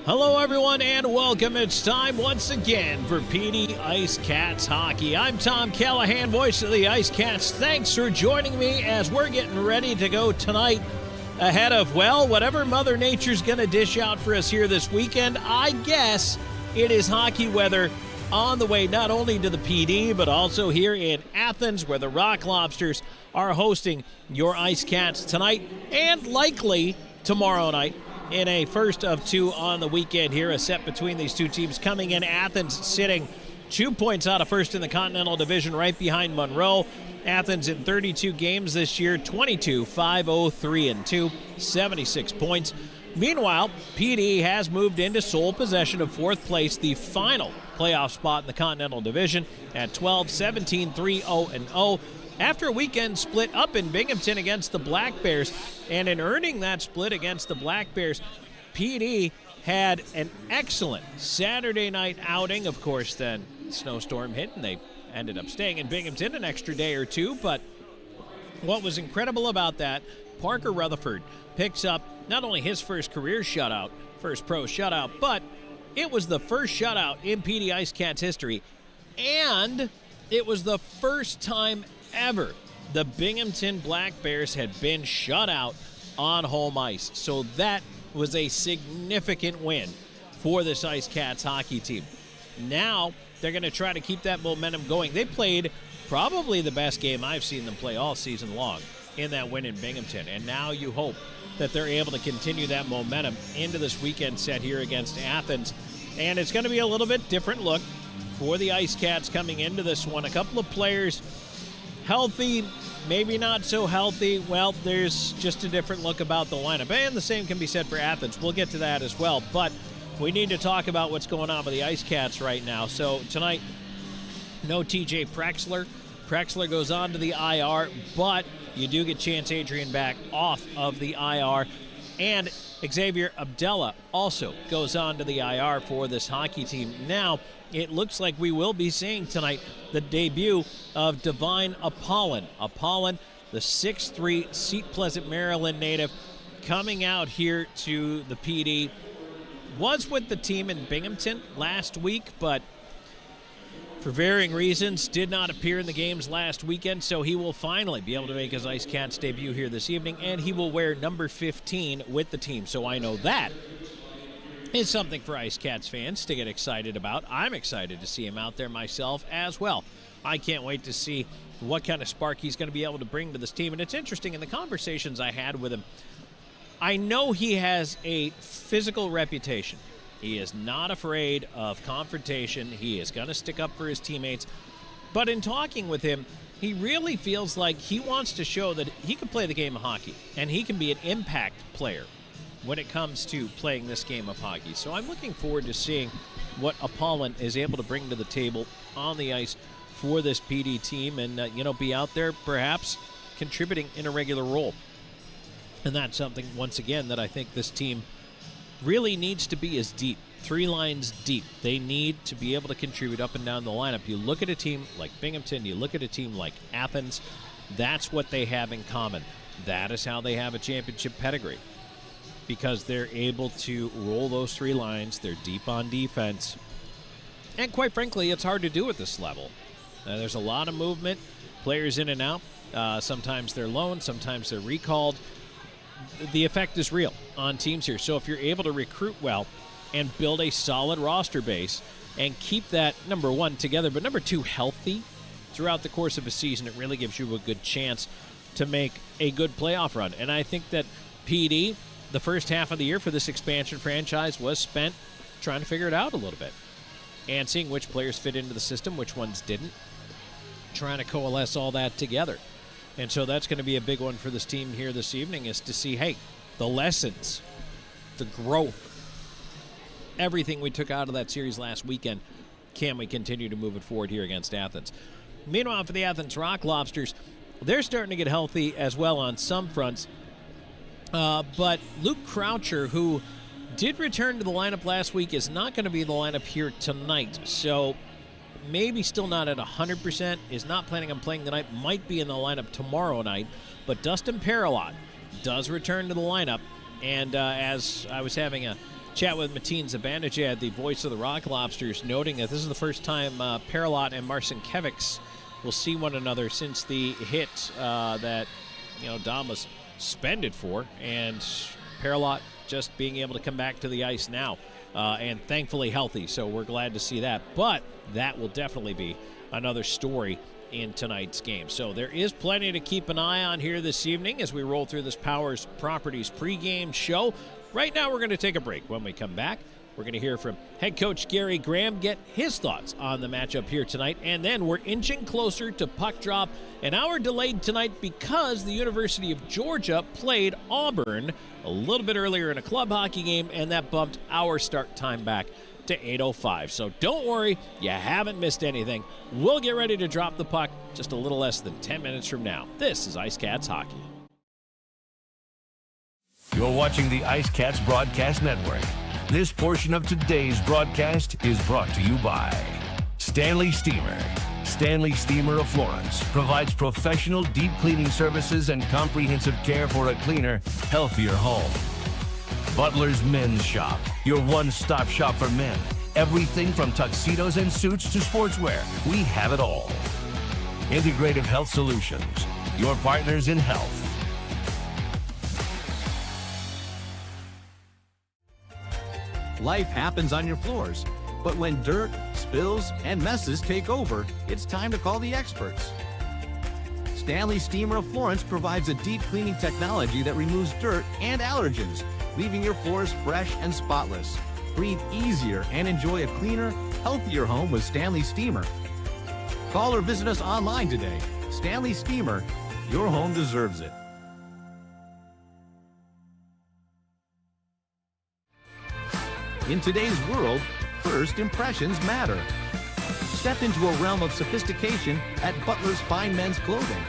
Hello, everyone, and welcome. It's time once again for Dee IceCats hockey. I'm Tom Callahan, voice of the IceCats. Thanks for joining me as we're getting ready to go tonight ahead of, well, whatever Mother Nature's going to dish out for us here this weekend. I guess it is hockey weather on the way not only to the PD, but also here in Athens, where the Rock Lobsters are hosting your IceCats tonight and likely tomorrow night in a first of two on the weekend here, a set between these two teams coming in. Athens sitting 2 points out of first in the Continental Division, right behind Monroe. Athens in 32 games this year, 22-5-0-3-2, 76 points. Meanwhile, PD has moved into sole possession of fourth place, the final playoff spot in the Continental Division at 12-17-3-0-0. After a weekend split up in Binghamton against the Black Bears, and in earning that split against the Black Bears, PD had an excellent Saturday night outing. Of course, then snowstorm hit, and they ended up staying in Binghamton an extra day or two. But what was incredible about that, Parker Rutherford picks up not only his first career shutout, first pro shutout, but it was the first shutout in PD IceCats history, and it was the first time ever the Binghamton Black Bears had been shut out on home ice. So that was a significant win for this IceCats hockey team. Now they're going to try to keep that momentum going. They played probably the best game I've seen them play all season long in that win in Binghamton. And now you hope that they're able to continue that momentum into this weekend set here against Athens. And it's going to be a little bit different look for the IceCats coming into this one. A couple of players healthy, maybe not so healthy. Well, there's just a different look about the lineup. And the same can be said for Athens. We'll get to that as well. But we need to talk about what's going on with the IceCats right now. So tonight, no TJ Prexler. Prexler goes on to the IR, but you do get Chance Adrian back off of the IR. And Xavier Abdella also goes on to the IR for this hockey team. Now, it looks like we will be seeing tonight the debut of Divine Apollon. Apollon, the 6'3", Seat Pleasant, Maryland native, coming out here to the PD. Was with the team in Binghamton last week, but for varying reasons did not appear in the games last weekend, so he will finally be able to make his IceCats debut here this evening, and he will wear number 15 with the team. So I know that is something for IceCats fans to get excited about. I'm excited to see him out there myself as well. I can't wait to see what kind of spark he's going to be able to bring to this team. And it's interesting, in the conversations I had with him, I know he has a physical reputation. He is not afraid of confrontation. He is going to stick up for his teammates. But in talking with him, he really feels like he wants to show that he can play the game of hockey, and he can be an impact player when it comes to playing this game of hockey. So I'm looking forward to seeing what Apollon is able to bring to the table on the ice for this PD team and, be out there perhaps contributing in a regular role. And that's something, once again, that I think this team really needs to be, is deep. 3 lines deep. They need to be able to contribute up and down the lineup. You look at a team like Binghamton, you look at a team like Athens, that's what they have in common. That is how they have a championship pedigree, because they're able to roll those 3 lines. They're deep on defense. And quite frankly, it's hard to do at this level. There's a lot of movement, players in and out. Sometimes they're loaned, sometimes they're recalled. The effect is real on teams here. So if you're able to recruit well and build a solid roster base and keep that, number one, together, but number two, healthy throughout the course of a season, it really gives you a good chance to make a good playoff run. And I think that PD, the first half of the year for this expansion franchise, was spent trying to figure it out a little bit and seeing which players fit into the system, which ones didn't, trying to coalesce all that together. And so that's going to be a big one for this team here this evening, is to see, hey, the lessons, the growth, everything we took out of that series last weekend, can we continue to move it forward here against Athens? Meanwhile, for the Athens Rock Lobsters, they're starting to get healthy as well on some fronts. But Luke Croucher, who did return to the lineup last week, is not going to be in the lineup here tonight. So maybe still not at 100%, is not planning on playing tonight, might be in the lineup tomorrow night. But Dustin Paralot does return to the lineup. And as I was having a chat with Mateen Zibanejad, the voice of the Rock Lobsters, noting that this is the first time Paralot and Marcinkiewicz will see one another since the hit that Dom was suspended for, and Paralot just being able to come back to the ice now and thankfully healthy, so we're glad to see that. But that will definitely be another story in tonight's game. So there is plenty to keep an eye on here this evening as we roll through this Powers Properties pregame show. Right now we're going to take a break. When we come back, we're going to hear from head coach Gary Graham, get his thoughts on the matchup here tonight, and then we're inching closer to puck drop. An hour delayed tonight because the University of Georgia played Auburn a little bit earlier in a club hockey game, and that bumped our start time back to 8:05. So don't worry, you haven't missed anything. We'll get ready to drop the puck just a little less than 10 minutes from now. This is IceCats Hockey. You're watching the IceCats Broadcast Network. This portion of today's broadcast is brought to you by Stanley Steamer. Stanley Steamer of Florence provides professional deep cleaning services and comprehensive care for a cleaner, healthier home. Butler's Men's Shop, your one-stop shop for men. Everything from tuxedos and suits to sportswear. We have it all. Integrative Health Solutions, your partners in health. Life happens on your floors, but when dirt, spills, and messes take over, it's time to call the experts. Stanley Steamer of Florence provides a deep cleaning technology that removes dirt and allergens, leaving your floors fresh and spotless. Breathe easier and enjoy a cleaner, healthier home with Stanley Steamer. Call or visit us online today. Stanley Steamer, your home deserves it. In today's world, first impressions matter. Step into a realm of sophistication at Butler's Fine Men's Clothing.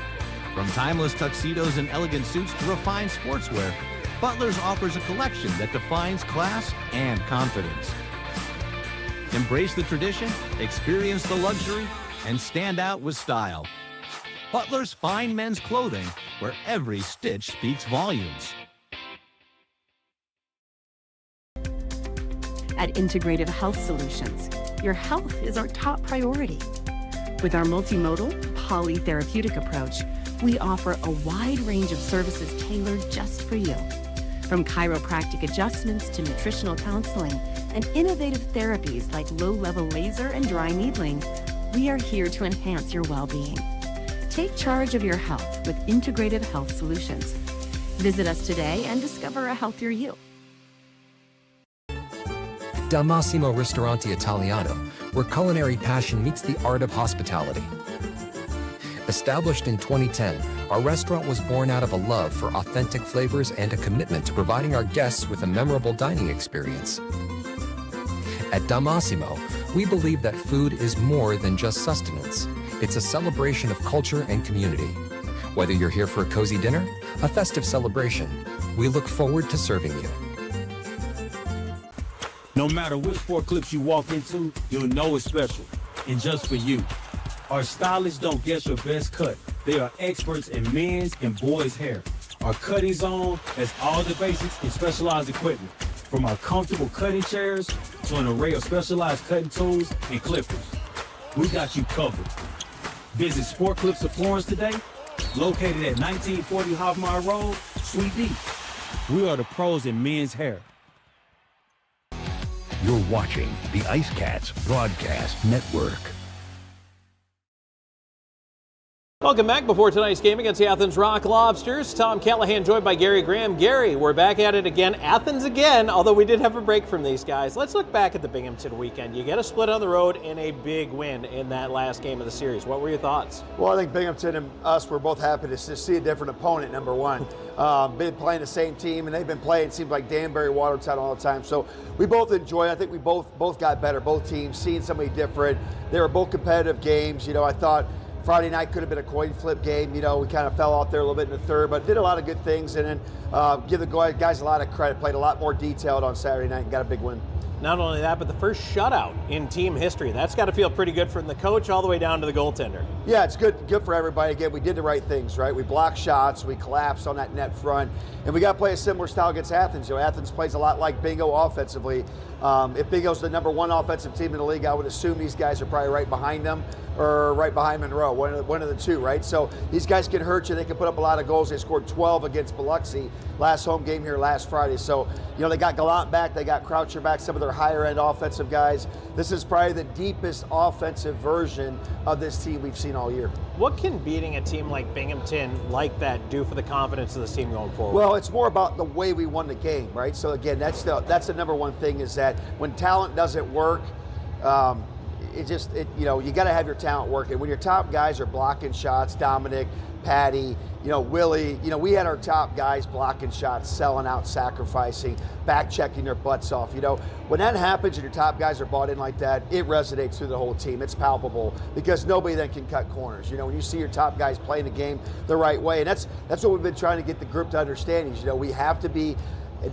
From timeless tuxedos and elegant suits to refined sportswear, Butler's offers a collection that defines class and confidence. Embrace the tradition, experience the luxury, and stand out with style. Butler's Fine Men's Clothing, where every stitch speaks volumes. At Integrative Health Solutions, your health is our top priority. With our multimodal, polytherapeutic approach, we offer a wide range of services tailored just for you. From chiropractic adjustments to nutritional counseling and innovative therapies like low-level laser and dry needling, we are here to enhance your well-being. Take charge of your health with Integrative Health Solutions. Visit us today and discover a healthier you. Dal Massimo Ristorante Italiano, where culinary passion meets the art of hospitality. Established in 2010, our restaurant was born out of a love for authentic flavors and a commitment to providing our guests with a memorable dining experience. At Dal Massimo, we believe that food is more than just sustenance. It's a celebration of culture and community. Whether you're here for a cozy dinner, a festive celebration, we look forward to serving you. No matter which sport clips you walk into, you'll know it's special, and just for you. Our stylists don't guess your best cut. They are experts in men's and boys' hair. Our cutting zone has all the basics in specialized equipment, from our comfortable cutting chairs to an array of specialized cutting tools and clippers. We got you covered. Visit Sport Clips of Florence today, located at 1940 Hoffmeyer Road, Suite D. We are the pros in men's hair. You're watching the IceCats Broadcast Network. Welcome back before tonight's game against the Athens Rock Lobsters. Tom Callahan joined by Gary Graham. Gary, we're back at it again. Athens again, although we did have a break from these guys. Let's look back at the Binghamton weekend. You get a split on the road and a big win in that last game of the series. What were your thoughts? Well, I think Binghamton and us were both happy to see a different opponent, number one. Been playing the same team, and they've been playing, it seems like, Danbury, Watertown all the time. So we both enjoy it. I think we both got better, both teams, seeing somebody different. They were both competitive games. You know, I thought Friday night could have been a coin flip game. You know, we kind of fell out there a little bit in the third, but did a lot of good things. And then give the guys a lot of credit. Played a lot more detailed on Saturday night and got a big win. Not only that, but the first shutout in team history. That's got to feel pretty good from the coach all the way down to the goaltender. Yeah, it's good for everybody. Again, we did the right things, right? We blocked shots, we collapsed on that net front, and we got to play a similar style against Athens. Athens plays a lot like Bingo offensively. If Bingo's the #1 offensive team in the league, I would assume these guys are probably right behind them or right behind Monroe, one of the two, right? So these guys can hurt you. They can put up a lot of goals. They scored 12 against Biloxi last home game here last Friday. So, they got Gallant back. They got Croucher back, some of their higher-end offensive guys. This is probably the deepest offensive version of this team we've seen all year. What can beating a team like Binghamton like that do for the confidence of this team going forward? Well, it's more about the way we won the game, right? So, again, that's the #1 thing is that when talent doesn't work, you got to have your talent working. When your top guys are blocking shots, Dominic, Patty, Willie, we had our top guys blocking shots, selling out, sacrificing, back checking their butts off. When that happens and your top guys are bought in like that, it resonates through the whole team. It's palpable because nobody then can cut corners. When you see your top guys playing the game the right way, and that's what we've been trying to get the group to understand is, we have to be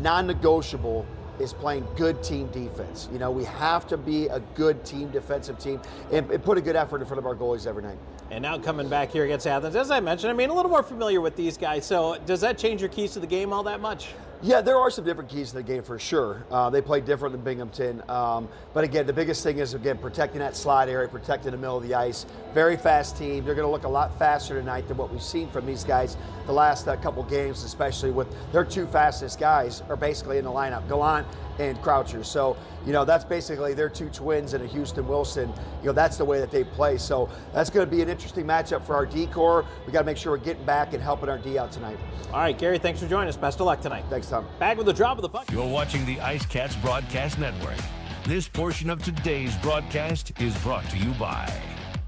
non-negotiable is playing good team defense. We have to be a good team, defensive team, and put a good effort in front of our goalies every night. And now coming back here against Athens, as I mentioned, a little more familiar with these guys. So does that change your keys to the game all that much? Yeah, there are some different keys to the game for sure. They play different than Binghamton. But again, the biggest thing is, protecting that slot area, protecting the middle of the ice. Very fast team. They're going to look a lot faster tonight than what we've seen from these guys the last couple games, especially with their two fastest guys are basically in the lineup, Gallant and Croucher. So, that's basically their two twins and a Houston Wilson. That's the way that they play. So that's going to be an interesting matchup for our D corps. We got to make sure we're getting back and helping our D out tonight. All right, Gary, thanks for joining us. Best of luck tonight. Thanks, Tom. Back with the drop of the puck. You're watching the IceCats Broadcast Network. This portion of today's broadcast is brought to you by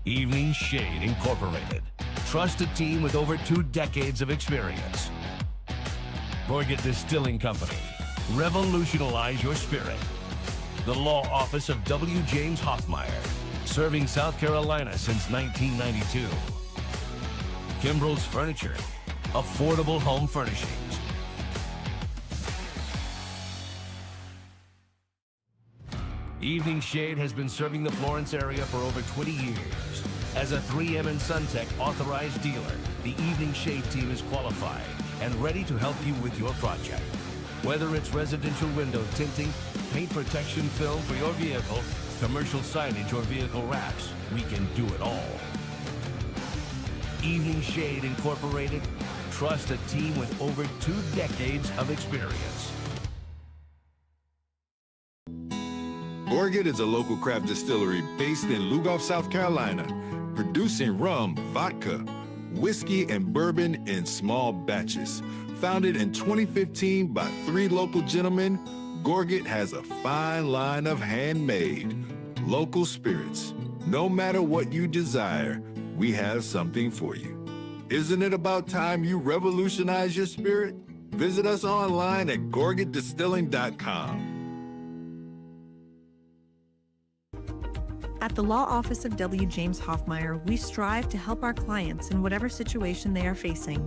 Evening Shade Incorporated. Trusted team with over 2 decades of experience. Gorget Distilling Company. Revolutionize your spirit. The law office of W. James Hoffmeyer. Serving South Carolina since 1992. Kimbrell's Furniture. Affordable home furnishings. Evening Shade has been serving the Florence area for over 20 years. As a 3M and SunTech authorized dealer, the Evening Shade team is qualified and ready to help you with your project. Whether it's residential window tinting, paint protection film for your vehicle, commercial signage, or vehicle wraps, we can do it all. Evening Shade Incorporated. Trust a team with over 2 decades of experience. Gorget is a local craft distillery based in Lugoff, South Carolina, producing rum, vodka, whiskey, and bourbon in small batches. Founded in 2015 by 3 local gentlemen, Gorget has a fine line of handmade, local spirits. No matter what you desire, we have something for you. Isn't it about time you revolutionize your spirit? Visit us online at gorgetdistilling.com. At the law office of W. James Hoffmeyer, we strive to help our clients in whatever situation they are facing.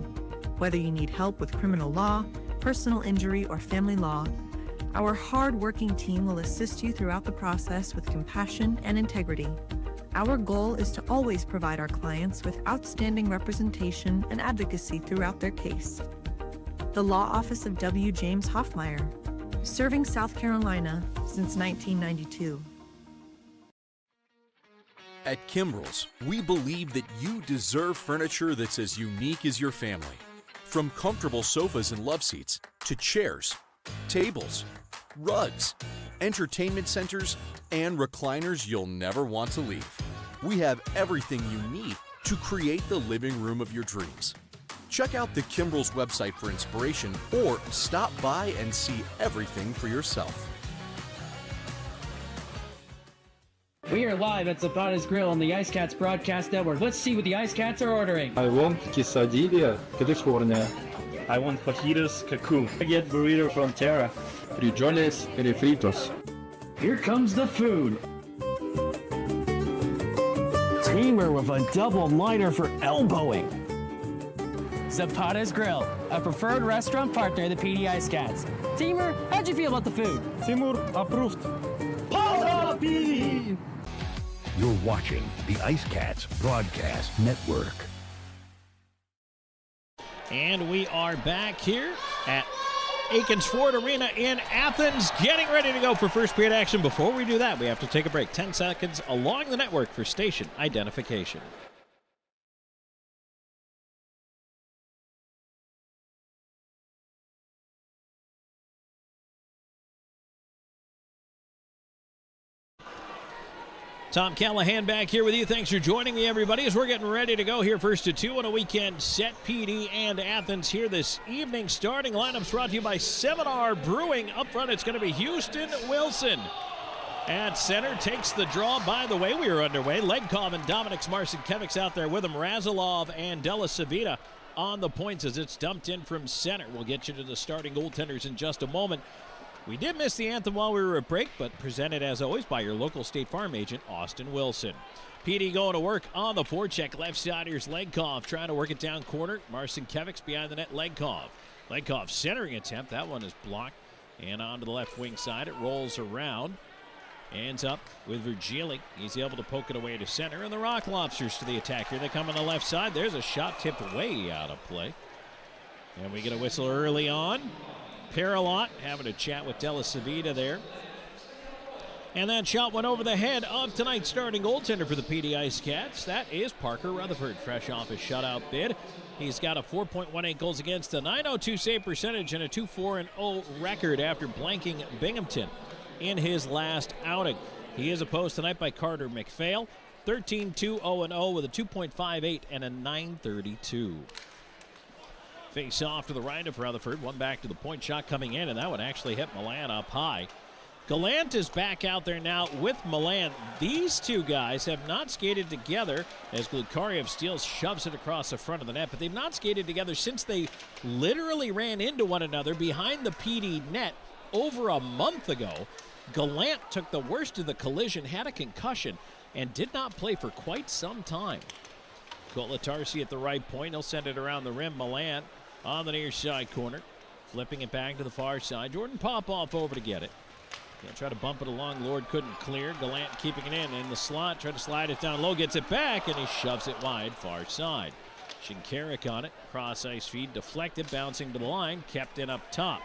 Whether you need help with criminal law, personal injury, or family law, our hard-working team will assist you throughout the process with compassion and integrity. Our goal is to always provide our clients with outstanding representation and advocacy throughout their case. The law office of W. James Hoffmeyer, serving South Carolina since 1992. At Kimbrell's, we believe that you deserve furniture that's as unique as your family. From comfortable sofas and love seats to chairs, tables, rugs, entertainment centers, and recliners you'll never want to leave. We have everything you need to create the living room of your dreams. Check out the Kimbrell's website for inspiration or stop by and see everything for yourself. We are live at Zapata's Grill on the IceCats Broadcast Network. Let's see what the IceCats are ordering. I want quesadilla, California. I want fajitas Cancun. I get burrito from Terra. Frijoles refritos. Here comes the food. Steamer with a double liner for elbowing. Zapata's Grill, a preferred restaurant partner of the PD IceCats. Timur, how'd you feel about the food? Timur approved. Para PD! You're watching the IceCats Broadcast Network. And we are back here at Akins Ford Arena in Athens, getting ready to go for first period action. Before we do that, we have to take a break. 10 seconds along the network for station identification. Tom Callahan back here with you. Thanks for joining me, everybody, as we're getting ready to go here. First to two on a weekend set. PD and Athens here this evening. Starting lineups brought to you by Seminar Brewing. Up front, it's going to be Houston Wilson. At center, takes the draw. By the way, we are underway. Legkov and Dominic Marcinkiewicz out there with him. Razilov and Della Savita on the points as it's dumped in from center. We'll get you to the starting goaltenders in just a moment. We did miss the anthem while we were at break, but presented as always by your local State Farm agent, Austin Wilson. PD going to work on the forecheck. Left side, here's Legkov trying to work it down corner. Marcinkiewicz behind the net, Legkov. Legkov centering attempt. That one is blocked. And onto the left wing side, it rolls around. Ends up with Virgili. He's able to poke it away to center. And the Rock Lobsters to the attack here. They come on the left side. There's a shot tipped way out of play. And we get a whistle early on. Paralot having a chat with Della Savita there. And that shot went over the head of tonight's starting goaltender for the PD IceCats. That is Parker Rutherford, fresh off his shutout bid. He's got a 4.18 goals against, a .902 save percentage, and a 2-4-0 record after blanking Binghamton in his last outing. He is opposed tonight by Carter McPhail, 13-2-0-0 with a 2.58 and a .932. Face off to the right of Rutherford. One back to the point shot coming in, and that one actually hit Milan up high. Gallant is back out there now with Milan. These two guys have not skated together as Glukariev steals, shoves it across the front of the net, but they've not skated together since they literally ran into one another behind the PD net over a month ago. Gallant took the worst of the collision, had a concussion, and did not play for quite some time. Kolatarsi at the right point. He'll send it around the rim. Milan on the near side corner. Flipping it back to the far side. Jordan Popoff over to get it. He'll try to bump it along. Lord couldn't clear. Gallant keeping it in the slot. Try to slide it down low. Gets it back, and he shoves it wide far side. Shinkarik on it. Cross ice feed. Deflected. Bouncing to the line. Kept in up top.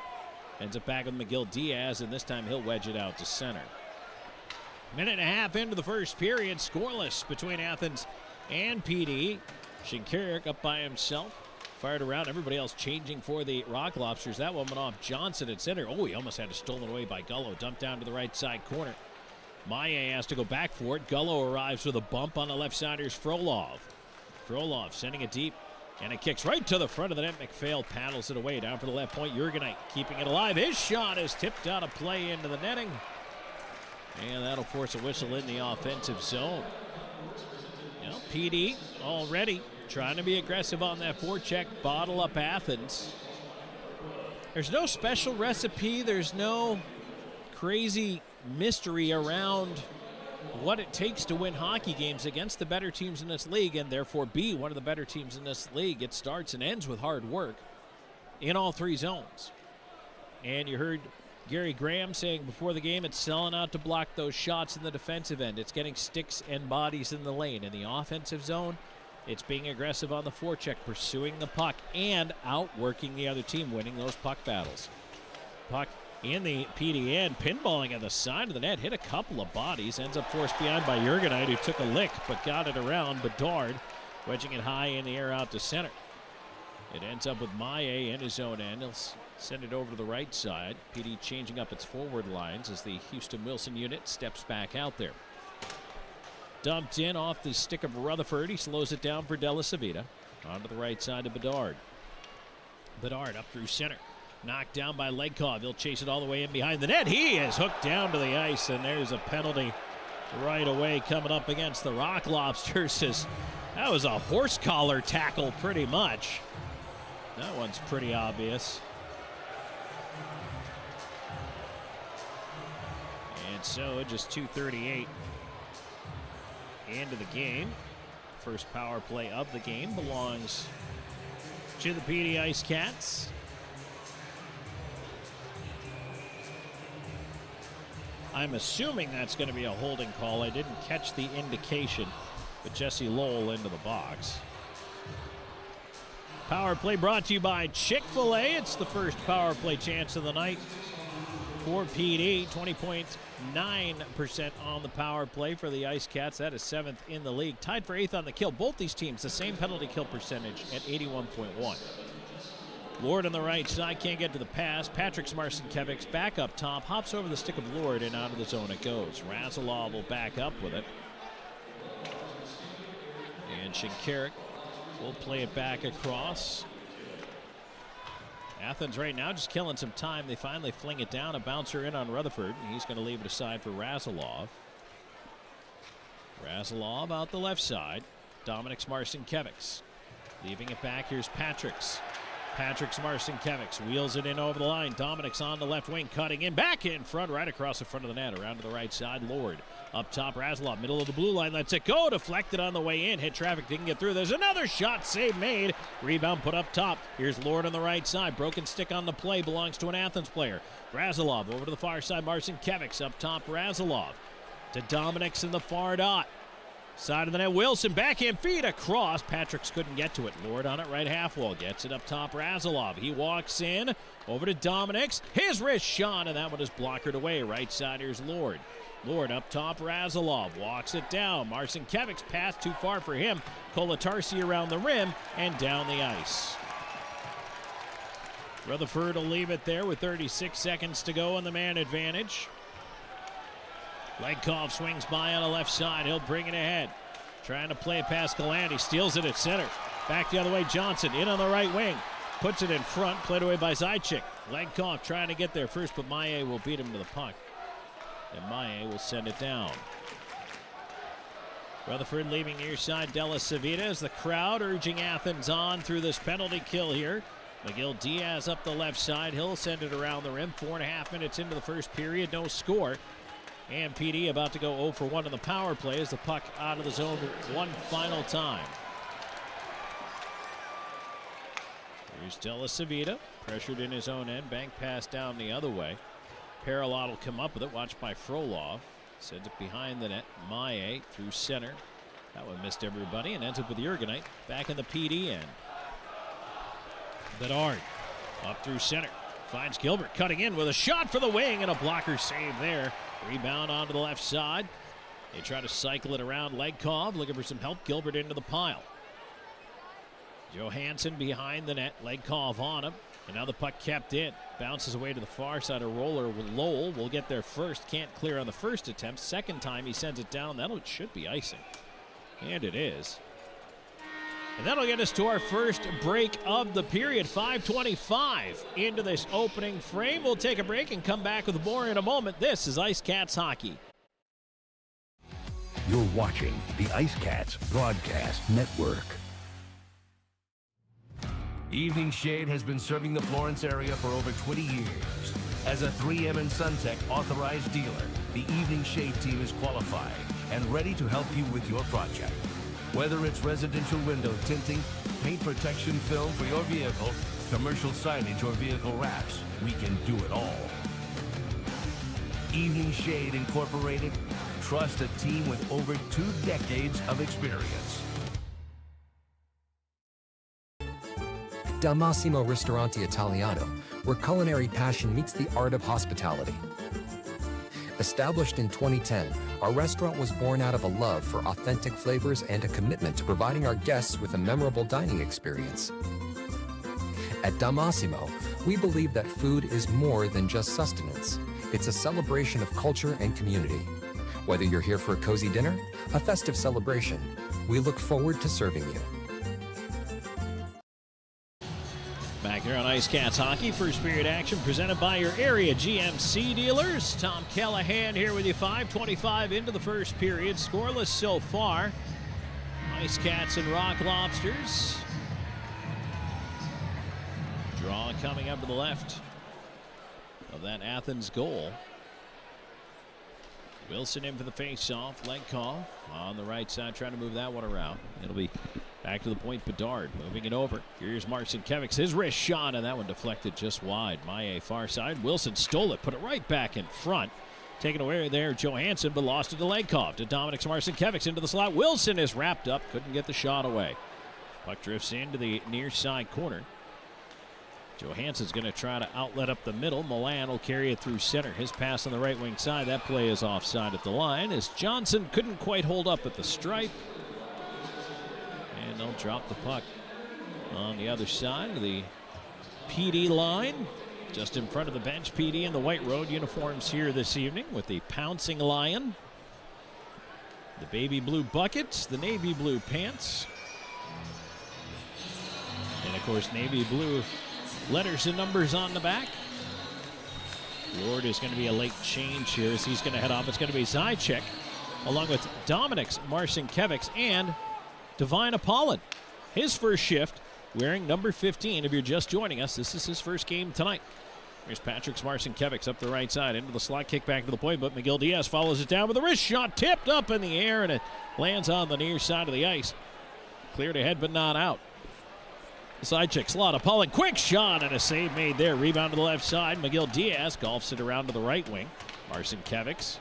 Ends up back with McGill Diaz, and this time he'll wedge it out to center. Minute and a half into the first period. Scoreless between Athens and PD. Shinkarik up by himself. Fired around. Everybody else changing for the Rock Lobsters. That one went off Johnson at center. Oh, he almost had it stolen away by Gullo. Dumped down to the right side corner. Maye has to go back for it. Gullo arrives with a bump on the left side. Here's Frolov. Frolov sending it deep. And it kicks right to the front of the net. McPhail paddles it away. Down for the left point. Jurgenite keeping it alive. His shot is tipped out of play into the netting. And that'll force a whistle in the offensive zone. You know, PD already trying to be aggressive on that forecheck. Bottle up Athens. There's no special recipe. There's no crazy mystery around what it takes to win hockey games against the better teams in this league and therefore be one of the better teams in this league. It starts and ends with hard work in all three zones. And you heard Gary Graham saying before the game, it's selling out to block those shots in the defensive end. It's getting sticks and bodies in the lane. In the offensive zone, it's being aggressive on the forecheck, pursuing the puck, and outworking the other team, winning those puck battles. Puck in the PD end, pinballing at the side of the net, hit a couple of bodies, ends up forced behind by Jurgenite, who took a lick but got it around Bedard, wedging it high in the air out to center. It ends up with Maye in his own end. He'll send it over to the right side. PD changing up its forward lines as the Houston Wilson unit steps back out there. Dumped in off the stick of Rutherford. He slows it down for Della Savita. Onto the right side of Bedard. Bedard up through center. Knocked down by Legkov. He'll chase it all the way in behind the net. He is hooked down to the ice, and there's a penalty right away coming up against the Rock Lobsters. That was a horse collar tackle pretty much. That one's pretty obvious. And so just 2:38 into the game. First power play of the game belongs to the PD IceCats. I'm assuming that's going to be a holding call. I didn't catch the indication, but Jesse Lowell into the box. Power play brought to you by Chick-fil-A. It's the first power play chance of the night for PD. 20.9% on the power play for the IceCats. That is 7th in the league. Tied for 8th on the kill. Both these teams the same penalty kill percentage at 81.1. Lord on the right side, can't get to the pass. Patrick Marcinkiewicz back up top, hops over the stick of Lord, and out of the zone it goes. Razalov will back up with it. And Shinkarik will play it back across. Athens right now just killing some time. They finally fling it down. A bouncer in on Rutherford, and he's going to leave it aside for Razalov. Razalov out the left side. Dominik Marcinkiewicz leaving it back. Here's Patrick's Marcinkiewicz wheels it in over the line. Dominik's on the left wing, cutting in, back in front, right across the front of the net, around to the right side. Lord up top, Razalov, middle of the blue line, lets it go, deflected on the way in, hit traffic, didn't get through. There's another shot, save made, rebound put up top. Here's Lord on the right side, broken stick on the play, belongs to an Athens player. Razalov over to the far side, Marcinkiewicz up top, Razalov to Dominik's in the far dot. Side of the net, Wilson, backhand feed across. Patrick's couldn't get to it. Lord on it, right half wall. Gets it up top, Razalov. He walks in, over to Dominik's. His wrist shot, and that one is blockered away. Right side, here's Lord. Lord up top, Razalov walks it down. Marcinkiewicz pass too far for him. Kolatarski around the rim and down the ice. Rutherford will leave it there with 36 seconds to go on the man advantage. Legkov swings by on the left side. He'll bring it ahead. Trying to play it past Galante. Steals it at center. Back the other way, Johnson in on the right wing. Puts it in front. Played away by Zajac. Legkov trying to get there first, but Maillet will beat him to the puck. And Maillet will send it down. Rutherford leaving near side. Della Savita as the crowd urging Athens on through this penalty kill here. Miguel Diaz up the left side. He'll send it around the rim. 4.5 minutes into the first period. No score. And PD about to go 0 for 1 in the power play as the puck out of the zone one final time. Here's Della Savita, pressured in his own end. Bank pass down the other way. Paralot will come up with it, watched by Frolov. Sends it behind the net. Maillet through center. That one missed everybody and ends up with Jurgenite back in the PD end. Bedard up through center. Finds Gilbert cutting in with a shot for the wing and a blocker save there. Rebound onto the left side. They try to cycle it around. Legkov looking for some help. Gilbert into the pile. Johansson behind the net. Legkov on him. And now the puck kept in. Bounces away to the far side. A roller with Lowell. Will get there first. Can't clear on the first attempt. Second time he sends it down. That should be icing. And it is. And that'll get us to our first break of the period. 5:25 into this opening frame. We'll take a break and come back with more in a moment. This is IceCats Hockey. You're watching the IceCats Broadcast Network. Evening Shade has been serving the Florence area for over 20 years. As a 3M and SunTech authorized dealer, the Evening Shade team is qualified and ready to help you with your project. Whether it's residential window tinting, paint protection film for your vehicle, commercial signage, or vehicle wraps, we can do it all. Evening Shade Incorporated. Trust a team with over 2 decades of experience. Del Massimo Ristorante Italiano, where culinary passion meets the art of hospitality. Established in 2010, our restaurant was born out of a love for authentic flavors and a commitment to providing our guests with a memorable dining experience. At Del Massimo, we believe that food is more than just sustenance. It's a celebration of culture and community. Whether you're here for a cozy dinner, a festive celebration, we look forward to serving you. Back here on IceCats Hockey, first period action presented by your area GMC dealers. Tom Callahan here with you. 5:25 into the first period. Scoreless so far. IceCats and Rock Lobsters. Draw coming up to the left of that Athens goal. Wilson in for the face-off. Legkov on the right side trying to move that one around. It'll be Back to the point, Bedard moving it over. Here's Marcinkiewicz, his wrist shot, and that one deflected just wide. Maillet far side. Wilson stole it, put it right back in front. Taken away there, Johansson, but lost it to Legkov. To Dominic Marcinkiewicz into the slot. Wilson is wrapped up, couldn't get the shot away. Puck drifts into the near side corner. Johansson's going to try to outlet up the middle. Milan will carry it through center. His pass on the right wing side. That play is offside at the line as Johnson couldn't quite hold up at the stripe. And they'll drop the puck on the other side of the PD line. Just in front of the bench, PD in the white road uniforms here this evening with the pouncing lion. The baby blue buckets, the navy blue pants. And of course, navy blue letters and numbers on the back. Lord is going to be a late change here as he's going to head off. It's going to be Zajac along with Dominic Marcinkiewicz and Divine Apollon. His first shift wearing number 15. If you're just joining us, this is his first game tonight. Here's Patrick Marcinkiewicz up the right side into the slot, kick back to the point, but Miguel Diaz follows it down with a wrist shot tipped up in the air, and it lands on the near side of the ice. Cleared ahead, but not out. Side check slot, Apollon, quick shot, and a save made there. Rebound to the left side. Miguel Diaz golfs it around to the right wing. Marcinkiewicz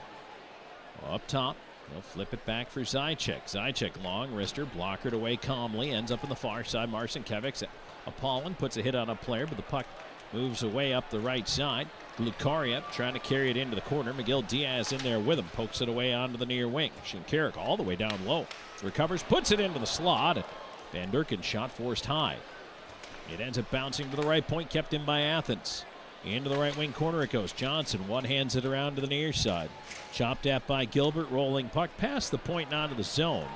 up top. He'll flip it back for Zajac. Zajac, long wrister, blockered away calmly, ends up on the far side. Marcinkiewicz, Apollon puts a hit on a player, but the puck moves away up the right side. Lucaria trying to carry it into the corner. Miguel Diaz in there with him. Pokes it away onto the near wing. Shinkarik all the way down low. Recovers, puts it into the slot. Van Durken's shot forced high. It ends up bouncing to the right point, kept in by Athens. Into the right wing corner it goes. Johnson one-hands it around to the near side. Chopped at by Gilbert, rolling puck past the point and onto the zone.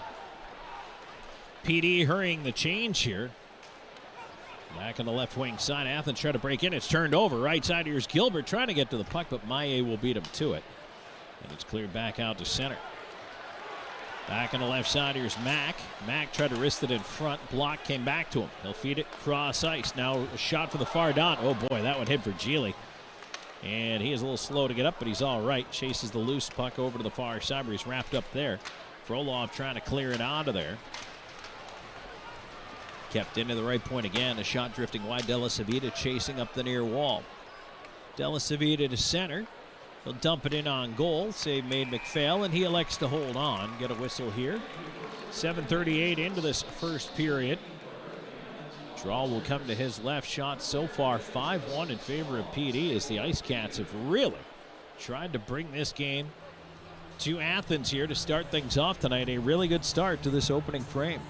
PD hurrying the change here. Back on the left wing side, Athens try to break in. It's turned over. Right side, here's Gilbert trying to get to the puck, but Maillet will beat him to it. And it's cleared back out to center. Back on the left side, here's Mack. Mack tried to wrist it in front. Block came back to him. He'll feed it cross ice. Now a shot for the far dot. Oh boy, that one hit for Gili. And he is a little slow to get up, but he's all right. Chases the loose puck over to the far side, but he's wrapped up there. Frolov trying to clear it out of there. Kept into the right point again. A shot drifting wide. Della Savita chasing up the near wall. Della Savita to center. He'll dump it in on goal. Save made McPhail, and he elects to hold on. Get a whistle here. 7:38 into this first period. Draw will come to his left. Shot so far 5-1 in favor of PD as the IceCats have really tried to bring this game to Athens here to start things off tonight. A really good start to this opening frame.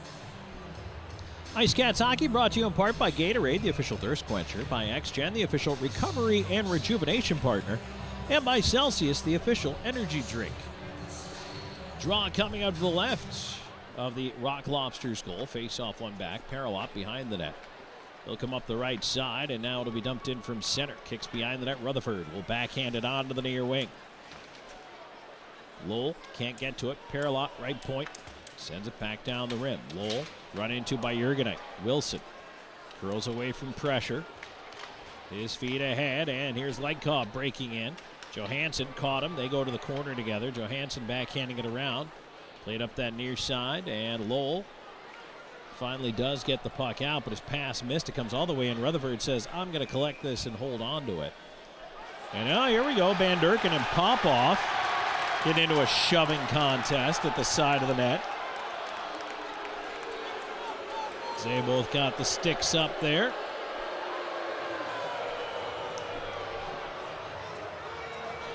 IceCats hockey brought to you in part by Gatorade, the official thirst quencher, by XGen, the official recovery and rejuvenation partner, and by Celsius, the official energy drink. Draw coming out to the left of the Rock Lobsters goal. Face off one back. Paralot behind the net. He'll come up the right side, and now it'll be dumped in from center. Kicks behind the net. Rutherford will backhand it on to the near wing. Lowell can't get to it. Paralot, right point. Sends it back down the rim. Lowell run into by Jurgenite. Wilson curls away from pressure. His feet ahead, and here's Legkov breaking in. Johansson caught him. They go to the corner together. Johansson backhanding it around. Played up that near side, and Lowell finally does get the puck out, but his pass missed. It comes all the way in. Rutherford says, I'm going to collect this and hold on to it. And now here we go. Van Durken and Popoff get into a shoving contest at the side of the net. They both got the sticks up there.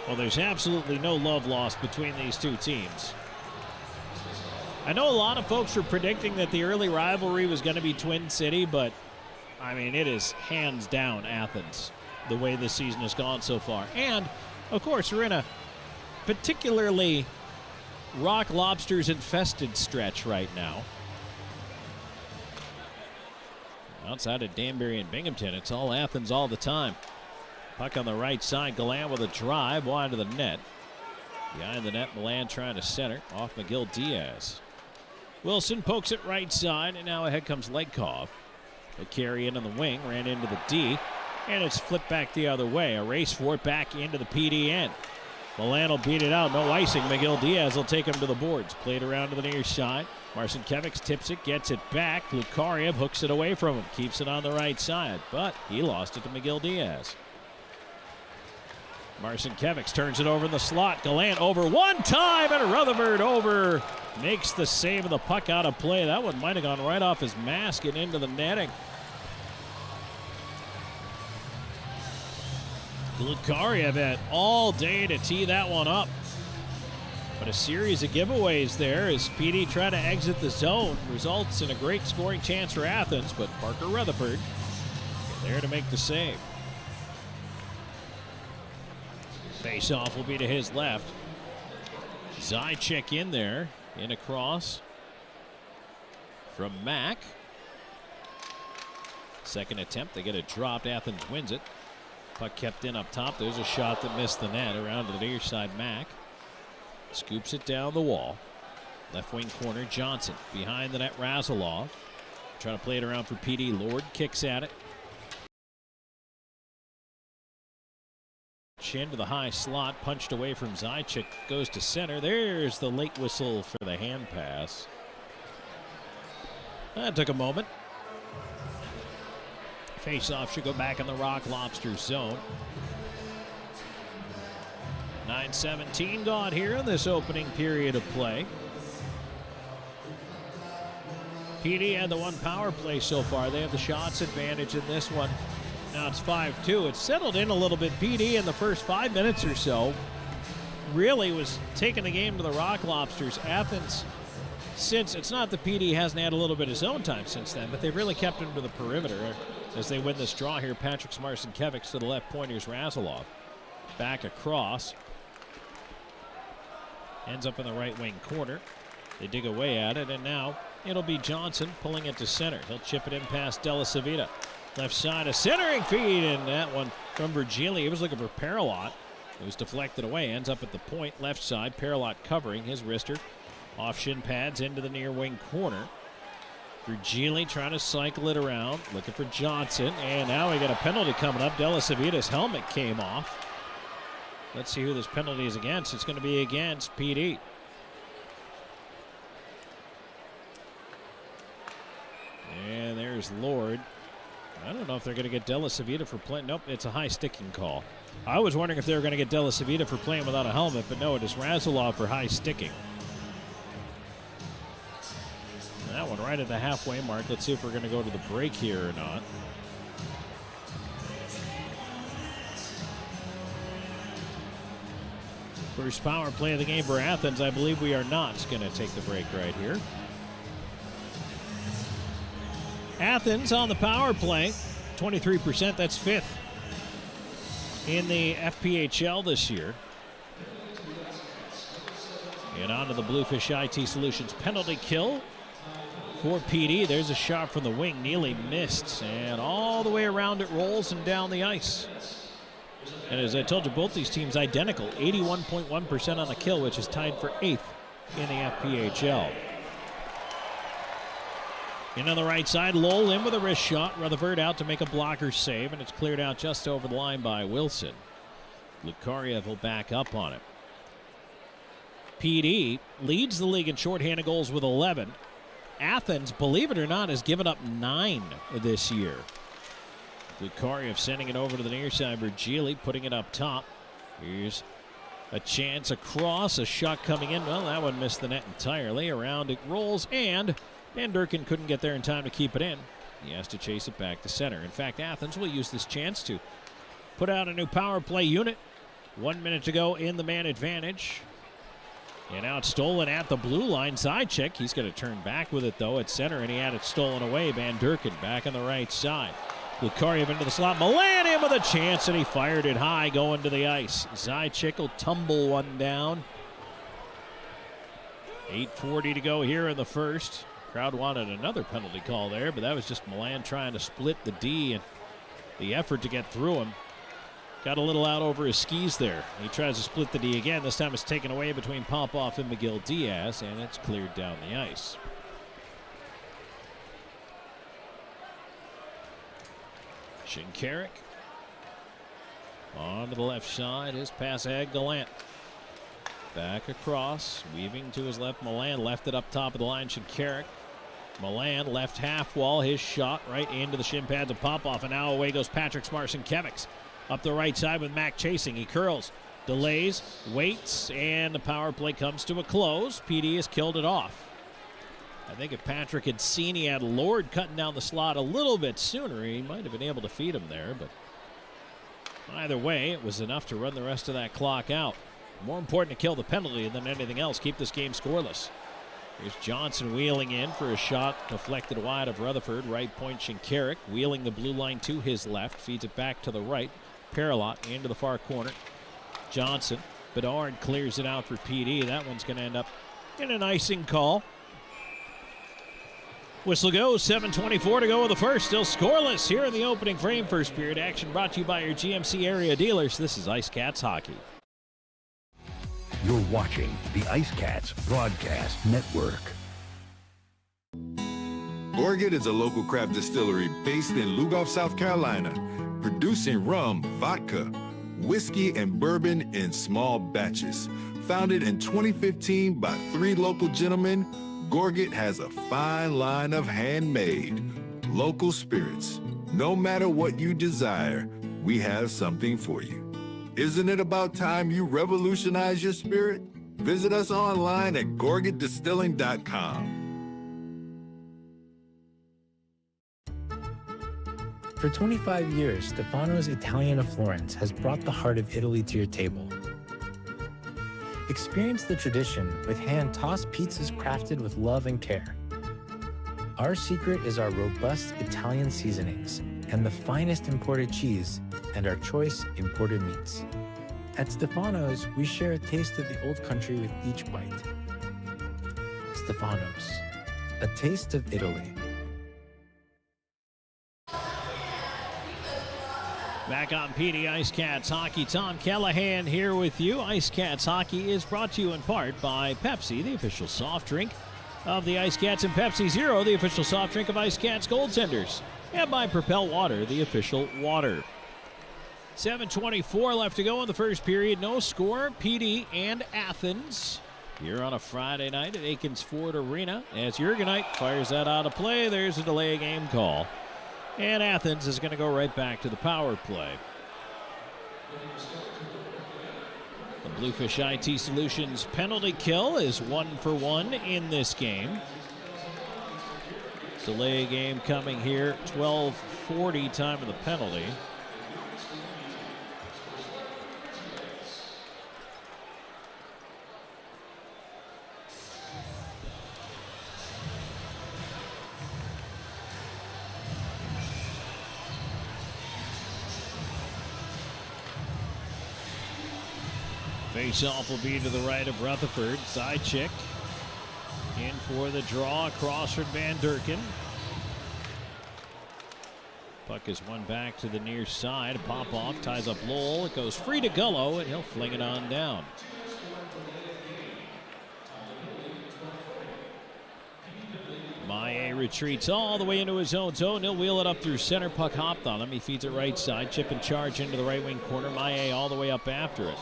Well, there's absolutely no love lost between these two teams. I know a lot of folks were predicting that the early rivalry was going to be Twin City, but, I mean, it is hands down Athens, the way this season has gone so far. And, of course, we're in a particularly Rock Lobsters infested stretch right now. Outside of Danbury and Binghamton, it's all Athens all the time. Puck on the right side, Gallant with a drive wide of the net. Behind the net, Milan trying to center off Miguel Diaz. Wilson pokes it right side, and now ahead comes Legkov. He'll carry in on the wing, ran into the D, and it's flipped back the other way. A race for it back into the PD end. Milan will beat it out. No icing. Miguel Diaz will take him to the boards. Played around to the near side. Marcinkiewicz tips it, gets it back. Lukariev hooks it away from him. Keeps it on the right side, but he lost it to Miguel Diaz. Marcinkiewicz turns it over in the slot. Gallant over one time, and Rutherford over. Makes the save of the puck out of play. That one might have gone right off his mask and into the netting. Lukariev had all day to tee that one up. But a series of giveaways there as PD tried to exit the zone. Results in a great scoring chance for Athens, but Parker Rutherford there to make the save. Face-off will be to his left. Zajac in there, in across from Mack. Second attempt, they get it dropped. Athens wins it. Puck kept in up top. There's a shot that missed the net. Around to the near side, Mack. Scoops it down the wall. Left wing corner, Johnson. Behind the net, Razalov. Trying to play it around for PD. Lord kicks at it. Chin to the high slot. Punched away from Zajac. Goes to center. There's the late whistle for the hand pass. That took a moment. Face-off should go back in the Rock Lobsters zone. 9:17 gone here in this opening period of play. PD had the one power play so far. They have the shots advantage in this one. Now it's 5-2. It's settled in a little bit. PD in the first 5 minutes or so really was taking the game to the Rock Lobsters. Athens, since it's not that PD hasn't had a little bit of zone time since then, but they've really kept him to the perimeter as they win this draw here. Patrick Marcinkiewicz to the left point. Here's Razalov. Back across. Ends up in the right wing corner. They dig away at it, and now it'll be Johnson pulling it to center. He'll chip it in past Della Savita. Left side, a centering feed, and that one from Virgili. He was looking for Paralot. It was deflected away. Ends up at the point, left side. Paralot covering his wrister. Off shin pads into the near wing corner. Virgili trying to cycle it around, looking for Johnson, and now we got a penalty coming up. Della Savita's helmet came off. Let's see who this penalty is against. It's going to be against PD. And there's Lord. I don't know if they're going to get Della Savita for playing. Nope, it's a high sticking call. I was wondering if they were going to get Della Savita for playing without a helmet, but no, it is Razalov for high sticking. That one right at the halfway mark. Let's see if we're going to go to the break here or not. First power play of the game for Athens. I believe we are not going to take the break right here. Athens on the power play, 23%. That's fifth in the FPHL this year. And on to the Bluefish IT Solutions penalty kill for PD. There's a shot from the wing. Neely missed, and all the way around it rolls and down the ice. And as I told you, both these teams identical. 81.1% on the kill, which is tied for 8th in the FPHL. In on the right side, Lowell in with a wrist shot. Rutherford out to make a blocker save, and it's cleared out just over the line by Wilson. Lukariev will back up on it. PD leads the league in shorthanded goals with 11. Athens, believe it or not, has given up 9 this year. Lukariev sending it over to the near side. Virgili putting it up top. Here's a chance across. A shot coming in. Well, that one missed the net entirely. Around it rolls, and Van Durkin couldn't get there in time to keep it in. He has to chase it back to center. In fact, Athens will use this chance to put out a new power play unit. 1 minute to go in the man advantage. And now it's stolen at the blue line. Zajac, he's going to turn back with it, though, at center, and he had it stolen away. Van Durkin back on the right side. Lukariev into the slot. Milan in with a chance, and he fired it high going to the ice. Zajac will tumble one down. 8:40 to go here in the first. Crowd wanted another penalty call there, but that was just Milan trying to split the D, and the effort to get through him got a little out over his skis there. He tries to split the D again. This time it's taken away between Popoff and Miguel Diaz, and it's cleared down the ice. Shinkarik on to the left side. His pass ahead, Gallant. Back across, weaving to his left. Milan left it up top of the line. Shinkarik. Milan left half wall. His shot right into the shin pads of Popoff. And now away goes Patrick Smarcinkevics. Up the right side with Mac chasing. He curls, delays, waits, and the power play comes to a close. PD has killed it off. I think if Patrick had seen he had Lord cutting down the slot a little bit sooner, he might have been able to feed him there. But either way, it was enough to run the rest of that clock out. More important to kill the penalty than anything else. Keep this game scoreless. Here's Johnson wheeling in for a shot deflected wide of Rutherford. Right point Shinkarik wheeling the blue line to his left. Feeds it back to the right. Paralot into the far corner. Johnson. Bedard clears it out for PD. That one's going to end up in an icing call. Whistle goes. 7:24 to go with the first. Still scoreless here in the opening frame. First period action brought to you by your GMC area dealers. This is IceCats Hockey. You're watching the IceCats Broadcast Network. Gorget is a local craft distillery based in Lugoff, South Carolina, producing rum, vodka, whiskey, and bourbon in small batches. Founded in 2015 by 3 local gentlemen, Gorget has a fine line of handmade, local spirits. No matter what you desire, we have something for you. Isn't it about time you revolutionize your spirit? Visit us online at gorgetdistilling.com. For 25 years, Stefano's Italian of Florence has brought the heart of Italy to your table. Experience the tradition with hand-tossed pizzas crafted with love and care. Our secret is our robust Italian seasonings and the finest imported cheese and our choice imported meats. At Stefano's, we share a taste of the old country with each bite. Stefano's, a taste of Italy. Back on PD IceCats Hockey. Tom Callahan here with you. IceCats Hockey is brought to you in part by Pepsi, the official soft drink of the IceCats, and Pepsi Zero, the official soft drink of IceCats goaltenders, and by Propel Water, the official water. 7:24 left to go in the first period. No score. PD and Athens here on a Friday night at Akins Ford Arena. As Jurgenite fires that out of play, there's a delay game call. And Athens is going to go right back to the power play. The Bluefish IT Solutions penalty kill is 1 for 1 in this game. Delay game coming here, 12:40 time of the penalty. Face-off will be to the right of Rutherford. Side chick. In for the draw across from Van Durken. Puck is won back to the near side. Popoff ties up Lowell. It goes free to Gullo, and he'll fling it on down. Maillet retreats all the way into his own zone. He'll wheel it up through center. Puck hopped on him. He feeds it right side. Chip and charge into the right wing corner. Maillet all the way up after it.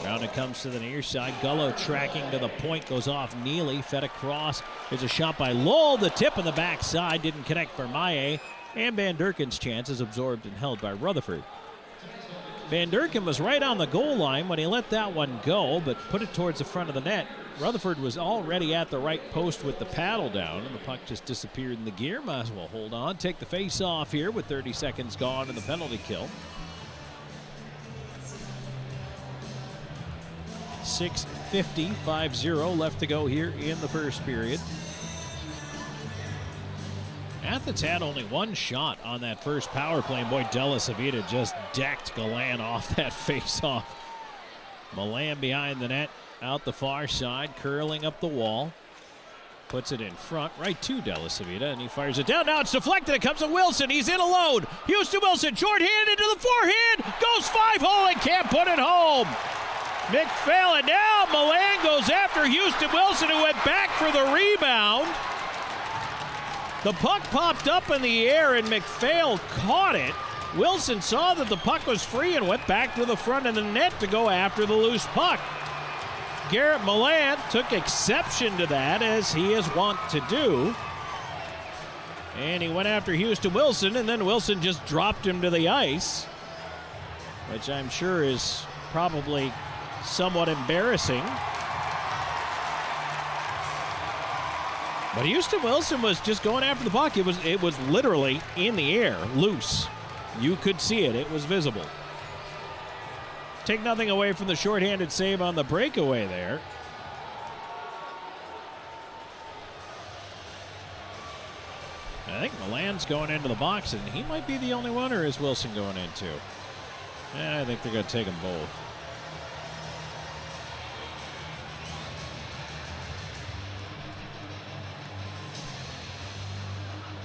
Round it comes to the near side. Gullo tracking to the point. Goes off Neely. Fed across. There's a shot by Lowell. The tip on the backside. Didn't connect for Maillet. And Van Durken's chance is absorbed and held by Rutherford. Van Durken was right on the goal line when he let that one go, but put it towards the front of the net. Rutherford was already at the right post with the paddle down, and the puck just disappeared in the gear. Might as well hold on. Take the face off here with 30 seconds gone in the penalty kill. 6:50, 5-0 left to go here in the first period. Athens had only one shot on that first power play, and boy, Della Savita just decked Galan off that face-off. Milan behind the net, out the far side, curling up the wall. Puts it in front, right to Della Savita, and he fires it down. Now it's deflected. It comes to Wilson. He's in alone. Houston Wilson, short-handed to the forehand. Goes 5-hole and can't put it home. McPhail, and now Milan goes after Houston Wilson, who went back for the rebound. The puck popped up in the air, and McPhail caught it. Wilson saw that the puck was free and went back to the front of the net to go after the loose puck. Garrett Milland took exception to that, as he is wont to do. And he went after Houston Wilson, and then Wilson just dropped him to the ice, which I'm sure is probably somewhat embarrassing. But Houston Wilson was just going after the puck. It was literally in the air, loose. You could see it. It was visible. Take nothing away from the shorthanded save on the breakaway there. I think Milan's going into the box, and he might be the only one, or is Wilson going into? I think they're going to take them both.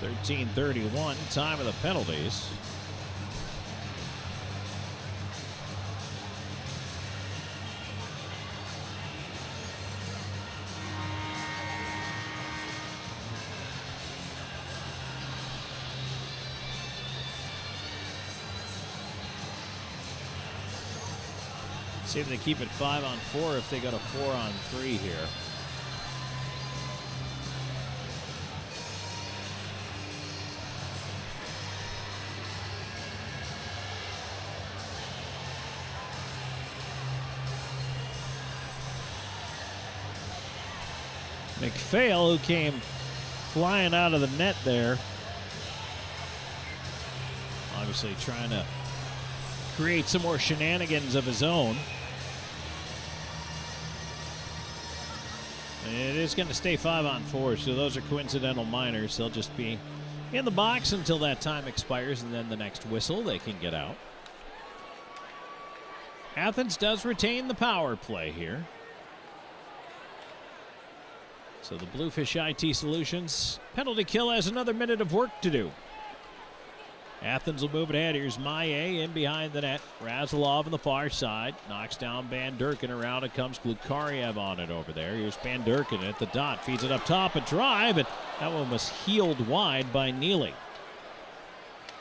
.13:31, time of the penalties. See if they keep it 5-on-4, if they go to 4-on-3 here. McPhail, who came flying out of the net there, obviously trying to create some more shenanigans of his own. It is going to stay 5-on-4, so those are coincidental minors. They'll just be in the box until that time expires, and then the next whistle they can get out. Athens does retain the power play here. So the Bluefish IT Solutions penalty kill has another minute of work to do. Athens will move it ahead. Here's Maye in behind the net. Razilov on the far side. Knocks down Van Durken. Around it comes Glukariev on it over there. Here's Van Durken at the dot. Feeds it up top. A drive, and that one was heeled wide by Neely.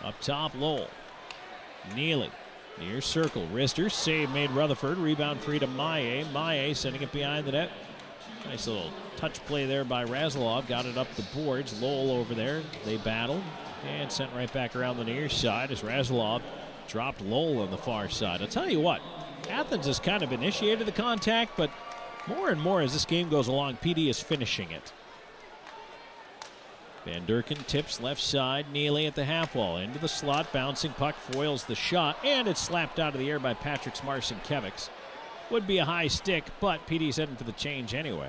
Up top, Lowell. Neely. Near circle. Rister. Save made Rutherford. Rebound free to Maye. Maye sending it behind the net. Nice little touch play there by Razilov. Got it up the boards. Lowell over there. They battled. And sent right back around the near side as Razilov dropped Lowell on the far side. I'll tell you what, Athens has kind of initiated the contact, but more and more as this game goes along, PD is finishing it. Van Durken tips left side. Neely at the half wall. Into the slot. Bouncing puck foils the shot, and it's slapped out of the air by Patrick Marcinkiewicz. Would be a high stick, but PD's heading for the change anyway.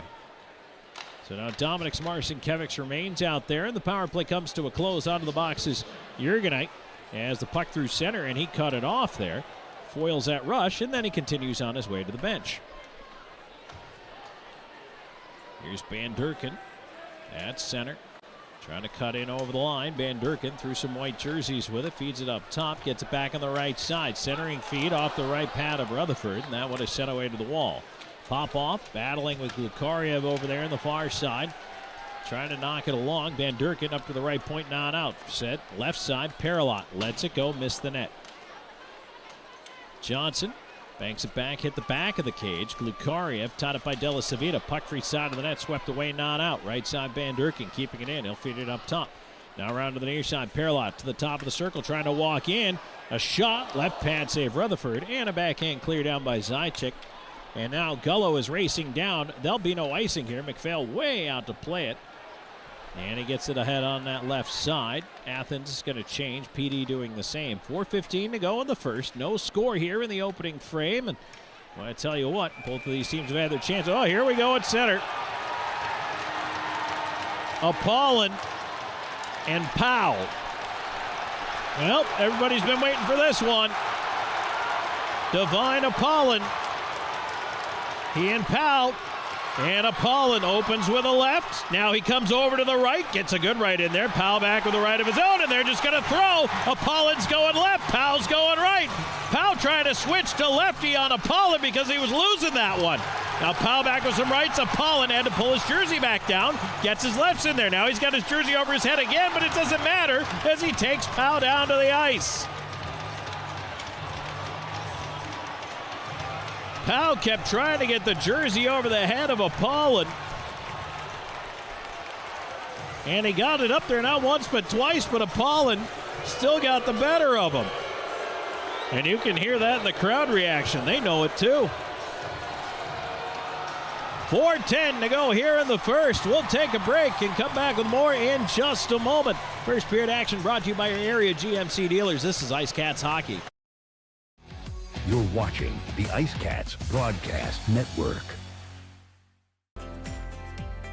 So now Dominic Marcinkiewicz remains out there, and the power play comes to a close. Out of the box is Jurgenite as the puck through center, and he cut it off there. Foils that rush, and then he continues on his way to the bench. Here's Van Durken at center. Trying to cut in over the line. Van Durken through some white jerseys with it. Feeds it up top. Gets it back on the right side. Centering feed off the right pad of Rutherford, and that one is sent away to the wall. Pop-off, battling with Glukariev over there on the far side. Trying to knock it along. Van Durken up to the right point, not out. Set, left side, Paralot. Lets it go, missed the net. Johnson banks it back, hit the back of the cage. Glukariev tied up by Della Savita. Puck free side of the net, swept away, not out. Right side, Van Durken keeping it in. He'll feed it up top. Now around to the near side, Paralot to the top of the circle, trying to walk in. A shot, left pad save Rutherford, and a backhand clear down by Zajac. And now Gullo is racing down. There'll be no icing here. McPhail way out to play it. And he gets it ahead on that left side. Athens is going to change. PD doing the same. 4:15 to go in the first. No score here in the opening frame. And well, I tell you what, both of these teams have had their chance. Oh, here we go at center. Apollon and Powell. Well, everybody's been waiting for this one. Divine Apollon. He and Powell, and Apollon opens with a left. Now he comes over to the right, gets a good right in there. Powell back with a right of his own, and they're just going to throw. Apollon's going left, Powell's going right. Powell trying to switch to lefty on Apollon because he was losing that one. Now Powell back with some rights. Apollon had to pull his jersey back down, gets his lefts in there. Now he's got his jersey over his head again, but it doesn't matter as he takes Powell down to the ice. Powell kept trying to get the jersey over the head of Apollon. And he got it up there not once but twice, but Apollon still got the better of him. And you can hear that in the crowd reaction. They know it too. 4:10 to go here in the first. We'll take a break and come back with more in just a moment. First period action brought to you by your area GMC dealers. This is IceCats Hockey. You're watching the IceCats Broadcast Network.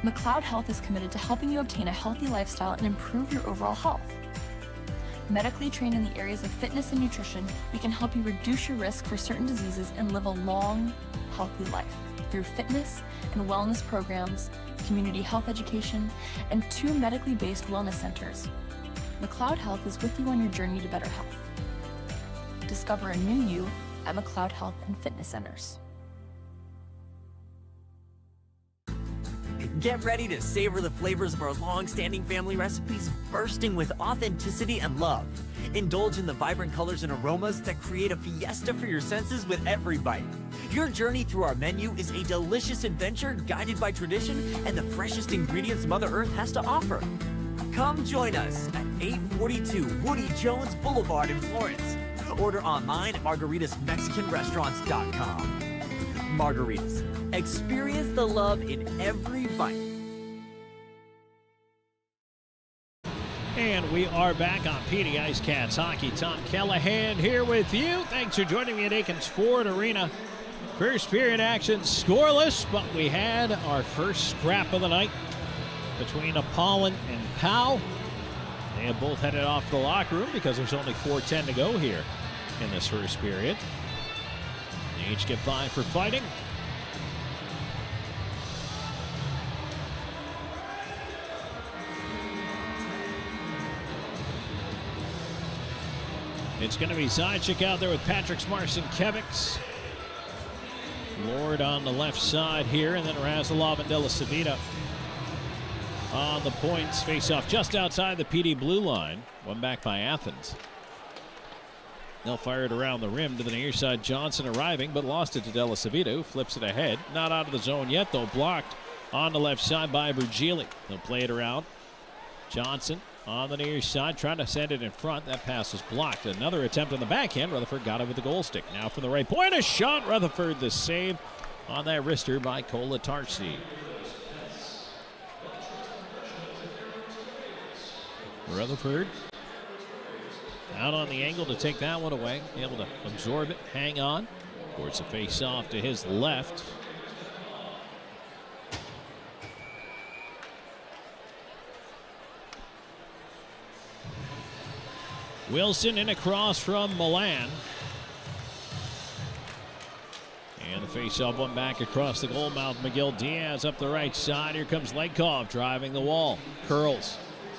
McLeod Health is committed to helping you obtain a healthy lifestyle and improve your overall health. Medically trained in the areas of fitness and nutrition, we can help you reduce your risk for certain diseases and live a long, healthy life through fitness and wellness programs, community health education, and 2 medically based wellness centers. McLeod Health is with you on your journey to better health. Discover a new you at McLeod Health and Fitness Centers. Get ready to savor the flavors of our long-standing family recipes, bursting with authenticity and love. Indulge in the vibrant colors and aromas that create a fiesta for your senses with every bite. Your journey through our menu is a delicious adventure guided by tradition and the freshest ingredients Mother Earth has to offer. Come join us at 842 Woody Jones Boulevard in Florence. Order online at margaritasmexicanrestaurants.com. Margaritas. Experience the love in every bite. And we are back on PD IceCats Hockey. Tom Callahan here with you. Thanks for joining me at Akins Ford Arena. First period action scoreless, but we had our first scrap of the night between Apollon and Powell. They have both headed off to the locker room because there's only 4:10 to go here in this first period. They each get 5 for fighting. It's going to be Zajac out there with Patrick Smarson-Kevics. Lord on the left side here, and then Razilov and De La Savita on the points. Face off just outside the PD blue line. One back by Athens. They'll fire it around the rim to the near side. Johnson arriving, but lost it to De La Savita, who flips it ahead. Not out of the zone yet, though. Blocked on the left side by Virgili. They'll play it around. Johnson on the near side, trying to send it in front. That pass was blocked. Another attempt on the backhand. Rutherford got it with the goal stick. Now from the right point, a shot. Rutherford the save on that wrister by Kolatarsi. Rutherford out on the angle to take that one away. Able to absorb it, hang on. Force a face off to his left. Wilson in across from Milan. And the face-off one back across the goal mouth. Miguel Diaz up the right side. Here comes Legkov driving the wall. Curls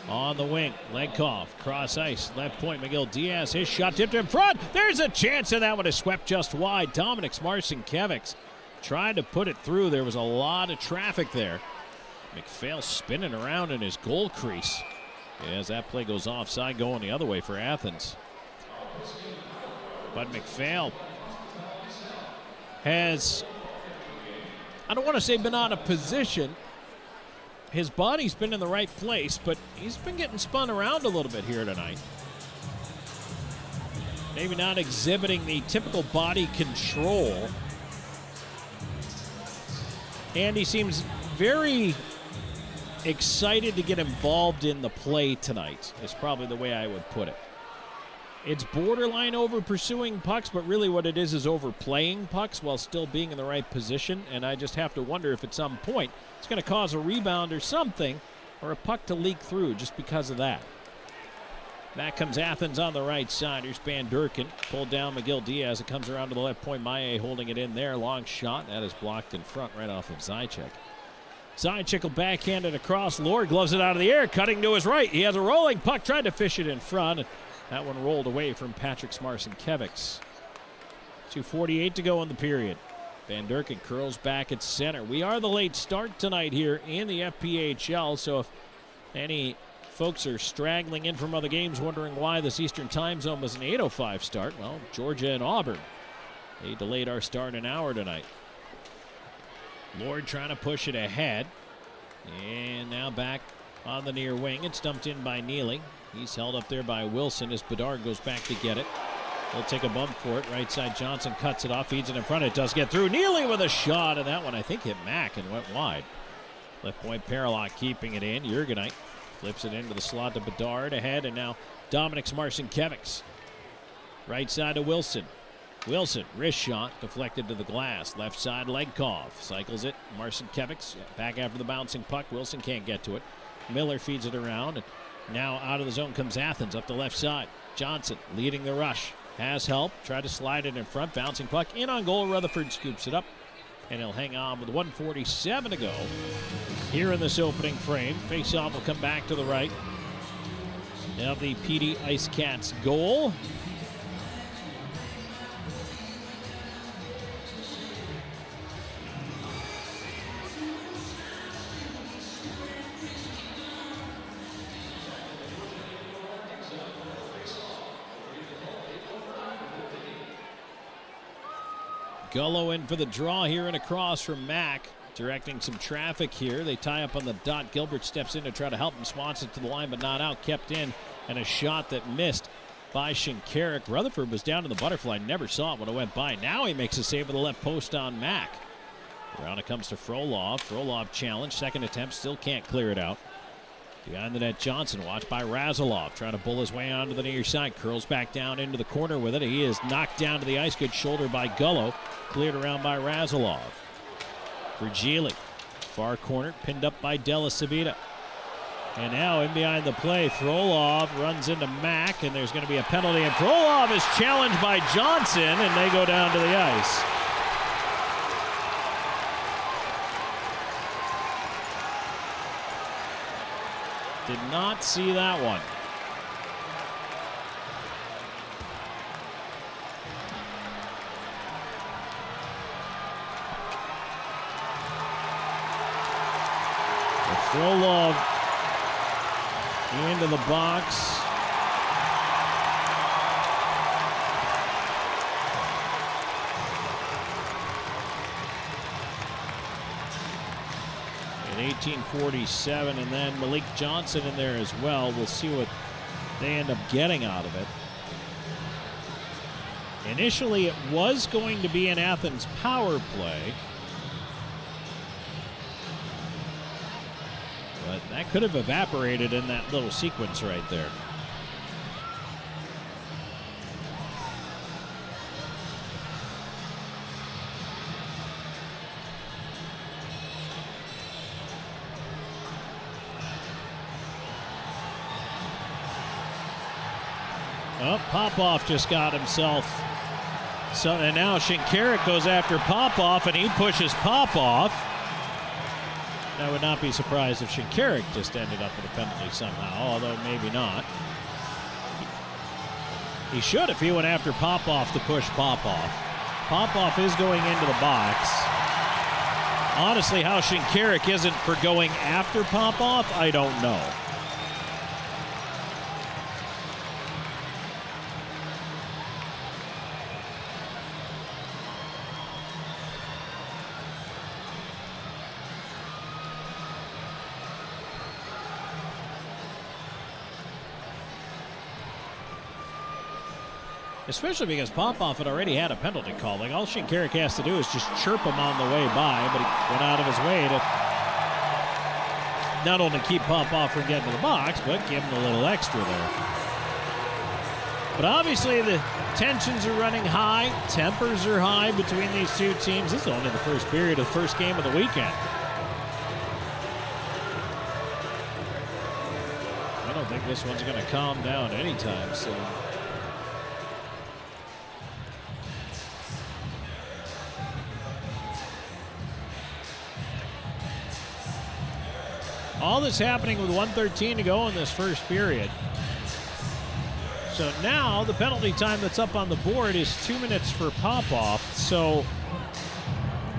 on the wing. Legkov cross ice. Left point. Miguel Diaz. His shot tipped in front. There's a chance, and that one is swept just wide. Dominic Smarson-Kevics tried to put it through. There was a lot of traffic there. McPhail spinning around in his goal crease as that play goes offside, going the other way for Athens. But McPhail has, I don't want to say been out of position. His body's been in the right place, but he's been getting spun around a little bit here tonight. Maybe not exhibiting the typical body control. And he seems very excited to get involved in the play tonight, is probably the way I would put it. It's borderline over pursuing pucks, but really what it is overplaying pucks while still being in the right position. And I just have to wonder if at some point it's going to cause a rebound or something, or a puck to leak through just because of that. Back comes Athens on the right side. Here's Van Durkin. Pulled down Miguel Diaz. It comes around to the left point. Maye holding it in there. Long shot. That is blocked in front right off of Zajac. Zajac will backhand it across. Lord gloves it out of the air, cutting to his right. He has a rolling puck, tried to fish it in front. That one rolled away from Patrick Smarson-Kevics. 2:48 to go in the period. Van Durkin curls back at center. We are the late start tonight here in the FPHL, so if any folks are straggling in from other games wondering why this Eastern time zone was an 8:05 start, well, Georgia and Auburn They delayed our start an hour tonight. Lord trying to push it ahead. And now back on the near wing. It's dumped in by Neely. He's held up there by Wilson as Bedard goes back to get it. He'll take a bump for it. Right side, Johnson cuts it off, feeds it in front. It does get through. Neely with a shot, and that one I think hit Mack and went wide. Left point, Paralock keeping it in. Jurgenite flips it into the slot to Bedard ahead, and now Dominik's Marcinkiewicz. Right side to Wilson. Wilson, wrist shot, deflected to the glass. Left side, Legkov. Cycles it. Marcinkiewicz back after the bouncing puck. Wilson can't get to it. Miller feeds it around. And now out of the zone comes Athens up the left side. Johnson leading the rush. Has help. Tried to slide it in front. Bouncing puck in on goal. Rutherford scoops it up. And he'll hang on with 1:47 to go here in this opening frame. Faceoff will come back to the right. Now the Dee IceCats goal. Gullo in for the draw here and across from Mack. Directing some traffic here. They tie up on the dot. Gilbert steps in to try to help him. Swanson to the line, but not out. Kept in. And a shot that missed by Shinkarik. Rutherford was down to the butterfly. Never saw it when it went by. Now he makes a save with the left post on Mack. Around it comes to Frolov. Frolov challenge. Second attempt. Still can't clear it out. Behind the net, Johnson, watched by Razilov, trying to bull his way onto the near side. Curls back down into the corner with it. He is knocked down to the ice. Good shoulder by Gullo. Cleared around by Razilov. Virgili, far corner, pinned up by Della Savita. And now in behind the play, Frolov runs into Mack, and there's going to be a penalty. And Frolov is challenged by Johnson, and they go down to the ice. Did not see that one. Frolov into the box. At 18:47, and then Malik Johnson in there as well. We'll see what they end up getting out of it. Initially, it was going to be an Athens power play. But that could have evaporated in that little sequence right there. Oh, Popoff just got himself. So, and now Shinkarik goes after Popoff, and he pushes Popoff. I would not be surprised if Shinkarik just ended up with a penalty somehow, although maybe not. He should if he went after Popoff to push Popoff. Popoff is going into the box. Honestly, how Shinkarik isn't for going after Popoff, I don't know. Especially because Popoff had already had a penalty call. Like, all Shinkarik has to do is just chirp him on the way by, but he went out of his way to not only keep Popoff from getting to the box, but give him a little extra there. But obviously the tensions are running high. Tempers are high between these two teams. This is only the first period of the first game of the weekend. I don't think this one's going to calm down anytime soon. All this happening with 1:13 to go in this first period. So now the penalty time that's up on the board is 2 minutes for Popoff. So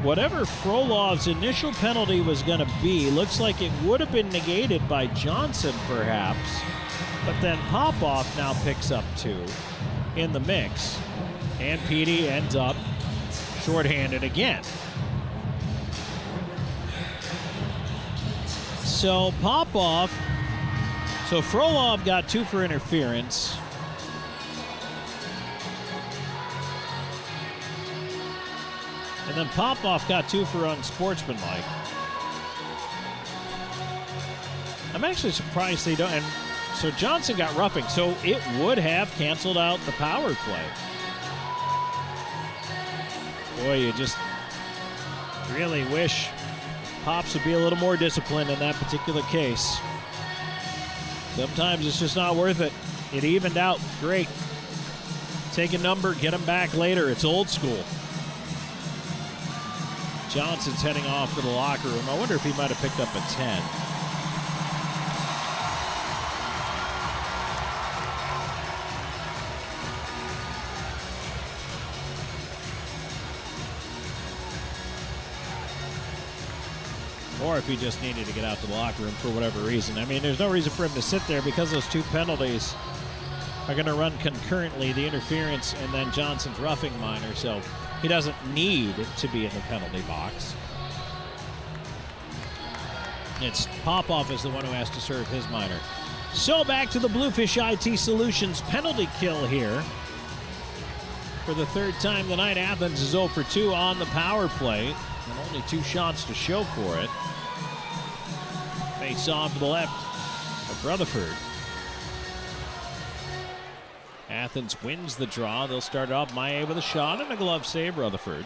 whatever Frolov's initial penalty was going to be, looks like it would have been negated by Johnson perhaps. But then Popoff now picks up 2 in the mix. And Petey ends up shorthanded again. So Popov, so Frolov got 2 for interference. And then Popov got 2 for unsportsmanlike. I'm actually surprised they don't. And so Johnson got roughing, so it would have canceled out the power play. Boy, you just really wish Pops would be a little more disciplined in that particular case. Sometimes it's just not worth it. It evened out. Great. Take a number, get them back later. It's old school. Johnson's heading off to the locker room. I wonder if he might have picked up a 10. Or if he just needed to get out to the locker room for whatever reason. I mean, there's no reason for him to sit there because those 2 penalties are going to run concurrently, the interference and then Johnson's roughing minor, so he doesn't need to be in the penalty box. It's Popov is the one who has to serve his minor. So back to the Bluefish IT Solutions penalty kill here. For the 3rd time tonight, Athens is 0 for 2 on the power play, and only 2 shots to show for it. Face off to the left of Rutherford. Athens wins the draw. They'll start off Maye with a shot and a glove save, Rutherford.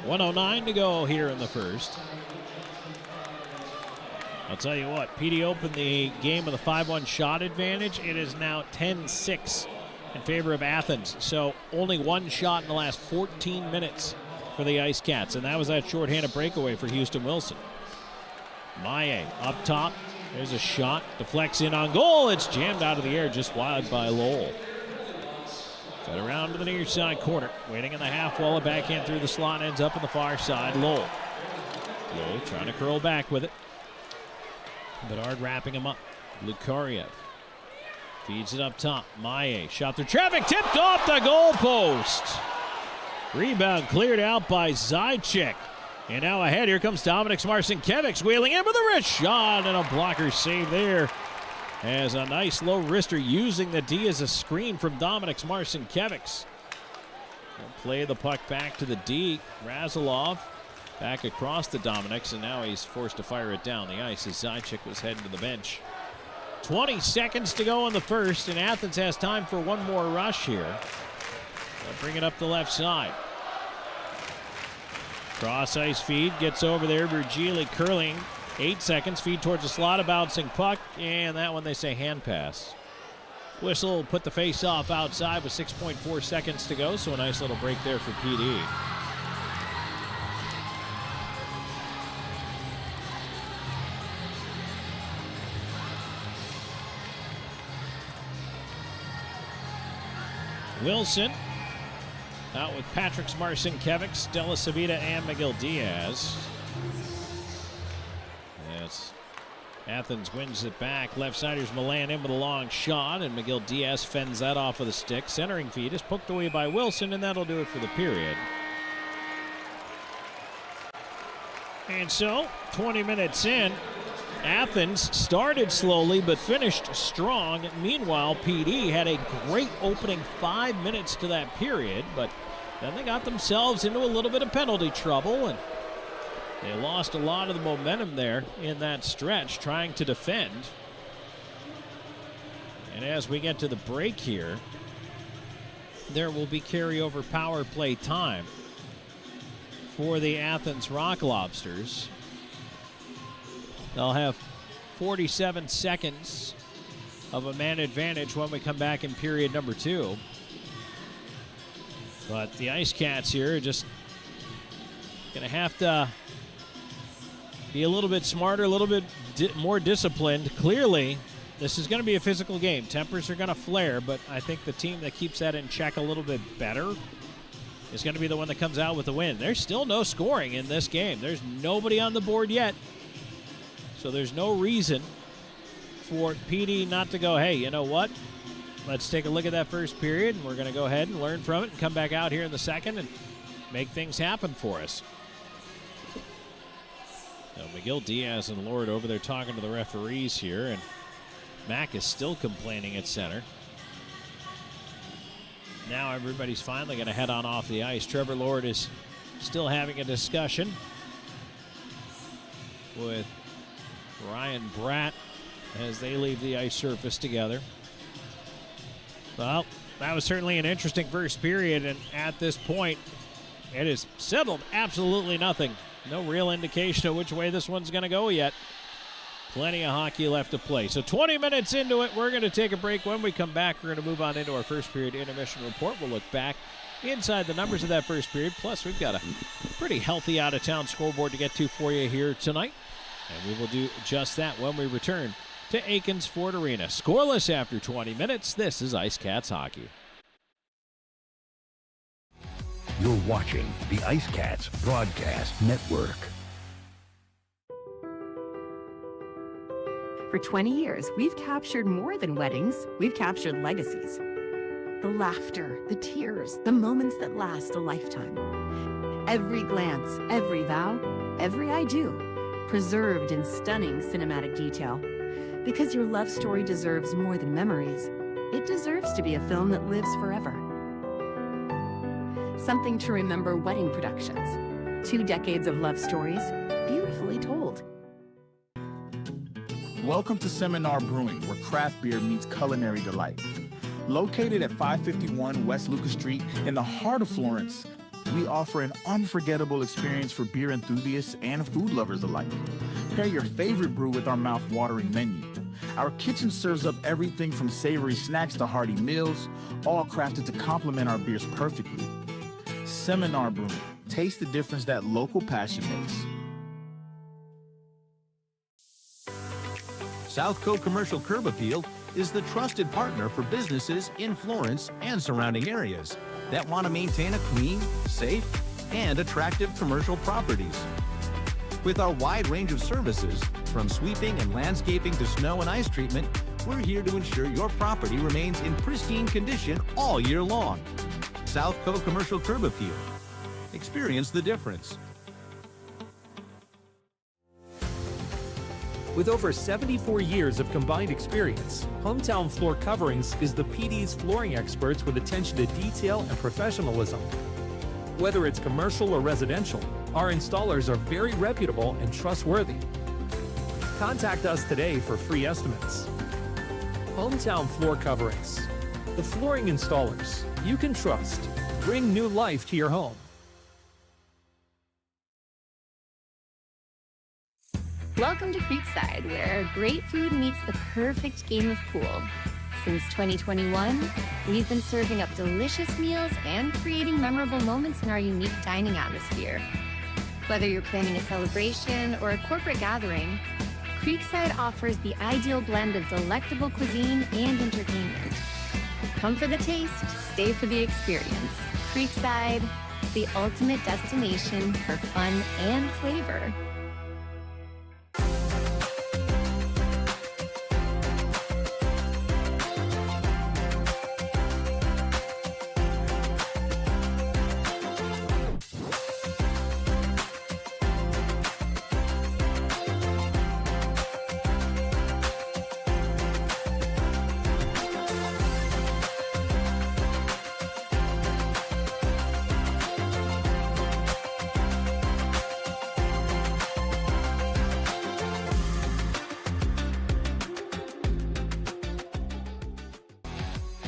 .109 to go here in the first. I'll tell you what, PD opened the game with a 5-1 shot advantage. It is now 10-6 in favor of Athens. So only 1 shot in the last 14 minutes for the IceCats, and that was that shorthanded breakaway for Houston Wilson. Maye up top. There's a shot. Deflects in on goal. It's jammed out of the air just wide by Lowell. Fed around to the near side corner. Waiting in the half wall. A backhand through the slot. Ends up on the far side. Lowell. Lowell trying to curl back with it. Bedard wrapping him up. Lukariev feeds it up top. Maye shot through traffic. Tipped off the goalpost. Rebound cleared out by Zajac. And now ahead, here comes Dominic Marcinkiewicz wheeling in with a wrist shot and a blocker save there. As a nice low wrister using the D as a screen from Dominic Marcinkiewicz. He'll play the puck back to the D. Razilov back across to Dominic, and now he's forced to fire it down the ice as Zajac was heading to the bench. 20 seconds to go in the first, and Athens has time for one more rush here. They'll bring it up the left side. Cross ice feed, gets over there. Virgili curling. 8 seconds, feed towards the slot, a bouncing puck, and that one they say hand pass. Whistle put the face off outside with 6.4 seconds to go, so a nice little break there for PD. Wilson out with Patrick Marcinkiewicz, Della Savita, and Miguel Diaz. Yes. Athens wins it back. Left-siders Milan in with a long shot, and Miguel Diaz fends that off with a stick. Centering feed is poked away by Wilson, and that'll do it for the period. And so, 20 minutes in, Athens started slowly but finished strong. Meanwhile, PD had a great opening 5 minutes to that period, but then they got themselves into a little bit of penalty trouble, and they lost a lot of the momentum there in that stretch trying to defend. And as we get to the break here, there will be carryover power play time for the Athens Rock Lobsters. They'll have 47 seconds of a man advantage when we come back in period number 2. But the IceCats here are just going to have to be a little bit smarter, a little bit more disciplined. Clearly, this is going to be a physical game. Tempers are going to flare, but I think the team that keeps that in check a little bit better is going to be the one that comes out with the win. There's still no scoring in this game. There's nobody on the board yet. So there's no reason for PD not to go, hey, you know what? Let's take a look at that first period, and we're going to go ahead and learn from it and come back out here in the second and make things happen for us. So McGill, Diaz, and Lord over there talking to the referees here, and Mack is still complaining at center. Now everybody's finally going to head on off the ice. Trevor Lord is still having a discussion with Ryan Bratt as they leave the ice surface together. Well, that was certainly an interesting first period, and at this point, it has settled absolutely nothing. No real indication of which way this one's going to go yet. Plenty of hockey left to play. So 20 minutes into it, we're going to take a break. When we come back, we're going to move on into our first period intermission report. We'll look back inside the numbers of that first period. Plus, we've got a pretty healthy out-of-town scoreboard to get to for you here tonight. And we will do just that when we return to Akins Ford Arena. Scoreless after 20 minutes. This is IceCats Hockey. You're watching the IceCats Broadcast Network. For 20 years, we've captured more than weddings. We've captured legacies. The laughter, the tears, the moments that last a lifetime. Every glance, every vow, every I do, preserved in stunning cinematic detail. Because your love story deserves more than memories. It deserves to be a film that lives forever. Something to remember wedding productions. 2 decades of love stories, beautifully told. Welcome to Seminar Brewing, where craft beer meets culinary delight. Located at 551 West Lucas Street in the heart of Florence, we offer an unforgettable experience for beer enthusiasts and food lovers alike. Pair your favorite brew with our mouth-watering menu. Our kitchen serves up everything from savory snacks to hearty meals, all crafted to complement our beers perfectly. Seminar Brewing. Taste the difference that local passion makes. Southco Commercial Curb Appeal is the trusted partner for businesses in Florence and surrounding areas that want to maintain a clean, safe, and attractive commercial properties. With our wide range of services, from sweeping and landscaping to snow and ice treatment, we're here to ensure your property remains in pristine condition all year long. Southco Commercial Curb Appeal. Experience the difference. With over 74 years of combined experience, Hometown Floor Coverings is the PD's flooring experts with attention to detail and professionalism. Whether it's commercial or residential, our installers are very reputable and trustworthy. Contact us today for free estimates. Hometown Floor Coverings, the flooring installers you can trust. Bring new life to your home. Welcome to Creekside, where great food meets the perfect game of pool. Since 2021, we've been serving up delicious meals and creating memorable moments in our unique dining atmosphere. Whether you're planning a celebration or a corporate gathering, Creekside offers the ideal blend of delectable cuisine and entertainment. Come for the taste, stay for the experience. Creekside, the ultimate destination for fun and flavor.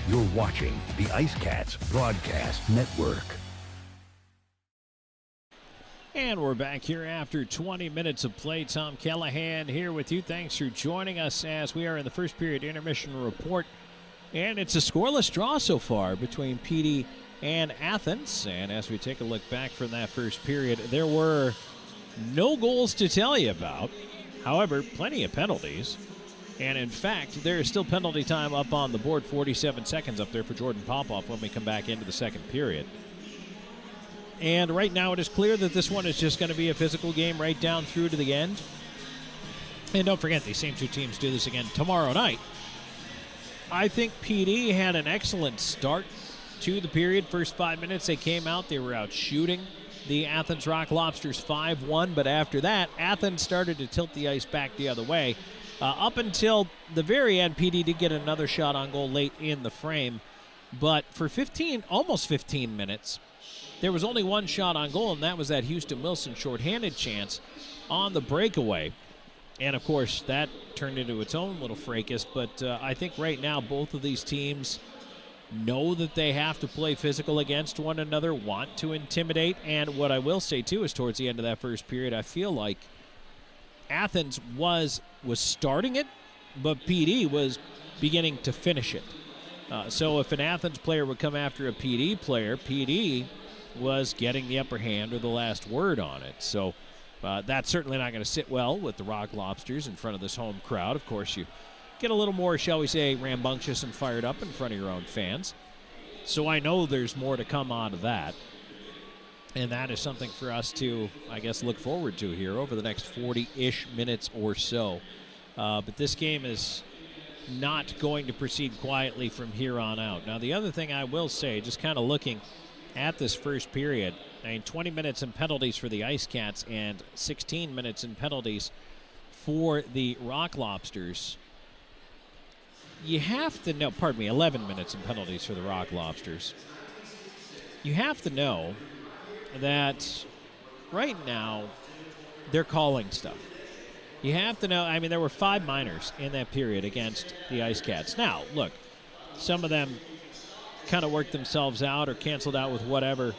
You're watching the IceCats Broadcast Network. And we're back here after 20 minutes of play. Tom Callahan here with you. Thanks for joining us as we are in the first period intermission report. And it's a scoreless draw so far between PD and Athens. And as we take a look back from that first period, there were no goals to tell you about. However, plenty of penalties. And in fact, there is still penalty time up on the board, 47 seconds up there for Jordan Popoff when we come back into the second period. And right now it is clear that this one is just going to be a physical game right down through to the end. And don't forget, these same two teams do this again tomorrow night. I think PD had an excellent start to the period. First 5 minutes, they came out. They were out shooting the Athens Rock Lobsters 5-1. But after that, Athens started to tilt the ice back the other way. Up until the very end, PD did get another shot on goal late in the frame. But for almost 15 minutes, there was only one shot on goal, and that was that Houston Wilson shorthanded chance on the breakaway. And, of course, that turned into its own little fracas. But I think right now both of these teams know that they have to play physical against one another, want to intimidate. And what I will say, too, is towards the end of that first period, I feel like Athens was starting it, but PD was beginning to finish it. So if an Athens player would come after a PD player, PD was getting the upper hand or the last word on it. So that's certainly not going to sit well with the Rock Lobsters in front of this home crowd. Of course, you get a little more, shall we say, rambunctious and fired up in front of your own fans. So I know there's more to come out of that. And that is something for us to, I guess, look forward to here over the next 40-ish minutes or so. But this game is not going to proceed quietly from here on out. Now, the other thing I will say, just kind of looking at this first period, 20 minutes in penalties for the IceCats and 16 minutes in penalties for the Rock Lobsters. You have to know, 11 minutes in penalties for the Rock Lobsters. You have to know that right now they're calling stuff. You have to know, there were 5 minors in that period against the IceCats. Now, look, some of them kind of worked themselves out or canceled out with whatever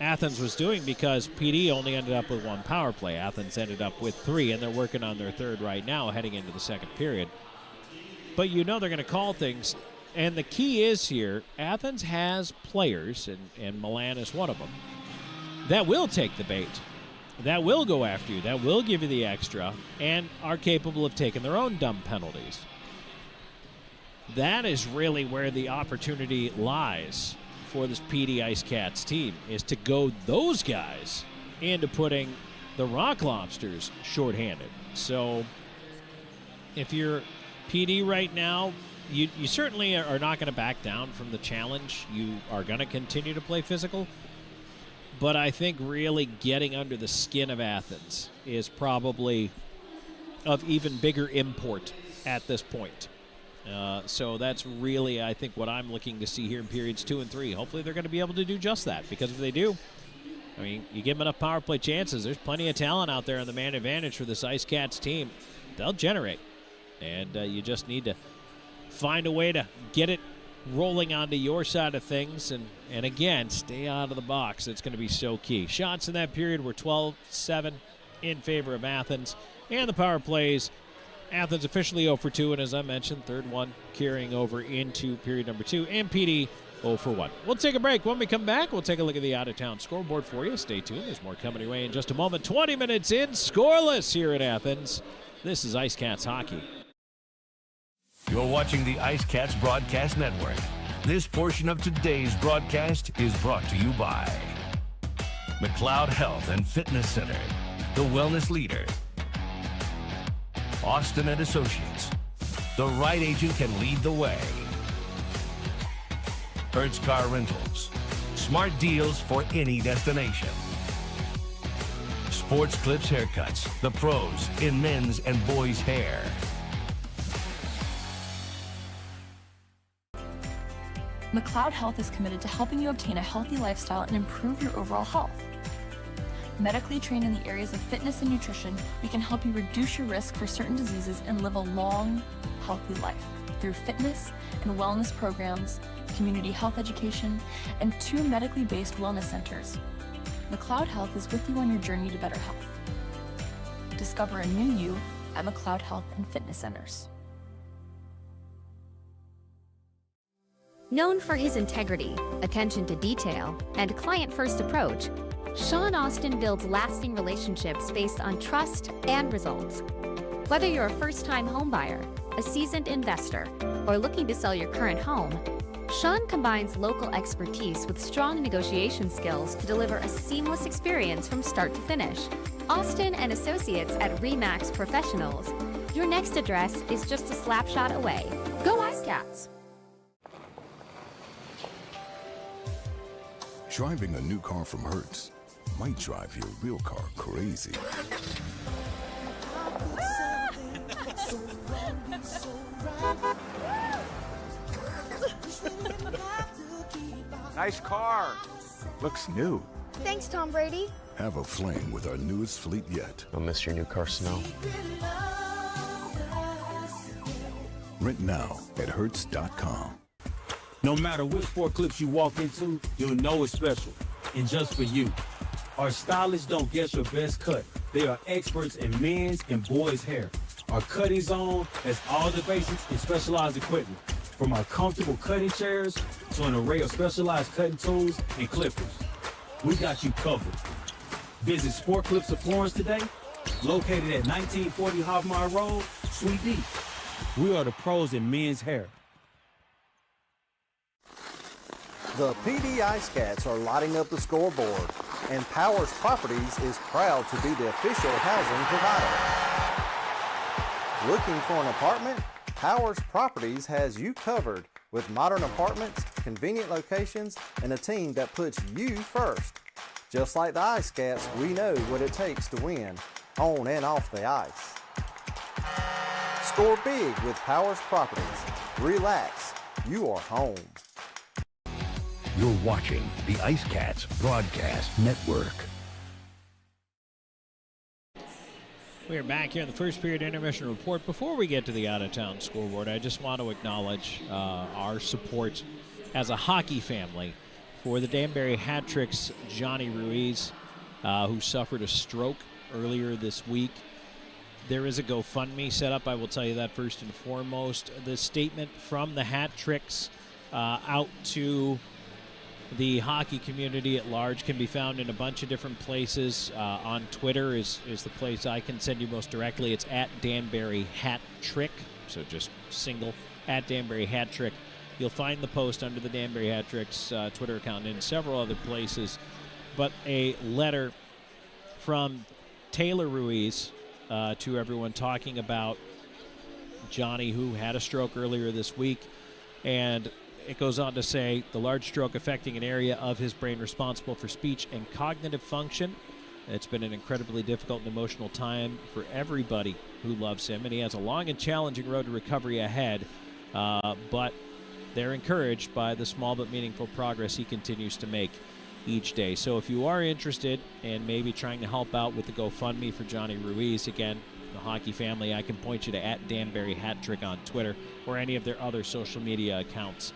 Athens was doing because PD only ended up with 1 power play. Athens ended up with 3, and they're working on their 3rd right now heading into the 2nd period. But they're going to call things. And the key is here, Athens has players, and Milan is one of them, that will take the bait, that will go after you, that will give you the extra, and are capable of taking their own dumb penalties. That is really where the opportunity lies for this PD IceCats team, is to goad those guys into putting the Rock Lobsters shorthanded. So if you're PD right now, you certainly are not going to back down from the challenge. You are going to continue to play physical. But I think really getting under the skin of Athens is probably of even bigger import at this point. So that's really, I think, what I'm looking to see here in periods 2 and 3. Hopefully they're going to be able to do just that, because if they do, you give them enough power play chances, there's plenty of talent out there on the man advantage for this IceCats team. They'll generate. And you just need to find a way to get it rolling onto your side of things, and again, stay out of the box. It's going to be so key. Shots in that period were 12-7 in favor of Athens, and the power plays, Athens officially 0 for 2, and as I mentioned, 3rd one carrying over into period number 2, and PD 0 for 1. We'll take a break. When we come back, we'll take a look at the out-of-town scoreboard for you. Stay tuned. There's more coming your way in just a moment. 20 minutes in, scoreless here at Athens. This is IceCats hockey. You're watching the IceCats Broadcast Network. This portion of today's broadcast is brought to you by McLeod Health and Fitness Center, the wellness leader. Austin & Associates. The right agent can lead the way. Hertz Car Rentals. Smart deals for any destination. Sports Clips Haircuts. The pros in men's and boys' hair. McLeod Health is committed to helping you obtain a healthy lifestyle and improve your overall health. Medically trained in the areas of fitness and nutrition, we can help you reduce your risk for certain diseases and live a long, healthy life through fitness and wellness programs, community health education, and 2 medically based wellness centers. McLeod Health is with you on your journey to better health. Discover a new you at McLeod Health and Fitness Centers. Known for his integrity, attention to detail, and client-first approach, Sean Austin builds lasting relationships based on trust and results. Whether you're a first-time homebuyer, a seasoned investor, or looking to sell your current home, Sean combines local expertise with strong negotiation skills to deliver a seamless experience from start to finish. Austin and Associates at RE/MAX Professionals Your next address is just a slap shot away. Go IceCats! Driving a new car from Hertz might drive your real car crazy. Nice car. Looks new. Thanks, Tom Brady. Have a fling with our newest fleet yet. I'll miss your new car smell. Rent now at Hertz.com. No matter which sport clips you walk into, you'll know it's special. And just for you. Our stylists don't guess your best cut. They are experts in men's and boys' hair. Our cutting zone has all the basics in specialized equipment. From our comfortable cutting chairs to an array of specialized cutting tools and clippers. We got you covered. Visit Sport Clips of Florence today, located at 1940 Hoffmeyer Road, Suite D. We are the pros in men's hair. The PD IceCats are lighting up the scoreboard, and Powers Properties is proud to be the official housing provider. Looking for an apartment? Powers Properties has you covered with modern apartments, convenient locations, and a team that puts you first. Just like the IceCats, we know what it takes to win, on and off the ice. Score big with Powers Properties. Relax, you are home. You're watching the IceCats Broadcast Network. We are back here in the first period intermission report. Before we get to the out-of-town scoreboard, I just want to acknowledge our support as a hockey family for the Danbury Hat Tricks' Johnny Ruiz, who suffered a stroke earlier this week. There is a GoFundMe set up. I will tell you that first and foremost. The statement from the Hat Tricks out to the hockey community at large can be found in a bunch of different places. On Twitter is the place I can send you most directly. It's at Danbury Hat Trick, so just single, at Danbury Hat Trick. You'll find the post under the Danbury Hat Tricks Twitter account and in several other places. But a letter from Taylor Ruiz to everyone talking about Johnny, who had a stroke earlier this week, and it goes on to say, the large stroke affecting an area of his brain responsible for speech and cognitive function. It's been an incredibly difficult and emotional time for everybody who loves him, and he has a long and challenging road to recovery ahead, but they're encouraged by the small but meaningful progress he continues to make each day. So if you are interested in maybe trying to help out with the GoFundMe for Johnny Ruiz, again, the hockey family, I can point you to at Danbury Hat Trick on Twitter or any of their other social media accounts.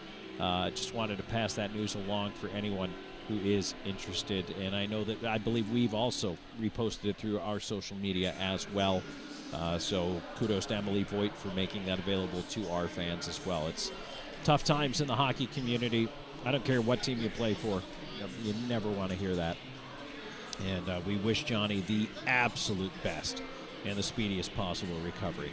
Just wanted to pass that news along for anyone who is interested. And I believe we've also reposted it through our social media as well. So kudos to Emily Voigt for making that available to our fans as well. It's tough times in the hockey community. I don't care what team you play for. You never want to hear that. And we wish Johnny the absolute best and the speediest possible recovery.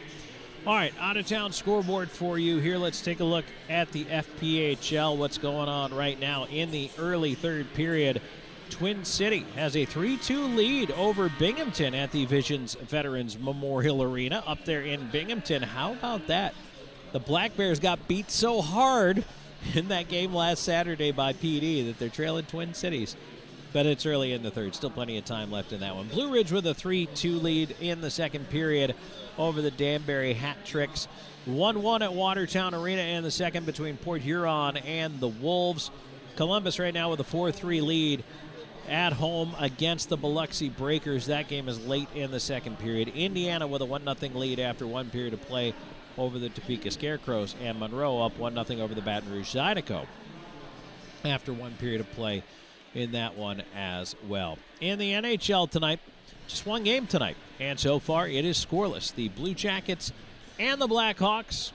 All right, out-of-town scoreboard for you here. Let's take a look at the FPHL, what's going on right now in the early third period. Twin City has a 3-2 lead over Binghamton at the Visions Veterans Memorial Arena up there in Binghamton. How about that? The Black Bears got beat so hard in that game last Saturday by PD that they're trailing Twin Cities. But it's early in the third. Still plenty of time left in that one. Blue Ridge with a 3-2 lead in the second period over the Danbury Hat Tricks. 1-1 at Watertown Arena in the second between Port Huron and the Wolves. Columbus right now with a 4-3 lead at home against the Biloxi Breakers. That game is late in the second period. Indiana with a 1-0 lead after one period of play over the Topeka Scarecrows. And Monroe up 1-0 over the Baton Rouge Zydeco after one period of play in that one as well. In the NHL tonight, just one game tonight, and so far it is scoreless. The Blue Jackets and the Blackhawks,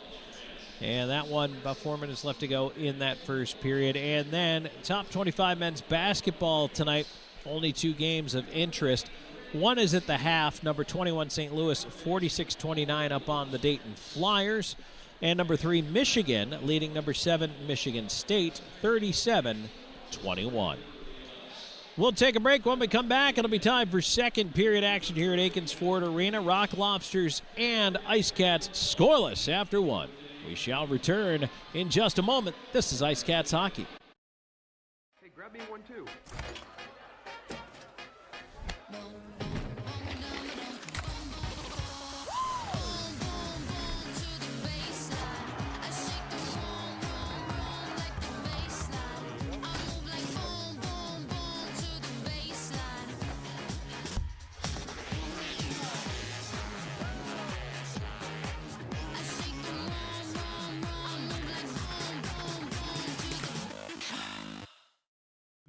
and that one about 4 minutes left to go in that first period. And then top 25 men's basketball tonight, only two games of interest. One is at the half, number 21 St. Louis 46-29 up on the Dayton Flyers, and number 3 Michigan leading number 7 Michigan State 37-21. We'll take a break. When we come back, it'll be time for second period action here at Akins Ford Arena. Rock Lobsters and IceCats scoreless after one. We shall return in just a moment. This is IceCats Hockey. Hey, grab me one too.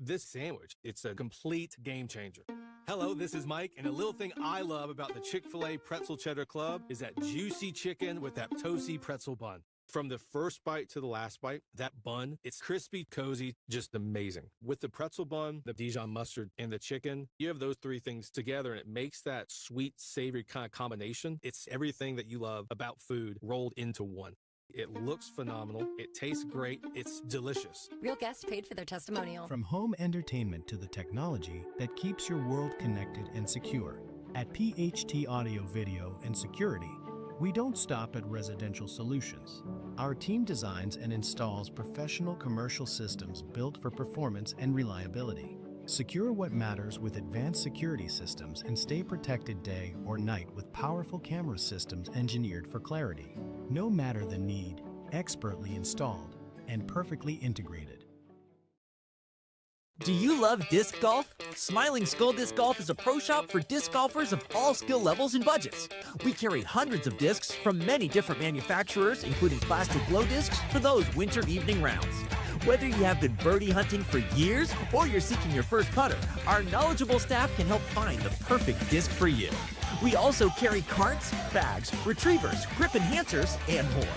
This sandwich, it's a complete game changer. Hello, this is Mike, and a little thing I love about the Chick-fil-A Pretzel Cheddar Club is that juicy chicken with that toasty pretzel bun. From the first bite to the last bite, that bun, it's crispy, cozy, just amazing. With the pretzel bun, the Dijon mustard, and the chicken, you have those three things together, and it makes that sweet, savory kind of combination. It's everything that you love about food rolled into one. It looks phenomenal. It tastes great. It's delicious. Real guests paid for their testimonial. From home entertainment to the technology that keeps your world connected and secure. At PHT Audio Video and Security, we don't stop at residential solutions. Our team designs and installs professional commercial systems built for performance and reliability. Secure what matters with advanced security systems and stay protected day or night with powerful camera systems engineered for clarity. No matter the need, expertly installed and perfectly integrated. Do you love disc golf? Smiling Skull Disc Golf is a pro shop for disc golfers of all skill levels and budgets. We carry hundreds of discs from many different manufacturers, including plastic glow discs for those winter evening rounds. Whether you have been birdie hunting for years or you're seeking your first putter, our knowledgeable staff can help find the perfect disc for you. We also carry carts, bags, retrievers, grip enhancers, and more.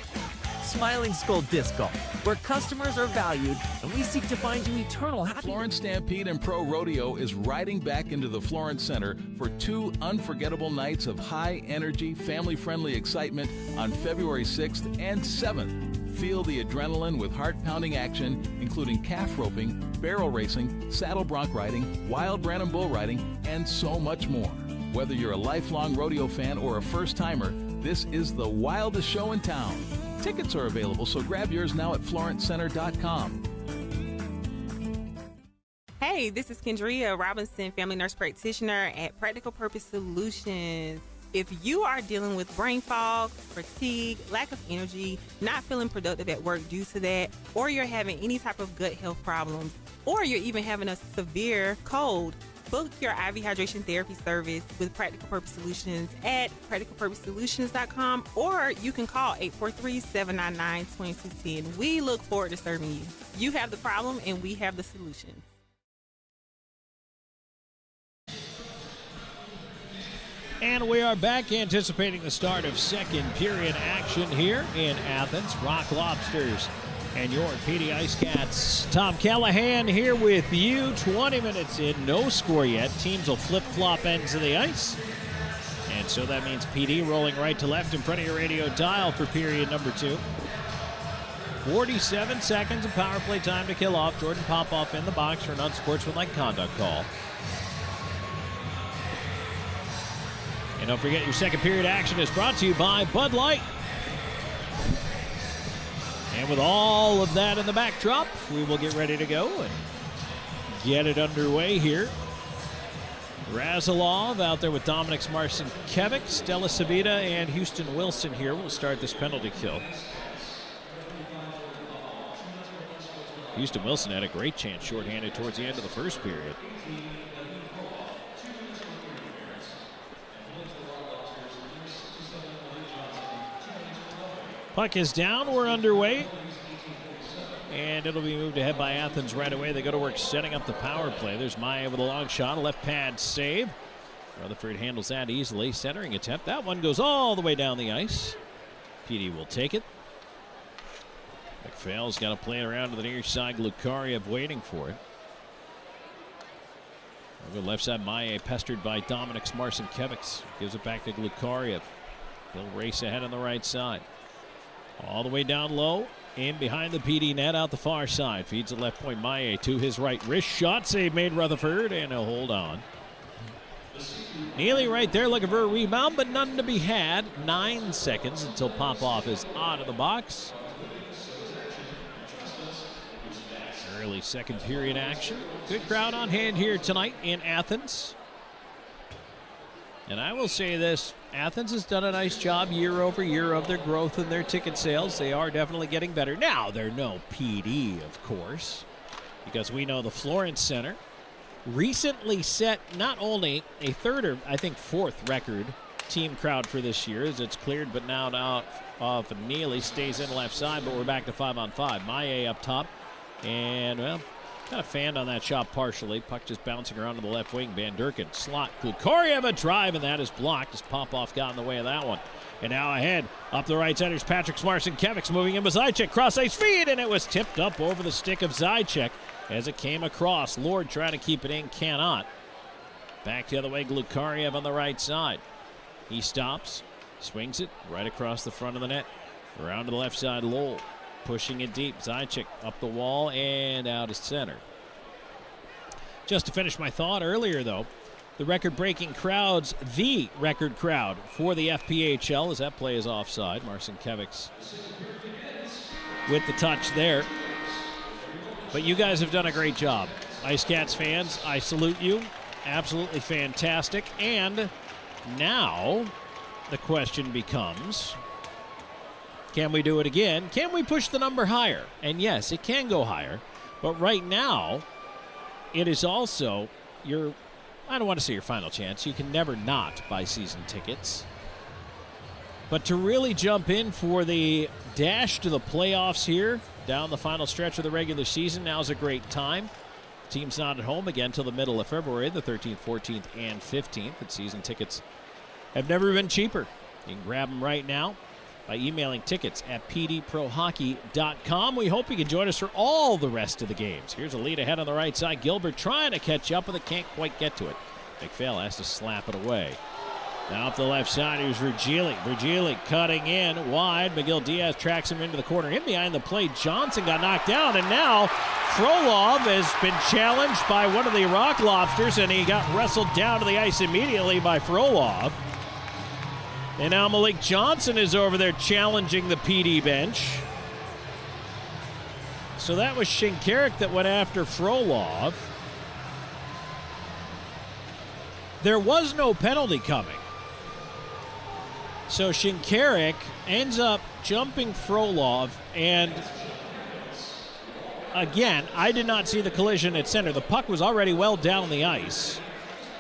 Smiling Skull Disc Golf, where customers are valued and we seek to find you eternal happiness. Florence Stampede and Pro Rodeo is riding back into the Florence Center for 2 unforgettable nights of high-energy, family-friendly excitement on February 6th and 7th. Feel the adrenaline with heart-pounding action, including calf roping, barrel racing, saddle bronc riding, wild Brandon bull riding, and so much more. Whether you're a lifelong rodeo fan or a first-timer, this is the wildest show in town. Tickets are available, so grab yours now at florencecenter.com. Hey, this is Kendria Robinson, family nurse practitioner at Practical Purpose Solutions. If you are dealing with brain fog, fatigue, lack of energy, not feeling productive at work due to that, or you're having any type of gut health problems, or you're even having a severe cold, book your IV hydration therapy service with Practical Purpose Solutions at practicalpurposesolutions.com, or you can call 843-799-2210. We look forward to serving you. You have the problem and we have the solution. And we are back anticipating the start of second period action here in Athens. Rock Lobsters and your PD IceCats. Tom Callahan here with you. 20 minutes in, no score yet. Teams will flip-flop ends of the ice. And so that means PD rolling right to left in front of your radio dial for period number 2. 47 seconds of power play time to kill off. Jordan Popoff in the box for an unsportsmanlike conduct call. And don't forget, your second period action is brought to you by Bud Light. And with all of that in the backdrop, we will get ready to go and get it underway here. Razalov out there with Dominic Marcinkevic, Stella Savita, and Houston Wilson here will start this penalty kill. Houston Wilson had a great chance shorthanded towards the end of the first period. Puck is down, we're underway. And it'll be moved ahead by Athens right away. They go to work setting up the power play. There's Maya with a long shot, a left pad save. Rutherford handles that easily. Centering attempt, that one goes all the way down the ice. PD will take it. McPhail's got to play around to the near side. Lukariev waiting for it. Over the left side, Maya pestered by Dominic Marcinkevic. Gives it back to Lukariev. He'll race ahead on the right side. All the way down low. In behind the PD net out the far side. Feeds the left point. Maye to his right. Wrist shot save made Rutherford, and he'll hold on. Neely right there looking for a rebound, but none to be had. 9 seconds until Popoff is out of the box. Early second period action. Good crowd on hand here tonight in Athens. And I will say this, Athens has done a nice job year over year of their growth in their ticket sales. They are definitely getting better. Now, they're no PD, of course, because we know the Florence Center recently set not only a third or I think fourth record team crowd for this year as it's cleared, but now off of Neely stays in left side, but we're back to 5-on-5. Maye up top, and well, kind of fanned on that shot partially. Puck just bouncing around to the left wing. Van Durkin slot. Glukoriev a drive, and that is blocked as Popoff got in the way of that one. And now ahead, up the right side, here's Patrick Smarson-Kevics moving in with Zajac. Cross-ice feed, and it was tipped up over the stick of Zajac as it came across. Lord trying to keep it in, cannot. Back the other way, Glukoriev on the right side. He stops, swings it right across the front of the net. Around to the left side, Lowell. Pushing it deep. Zajac up the wall and out of center. Just to finish my thought earlier, though, the record-breaking crowds, the record crowd for the FPHL as that play is offside. Marcinkevics with the touch there. But you guys have done a great job. IceCats fans, I salute you. Absolutely fantastic. And now the question becomes, can we do it again? Can we push the number higher? And yes, it can go higher. But right now, it is also your, I don't want to say your final chance. You can never not buy season tickets. But to really jump in for the dash to the playoffs here, down the final stretch of the regular season, now's a great time. The team's not at home again until the middle of February, the 13th, 14th, and 15th. And season tickets have never been cheaper. You can grab them right now by emailing tickets at pdprohockey.com. We hope you can join us for all the rest of the games. Here's a lead ahead on the right side. Gilbert trying to catch up, but they can't quite get to it. McPhail has to slap it away. Now up the left side, here's Virgili. Virgili cutting in wide. McGill Diaz tracks him into the corner. In behind the plate, Johnson got knocked down, and now Frolov has been challenged by one of the Rock Lobsters, and he got wrestled down to the ice immediately by Frolov. And now Malik Johnson is over there challenging the PD bench. So that was Shinkarik that went after Frolov. There was no penalty coming. So Shinkarik ends up jumping Frolov, and again, I did not see the collision at center. The puck was already well down the ice.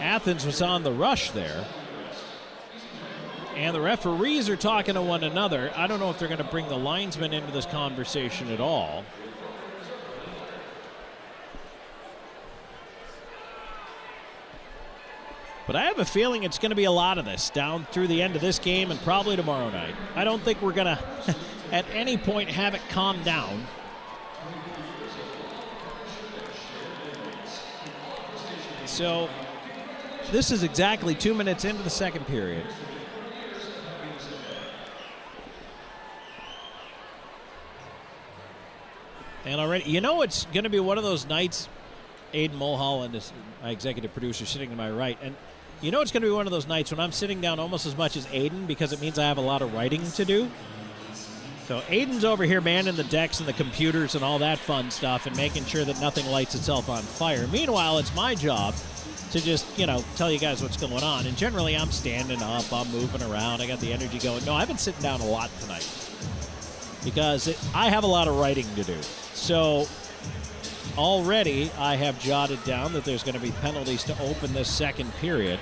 Athens was on the rush there. And the referees are talking to one another. I don't know if they're going to bring the linesman into this conversation at all. But I have a feeling it's going to be a lot of this down through the end of this game and probably tomorrow night. I don't think we're going to, at any point, have it calm down. So this is exactly 2 minutes into the second period. And already, you know, it's going to be one of those nights. Aiden Mulholland is my executive producer sitting to my right. And you know it's going to be one of those nights when I'm sitting down almost as much as Aiden because it means I have a lot of writing to do. So Aiden's over here manning the decks and the computers and all that fun stuff and making sure that nothing lights itself on fire. Meanwhile, it's my job to just, you know, tell you guys what's going on. And generally, I'm standing up, I'm moving around, I got the energy going. No, I've been sitting down a lot tonight because I have a lot of writing to do. So already I have jotted down that there's going to be penalties to open this second period.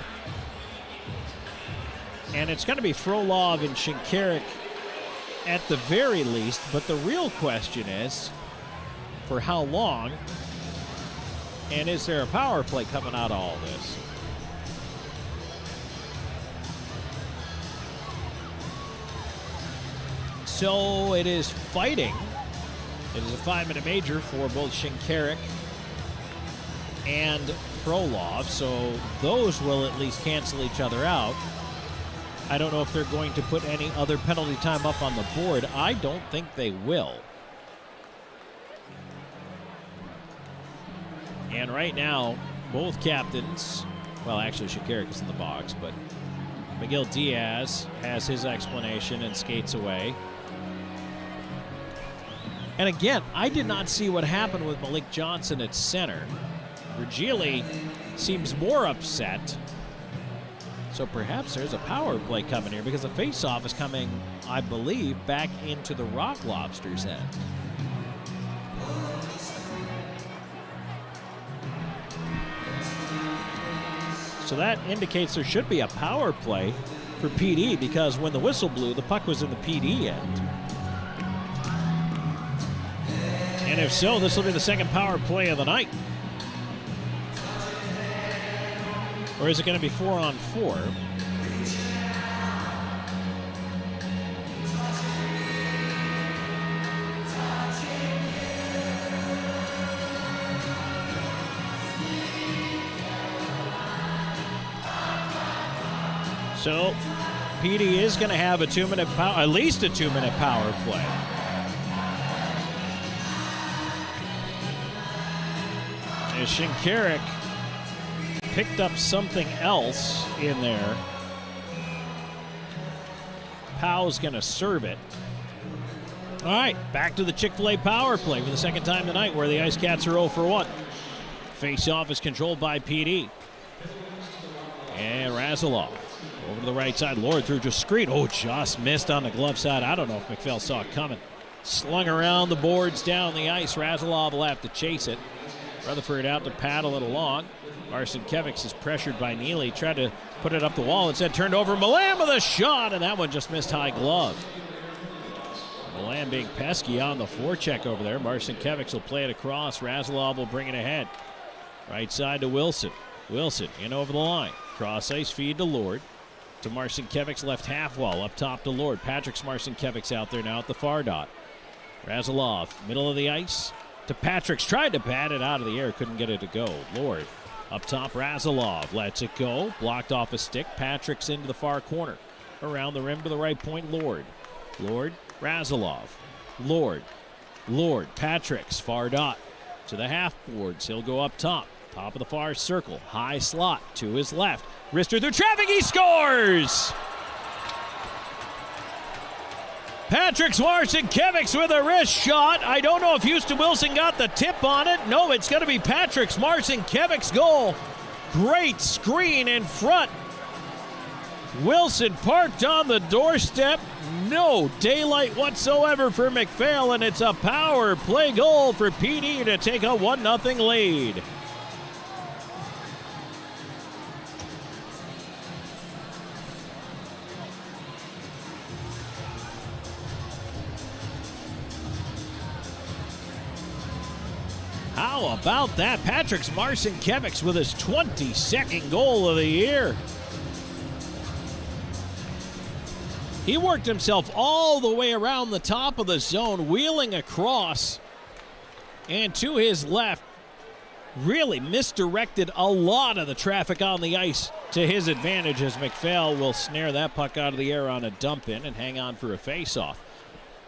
And it's going to be Frolov and Shinkarik at the very least. But the real question is, for how long? And is there a power play coming out of all this? So it is fighting. It is a 5-minute major for both Shinkarik and Frolov, so those will at least cancel each other out. I don't know if they're going to put any other penalty time up on the board. I don't think they will. And right now, both captains, well, actually, Shakaric is in the box, but Miguel Diaz has his explanation and skates away. And again, I did not see what happened with Malik Johnson at center. Virgili seems more upset. So perhaps there's a power play coming here because the faceoff is coming, I believe, back into the Rock Lobsters end. So that indicates there should be a power play for PD because when the whistle blew, the puck was in the PD end. And if so, this will be the second power play of the night. Or is it going to be 4-on-4? So, PD is going to have a 2-minute power, at least a 2-minute power play. As Shinkarik picked up something else in there. Powell's going to serve it. All right, back to the Chick-fil-A power play for the second time tonight where the IceCats are 0 for 1. Face-off is controlled by PD. And Razilov over to the right side. Lord through just screen. Oh, just missed on the glove side. I don't know if McPhail saw it coming. Slung around the boards down the ice. Razilov will have to chase it. Rutherford out to paddle it along. Marcinkiewicz is pressured by Neely. Tried to put it up the wall. Instead turned over. Milan with a shot, and that one just missed high glove. Milan being pesky on the forecheck over there. Marcinkiewicz will play it across. Razilov will bring it ahead. Right side to Wilson. Wilson in over the line. Cross ice feed to Lord. To Marcinkiewicz left half wall. Up top to Lord. Patrick's Marcinkiewicz out there now at the far dot. Razilov, middle of the ice. To Patrick's, tried to bat it out of the air, couldn't get it to go. Lord up top, Razilov lets it go, blocked off a stick. Patrick's into the far corner, around the rim to the right point. Lord, Razilov, Lord, Patrick's far dot to the half boards. He'll go up top of the far circle, high slot to his left. Wrister through traffic, he scores. Patrick's Marcinkiewicz with a wrist shot. I don't know if Houston Wilson got the tip on it. No, it's going to be Patrick's Marcinkiewicz goal. Great screen in front. Wilson parked on the doorstep. No daylight whatsoever for McPhail, and it's a power play goal for PD to take a 1-0 lead. How about that? Patrick's Marcinkiewicz with his 22nd goal of the year. He worked himself all the way around the top of the zone, wheeling across, and to his left, really misdirected a lot of the traffic on the ice to his advantage as McPhail will snare that puck out of the air on a dump in and hang on for a face-off.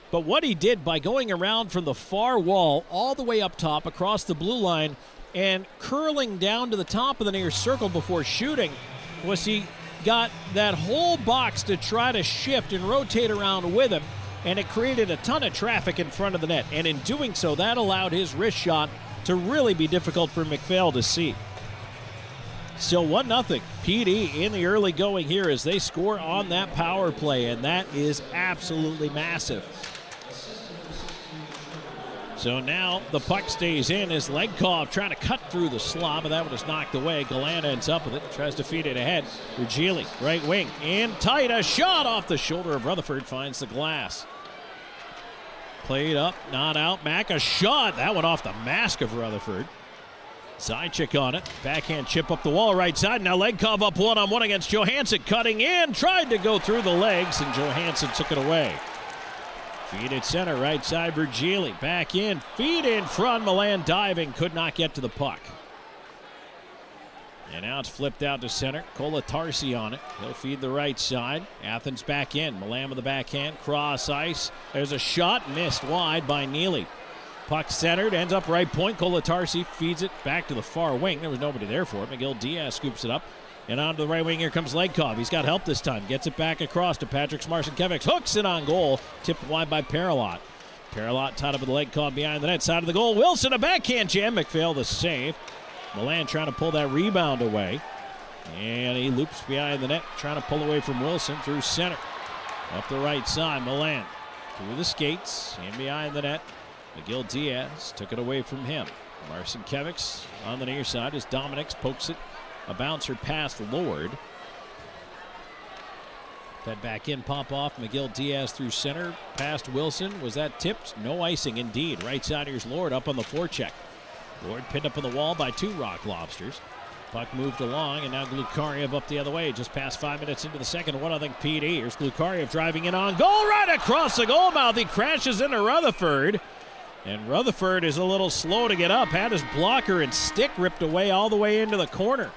But what he did by going around from the far wall all the way up top across the blue line and curling down to the top of the near circle before shooting was he got that whole box to try to shift and rotate around with him, and it created a ton of traffic in front of the net. And in doing so, that allowed his wrist shot to really be difficult for McPhail to see. So 1-0 PD in the early going here as they score on that power play, and that is absolutely massive. So now the puck stays in as Legkov trying to cut through the slot, but that one is knocked away. Gallant ends up with it, tries to feed it ahead. Virgili, right wing, in tight. A shot off the shoulder of Rutherford finds the glass. Played up, not out. Mack, a shot. That one off the mask of Rutherford. Zajac on it. Backhand chip up the wall right side. Now Legkov up one-on-one against Johansson. Cutting in, tried to go through the legs, and Johansson took it away. Feed at center, right side, Virgili. Back in, feed in front. Milan diving, could not get to the puck. And now it's flipped out to center. Kolatarsi on it. He'll feed the right side. Athens back in. Milan with the backhand. Cross ice. There's a shot missed wide by Neely. Puck centered, ends up right point. Kolatarsi feeds it back to the far wing. There was nobody there for it. Miguel Diaz scoops it up. And onto the right wing, here comes Legkov. He's got help this time. Gets it back across to Patrick Marcinkiewicz. Hooks it on goal. Tipped wide by Paralot. Paralot tied up with Legkov behind the net. Side of the goal. Wilson, a backhand jam. McPhail the save. Milan trying to pull that rebound away. And he loops behind the net, trying to pull away from Wilson through center. Up the right side, Milan through the skates and behind the net. Miguel Diaz took it away from him. Marcinkiewicz on the near side as Dominics pokes it. A bouncer past Lord. Fed back in, pop off. Miguel Diaz through center, past Wilson. Was that tipped? No icing indeed. Right side, here's Lord up on the forecheck. Lord pinned up on the wall by 2 Rock Lobsters. Puck moved along, and now Glukariev up the other way. Just past 5 minutes into the second. 1-0 PD. Here's Glukariev driving in on goal, right across the goal mouth. He crashes into Rutherford. And Rutherford is a little slow to get up. Had his blocker and stick ripped away all the way into the corner.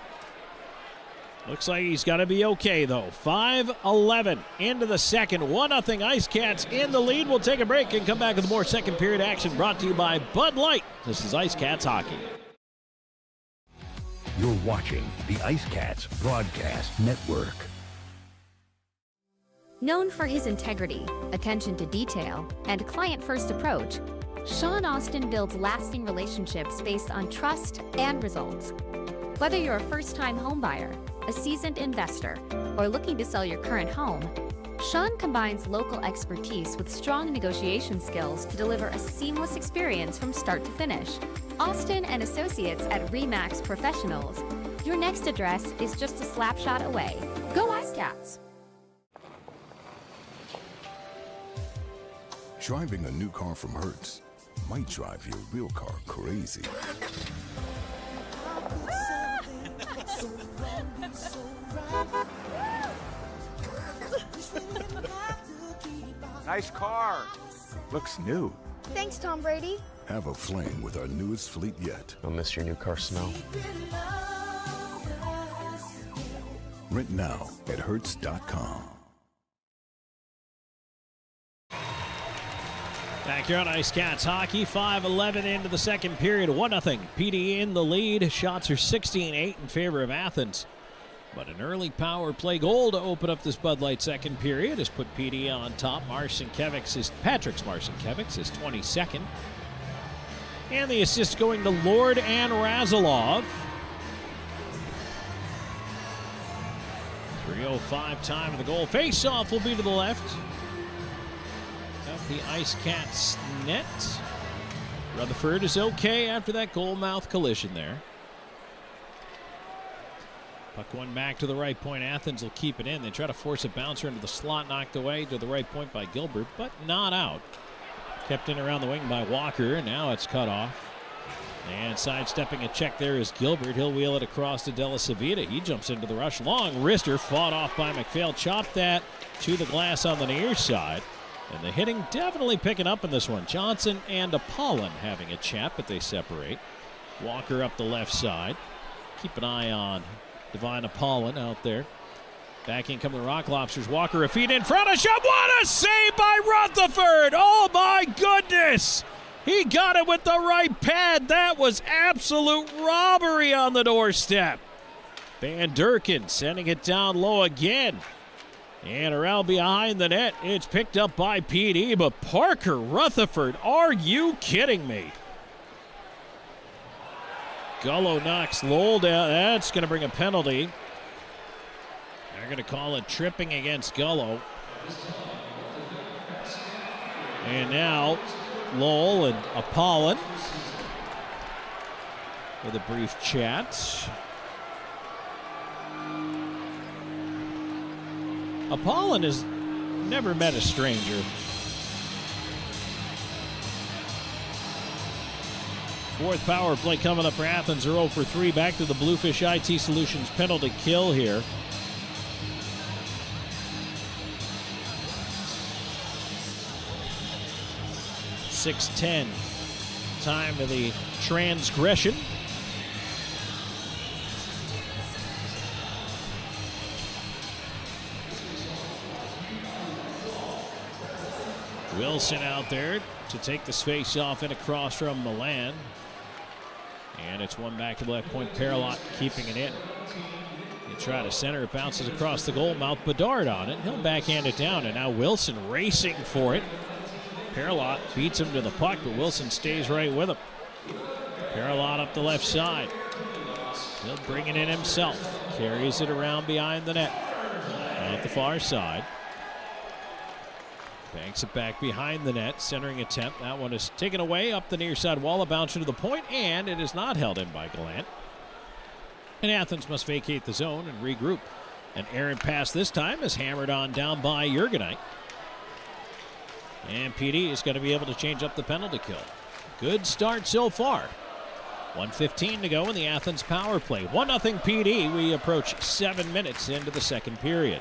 Looks like he's got to be okay, though. 5:11 into the second. 1-0 IceCats in the lead. We'll take a break and come back with more second period action brought to you by Bud Light. This is IceCats Hockey. You're watching the IceCats Broadcast Network. Known for his integrity, attention to detail, and client-first approach, Sean Austin builds lasting relationships based on trust and results. Whether you're a first-time homebuyer, a seasoned investor, or looking to sell your current home, Sean combines local expertise with strong negotiation skills to deliver a seamless experience from start to finish. Austin and Associates at RE/MAX Professionals. Your next address is just a slap shot away. Go IceCats! Driving a new car from Hertz might drive your real car crazy. Nice car. Looks new. Thanks, Tom Brady. Have a flame with our newest fleet yet. You'll miss your new car smell. Rent now at Hertz.com. Back here on IceCats Hockey, 5:11 into the second period, 1-0. PD in the lead. Shots are 16-8 in favor of Athens. But an early power play goal to open up this Bud Light second period has put PD on top. Patrick Marcinkiewicz is 22nd. And the assist going to Lord and Razilov. 3:05 time of the goal. Face-off will be to the left. At the IceCats net. Rutherford is okay after that goal-mouth collision there. Puck one back to the right point. Athens will keep it in. They try to force a bouncer into the slot, knocked away to the right point by Gilbert, but not out. Kept in around the wing by Walker, and now it's cut off. And sidestepping a check there is Gilbert. He'll wheel it across to Della Savita. He jumps into the rush. Long wrister fought off by McPhail. Chopped that to the glass on the near side. And the hitting definitely picking up in this one. Johnson and Apollon having a chat, but they separate. Walker up the left side. Keep an eye on Divine Apollon out there. Back in come the Rock Lobsters. Walker a feet in front of shot. What a save by Rutherford! Oh my goodness! He got it with the right pad. That was absolute robbery on the doorstep. Van Durken sending it down low again. And around behind the net. It's picked up by PD, but Parker Rutherford, are you kidding me? Gullo knocks Lowell down. That's going to bring a penalty. They're going to call it tripping against Gullo. And now Lowell and Apollon with a brief chat. Apollon has never met a stranger. Fourth power play coming up for Athens. They're 0 for 3. Back to the Bluefish IT Solutions penalty kill here. .6:10 time of the transgression. Wilson out there to take the space off and across from Milan. And it's one back to the left point. Paralot keeping it in. He try to center. It bounces across the goal mouth. Bedard on it. He'll backhand it down. And now Wilson racing for it. Paralot beats him to the puck, but Wilson stays right with him. Paralot up the left side. He'll bring it in himself. Carries it around behind the net. Out the far side. Banks it back behind the net. Centering attempt. That one is taken away up the near side wall. A bouncer to the point, and it is not held in by Gallant. And Athens must vacate the zone and regroup. An errant pass this time is hammered on down by Jurgenite. And PD is going to be able to change up the penalty kill. Good start so far. 1:15 to go in the Athens power play. 1-0 PD. We approach 7 minutes into the second period.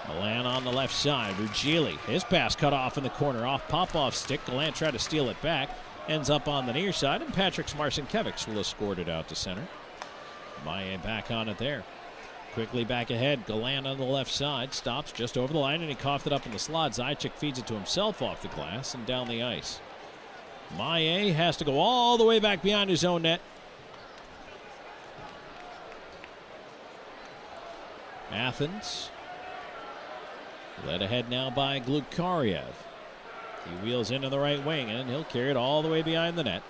Milan on the left side. Ruggieli. His pass cut off in the corner off Popov's stick. Gallant tried to steal it back. Ends up on the near side, and Patrick Marcinkiewicz will have scored it out to center. Maye back on it there. Quickly back ahead. Gallant on the left side. Stops just over the line, and he coughed it up in the slot. Zajac feeds it to himself off the glass and down the ice. Maye has to go all the way back behind his own net. Athens led ahead now by Glukariev. He wheels into the right wing, and he'll carry it all the way behind the net.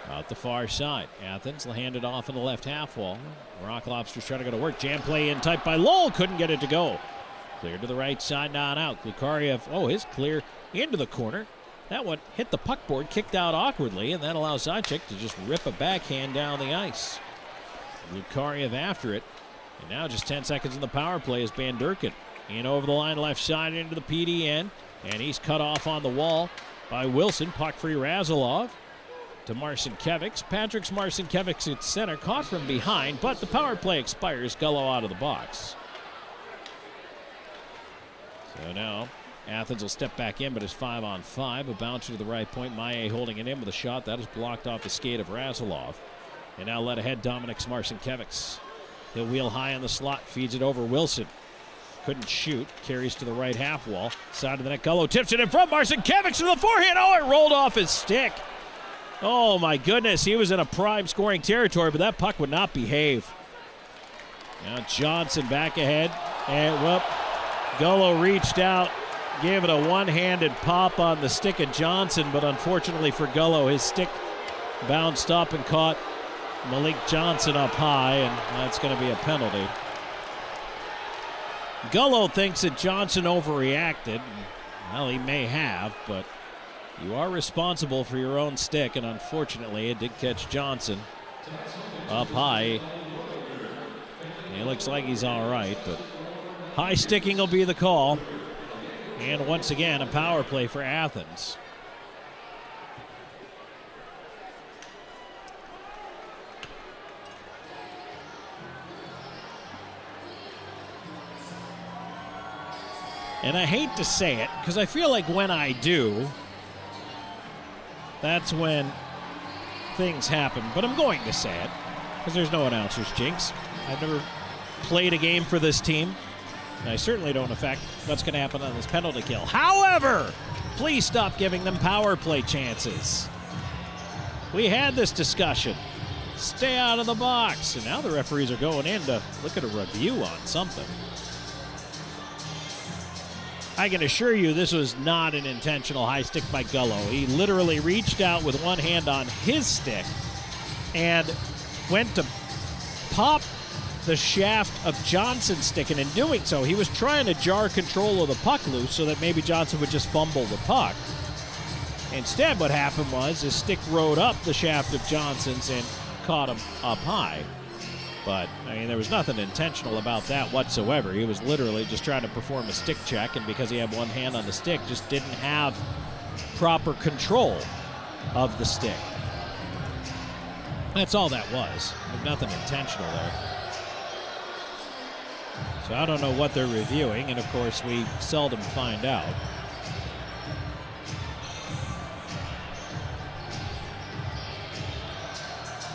Out the far side. Athens will hand it off in the left half wall. Rock Lobsters trying to go to work. Jam play in tight by Lowell. Couldn't get it to go. Clear to the right side, not out. Glukariev, his clear into the corner. That one hit the puck board, kicked out awkwardly, and that allows Zajac to just rip a backhand down the ice. Glukariev after it. And now just 10 seconds in the power play is Van Durkin. In over the line, left side into the PDN. And he's cut off on the wall by Wilson. Puck free Razilov to Marcinkiewicz. Patrick Marcinkiewicz at center, caught from behind, but the power play expires. Gullo out of the box. So now Athens will step back in, but it's 5-on-5. A bouncer to the right point. Maye holding it in with a shot. That is blocked off the skate of Razilov. And now led ahead Dominic Marcinkiewicz. He'll wheel high on the slot, feeds it over Wilson. Couldn't shoot, carries to the right half wall. Side of the net, Gullo tips it in front. Marcinkiewicz to the forehand. It rolled off his stick. Oh my goodness, he was in a prime scoring territory, but that puck would not behave. Now Johnson back ahead, and Gullo reached out, gave it a one-handed pop on the stick of Johnson, but unfortunately for Gullo, his stick bounced up and caught Malik Johnson up high, and that's going to be a penalty. Gullo thinks that Johnson overreacted. Well, he may have, but you are responsible for your own stick, and unfortunately it did catch Johnson up high. He looks like he's all right, but high sticking will be the call. And once again, a power play for Athens. And I hate to say it, because I feel like when I do, that's when things happen. But I'm going to say it, because there's no announcer's jinx. I've never played a game for this team, and I certainly don't affect what's going to happen on this penalty kill. However, please stop giving them power play chances. We had this discussion. Stay out of the box. And now the referees are going in to look at a review on something. I can assure you this was not an intentional high stick by Gullo. He literally reached out with one hand on his stick and went to pop the shaft of Johnson's stick, and in doing so, he was trying to jar control of the puck loose so that maybe Johnson would just fumble the puck. Instead, what happened was his stick rode up the shaft of Johnson's and caught him up high. But, I mean, there was nothing intentional about that whatsoever. He was literally just trying to perform a stick check, and because he had one hand on the stick, just didn't have proper control of the stick. That's all that was. Nothing intentional there. So I don't know what they're reviewing, and of course we seldom find out.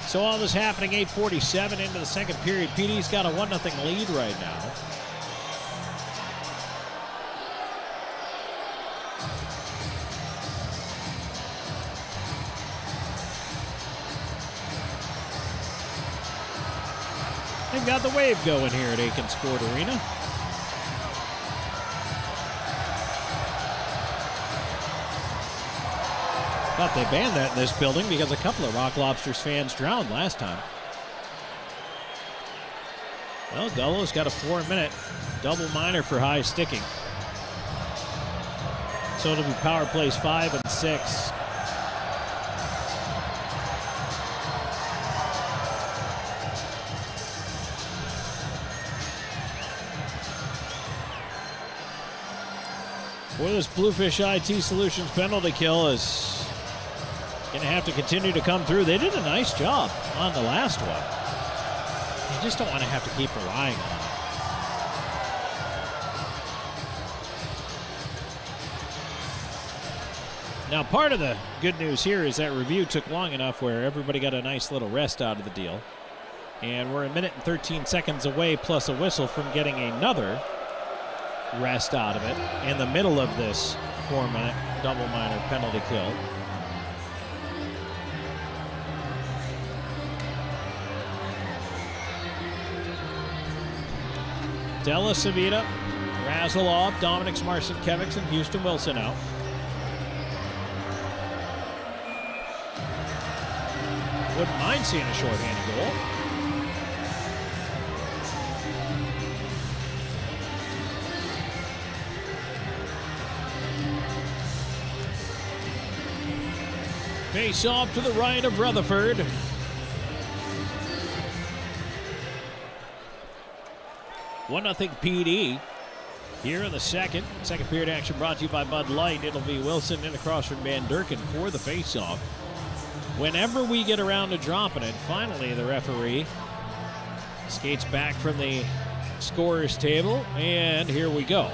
So all this happening, 8:47 into the second period. PD's got a 1-0 lead right now. They've got the wave going here at Akins Ford Arena. Thought they banned that in this building because a couple of Rock Lobsters fans drowned last time. Well, Gullo's got a 4-minute double minor for high sticking. So it'll be power plays 5 and 6. Boy, this Bluefish IT Solutions penalty kill is going to have to continue to come through. They did a nice job on the last one. You just don't want to have to keep relying on it. Now, part of the good news here is that review took long enough where everybody got a nice little rest out of the deal. And we're a minute and 13 seconds away plus a whistle from getting another rest out of it in the middle of this 4-minute double minor penalty kill. Della Savita, Razalov, Dominic Marcinkiewicz, and Houston Wilson out. Wouldn't mind seeing a shorthanded goal. Face off to the right of Rutherford. One 0 PD here in the second. Second period action brought to you by Bud Light. It'll be Wilson in across from Van Durken for the face-off. Whenever we get around to dropping it, finally the referee skates back from the scorer's table, and here we go.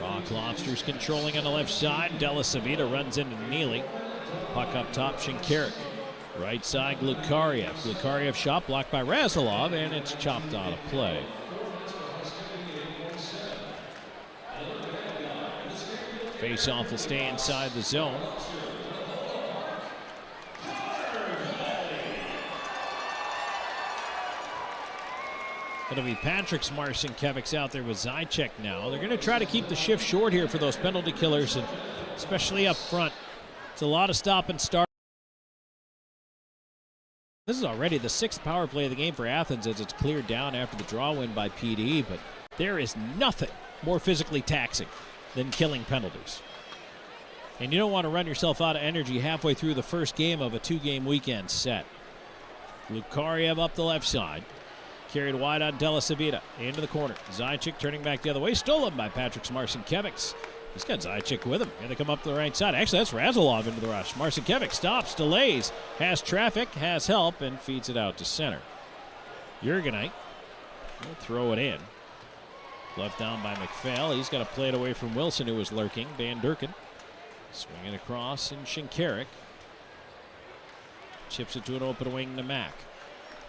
Rock Lobsters controlling on the left side. Della Savita runs into Neely. Puck up top, Shinkarik. Right side, Glukariev. Glukariev shot blocked by Razalov, and it's chopped out of play. Face-off will stay inside the zone. It'll be Patrick Marcinkiewicz out there with Zajac now. They're going to try to keep the shift short here for those penalty killers, and especially up front. It's a lot of stop and start. This is already the 6th power play of the game for Athens as it's cleared down after the draw win by PD, but there is nothing more physically taxing than killing penalties. And you don't want to run yourself out of energy halfway through the first game of a 2-game weekend set. Glukariev up the left side. Carried wide on Della Savita. Into the corner. Zajac turning back the other way. Stolen by Patrick Marcinkiewicz. He's got Zajac with him. Here they come up to the right side. Actually, that's Razalov into the rush. Marcinkiewicz stops, delays, has traffic, has help, and feeds it out to center. Jurgenite will throw it in. Left down by McPhail. He's got to play it away from Wilson, who was lurking. Van Durken swinging across, and Shinkarik chips it to an open wing to Mack.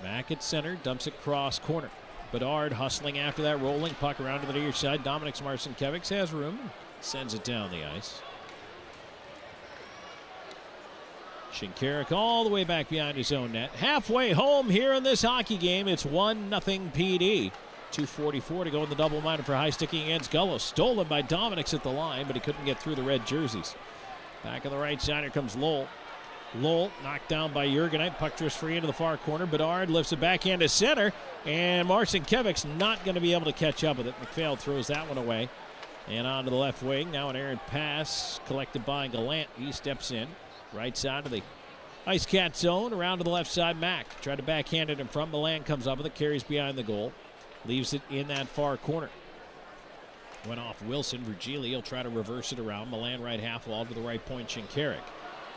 Mack at center, dumps it cross corner. Bedard hustling after that, rolling puck around to the near side. Dominic Marcinkiewicz has room and sends it down the ice. Shinkarik all the way back behind his own net. Halfway home here in this hockey game. It's 1-0 PD. 2:44 to go in the double minor for high sticking against Gullo. Stolen by Dominic at the line, but he couldn't get through the red jerseys. Back on the right side, here comes Lowell. Lowell knocked down by Jurgenite. Puck drifts free into the far corner. Bedard lifts it backhand to center, and Marcinkiewicz not going to be able to catch up with it. McPhail throws that one away. And on to the left wing. Now an errant pass collected by Gallant. He steps in. Right side of the IceCats zone. Around to the left side, Mack. Tried to backhand it in front. Milan comes up with it. Carries behind the goal. Leaves it in that far corner. Went off Wilson. Virgili will try to reverse it around. Milan right half wall to the right point. Shinkarik.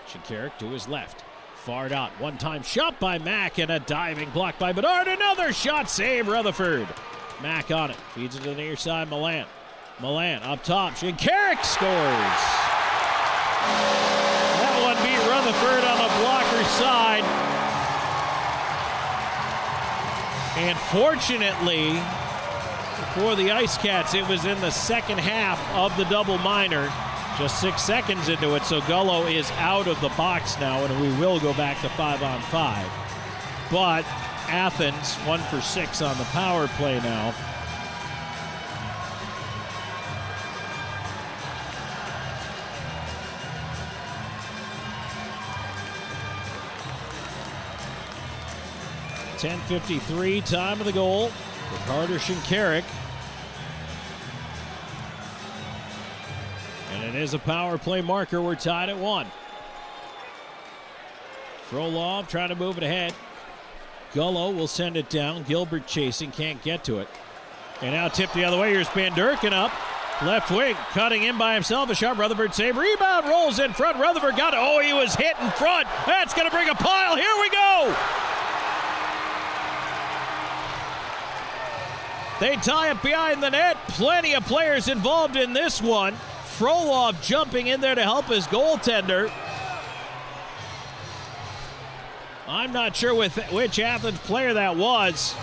Shinkarik to his left. Far out. One-time shot by Mack and a diving block by Bedard. Another shot save, Rutherford. Mack on it. Feeds it to the near side, Milan. Milan up top. Shinkarik scores. That one beat Rutherford on the blocker side. And fortunately for the IceCats, it was in the second half of the double minor. Just 6 seconds into it, so Gullo is out of the box now, and we will go back to 5-on-5. But Athens 1 for 6 on the power play now. .10:53, time of the goal for Carter Shinkarik. And it is a power play marker. We're tied at 1. Frolov trying to move it ahead. Gullo will send it down. Gilbert chasing, can't get to it. And now tipped the other way. Here's Van Durken up. Left wing, cutting in by himself. A sharp Rutherford save. Rebound rolls in front. Rutherford got it. Oh, he was hit in front. That's going to bring a pile. Here we go. They tie it behind the net. Plenty of players involved in this one. Frolov jumping in there to help his goaltender. I'm not sure which Athens player that was.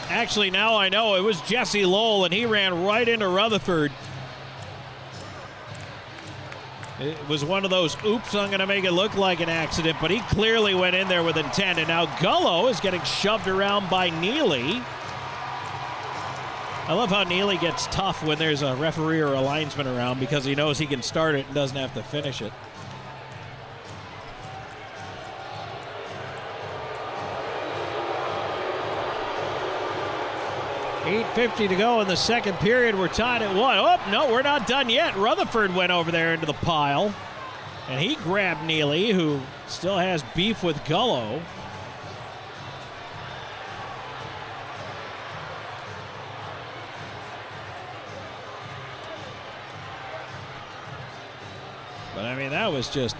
Actually, now I know. It was Jesse Lowell, and he ran right into Rutherford. It was one of those, oops, I'm going to make it look like an accident, but he clearly went in there with intent. And now Gullo is getting shoved around by Neely. I love how Neely gets tough when there's a referee or a linesman around because he knows he can start it and doesn't have to finish it. .850 to go in the second period. We're tied at 1. Oh, no, we're not done yet. Rutherford went over there into the pile, and he grabbed Neely, who still has beef with Gullo. But, I mean, that was just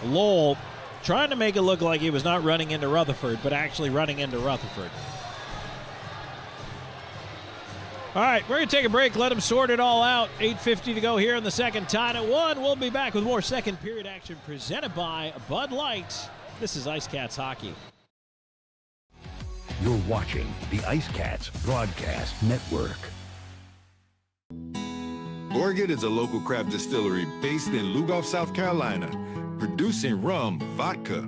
Lowell trying to make it look like he was not running into Rutherford, but actually running into Rutherford. All right, we're going to take a break. Let them sort it all out. 8:50 to go here in the second, tied at 1. We'll be back with more second period action presented by Bud Light. This is IceCats Hockey. You're watching the IceCats Broadcast Network. Gorget is a local craft distillery based in Lugoff, South Carolina, producing rum, vodka,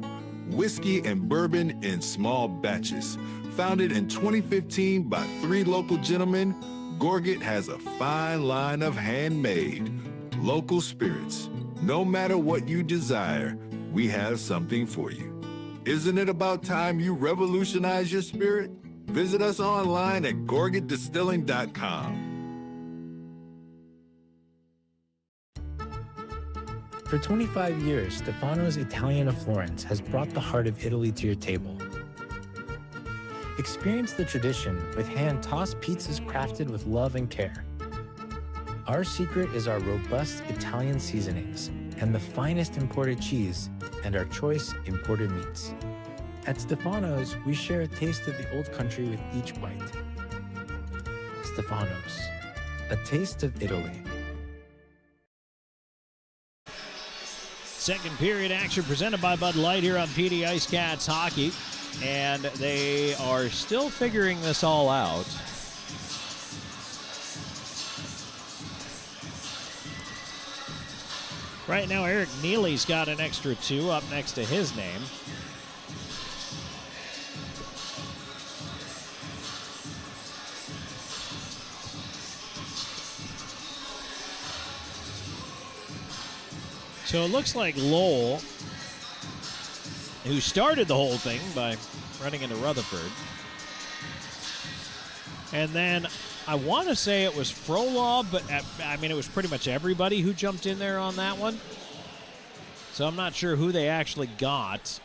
whiskey, and bourbon in small batches. Founded in 2015 by 3 local gentlemen, Gorget has a fine line of handmade, local spirits. No matter what you desire, we have something for you. Isn't it about time you revolutionize your spirit? Visit us online at gorgetdistilling.com. For 25 years, Stefano's Italian of Florence has brought the heart of Italy to your table. Experience the tradition with hand-tossed pizzas crafted with love and care. Our secret is our robust Italian seasonings and the finest imported cheese and our choice imported meats. At Stefano's, we share a taste of the old country with each bite. Stefano's, a taste of Italy. Second period action presented by Bud Light here on PD IceCats Hockey. And they are still figuring this all out. Right now, Eric Neely's got an extra 2 up next to his name. So it looks like Lowell, who started the whole thing by running into Rutherford. And then I want to say it was Frolov, but I mean, it was pretty much everybody who jumped in there on that one. So I'm not sure who they actually got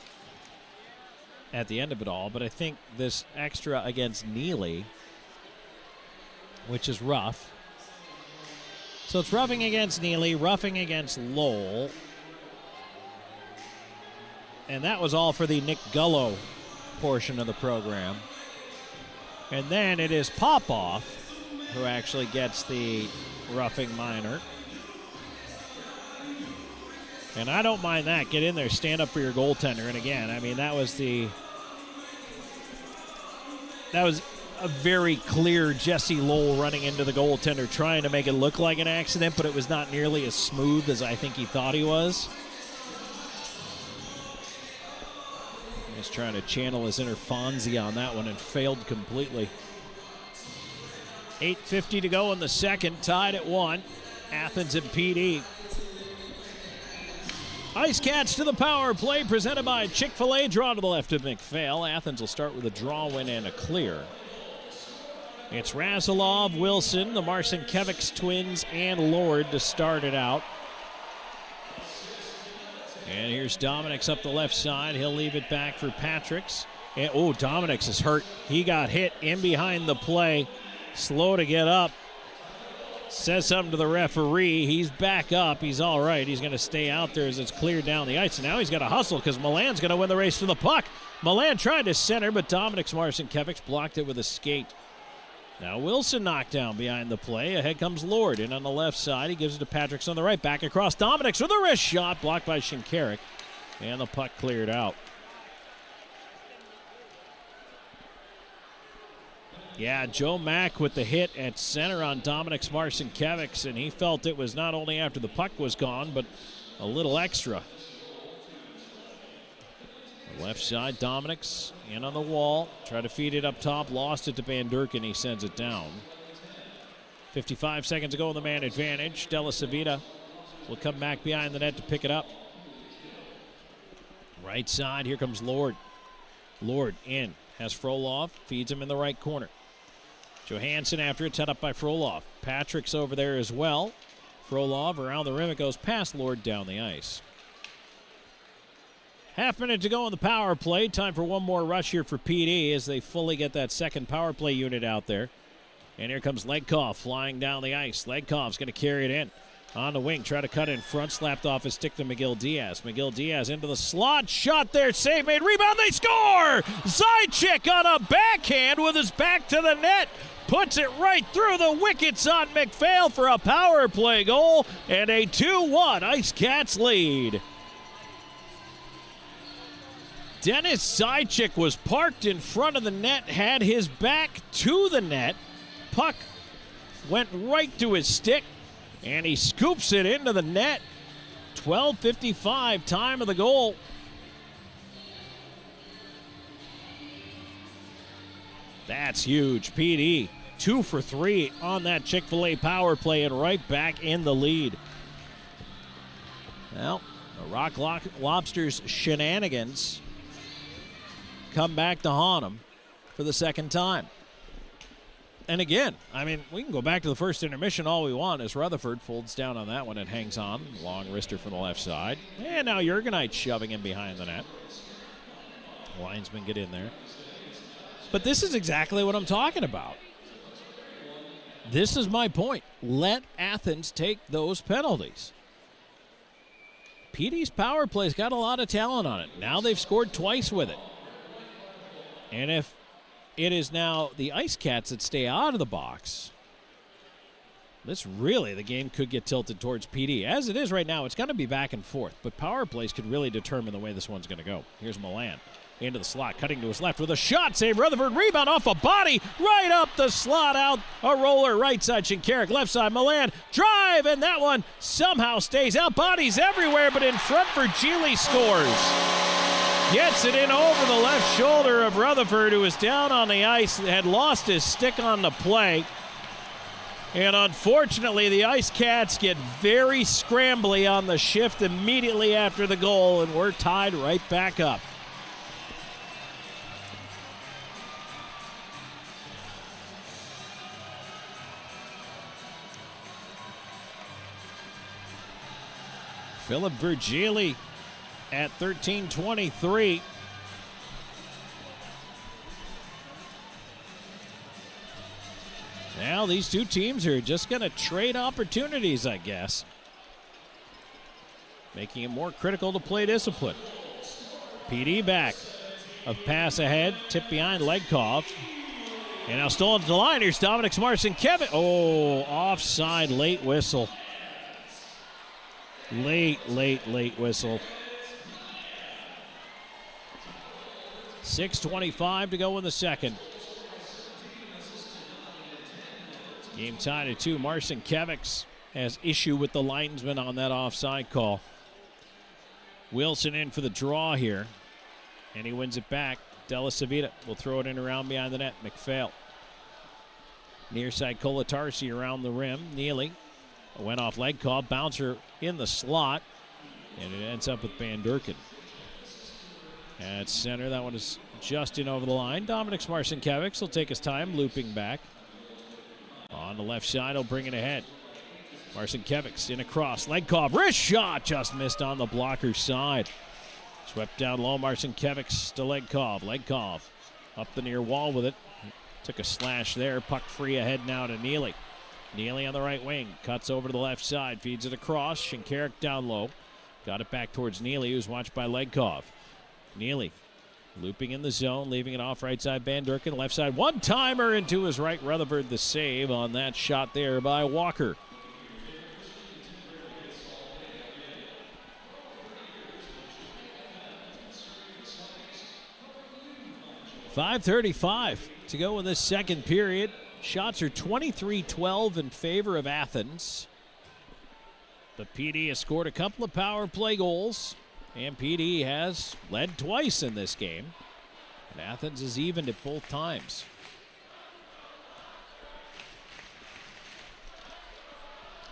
at the end of it all, but I think this extra against Neely, which is rough. So it's roughing against Neely, roughing against Lowell. And that was all for the Nick Gullo portion of the program. And then it is Popoff who actually gets the roughing minor. And I don't mind that. Get in there, stand up for your goaltender. And again, I mean, that was a very clear Jesse Lowell running into the goaltender trying to make it look like an accident, but it was not nearly as smooth as I think he thought he was. He's trying to channel his inner Fonzie on that one and failed completely. 8:50 to go in the second, tied at 1. Athens and PD. IceCats to the power play, presented by Chick-fil-A. Draw to the left of McPhail. Athens will start with a draw win and a clear. It's Razilov, Wilson, the Marcinkiewicz twins, and Lord to start it out. And here's Dominics up the left side. He'll leave it back for Patricks. And, Dominics is hurt. He got hit in behind the play. Slow to get up. Says something to the referee. He's back up. He's all right. He's going to stay out there as it's cleared down the ice. And now he's got to hustle because Milan's going to win the race to the puck. Milan tried to center, but Dominics Marcinkiewicz blocked it with a skate. Now Wilson knocked down behind the play. Ahead comes Lord in on the left side. He gives it to Patricks on the right. Back across Dominics with a wrist shot. Blocked by Shinkarik. And the puck cleared out. Yeah, Joe Mack with the hit at center on Dominics Marcinkiewicz, and he felt it was not only after the puck was gone, but a little extra. The left side, Dominics in on the wall. Try to feed it up top. Lost it to Van Durken. He sends it down. 55 seconds to go in the man advantage. Della Savita will come back behind the net to pick it up. Right side, here comes Lord. Lord in. Has Frolov. Feeds him in the right corner. Johansson after it, set up by Frolov. Patrick's over there as well. Frolov around the rim. It goes past Lord down the ice. Half minute to go on the power play. Time for one more rush here for PD as they fully get that second power play unit out there. And here comes Legkov flying down the ice. Legkov's going to carry it in. On the wing, try to cut in front, slapped off his stick to McGill Diaz. McGill Diaz into the slot, shot there, save made, rebound, they score! Zajac on a backhand with his back to the net. Puts it right through the wickets on McPhail for a power play goal and a 2-1 IceCats lead. Dennis Zajac was parked in front of the net, had his back to the net. Puck went right to his stick, and he scoops it into the net. 12:55, time of the goal. That's huge. PD 2 for 3 on that Chick-fil-A power play and right back in the lead. Well, the Rock Lobsters shenanigans come back to haunt them for the second time. And again, I mean, we can go back to the first intermission all we want as Rutherford folds down on that one and hangs on. Long wrister from the left side. And now Jurgenite shoving him behind the net. Linesmen get in there. But this is exactly what I'm talking about. This is my point. Let Athens take those penalties. PD's power play's got a lot of talent on it. Now they've scored twice with it. And if it is now the IceCats that stay out of the box, the game could get tilted towards PD. As it is right now, it's going to be back and forth, but power plays could really determine the way this one's going to go. Here's Milan into the slot, cutting to his left with a shot save. Rutherford rebound off a body, right up the slot, out a roller, right side Shinkarik, left side Milan, drive, and that one somehow stays out. Bodies everywhere, but in front for Geely scores. Gets it in over the left shoulder of Rutherford, who was down on the ice, had lost his stick on the play. And unfortunately, the IceCats get very scrambly on the shift immediately after the goal, and we're tied right back up. Philip Virgili at 13:23. Now these two teams are just going to trade opportunities, I guess. Making it more critical to play discipline. PD back. A pass ahead, tip behind Legkov. And now stolen to the line. Here's Dominics Marcinkiewicz. Oh, offside, late whistle. Late whistle. 6:25 to go in the second. Game tied at 2. Marcinkiewicz has issue with the linesman on that offside call. Wilson in for the draw here, and he wins it back. Della Savita will throw it in around behind the net. McPhail. Near side Kolatarsi around the rim. Neely went off leg call. Bouncer in the slot, and it ends up with Van Durken. At center, that one is just in over the line. Dominic Marcinkiewicz will take his time, looping back. On the left side, he'll bring it ahead. Marcinkiewicz in across, leg call, wrist shot, just missed on the blocker's side. Swept down low, Marcinkiewicz to Legkov up the near wall with it. Took a slash there, puck free ahead now to Neely. Neely on the right wing, cuts over to the left side, feeds it across. Shinkarik down low, got it back towards Neely, who's watched by Legkov. Neely looping in the zone, leaving it off right side. Van Durken, left side, one-timer into his right. Rutherford the save on that shot there by Walker. .535 to go in this second period. Shots are 23-12 in favor of Athens. The PD has scored a couple of power play goals, and PD has led twice in this game. And Athens is evened at both times.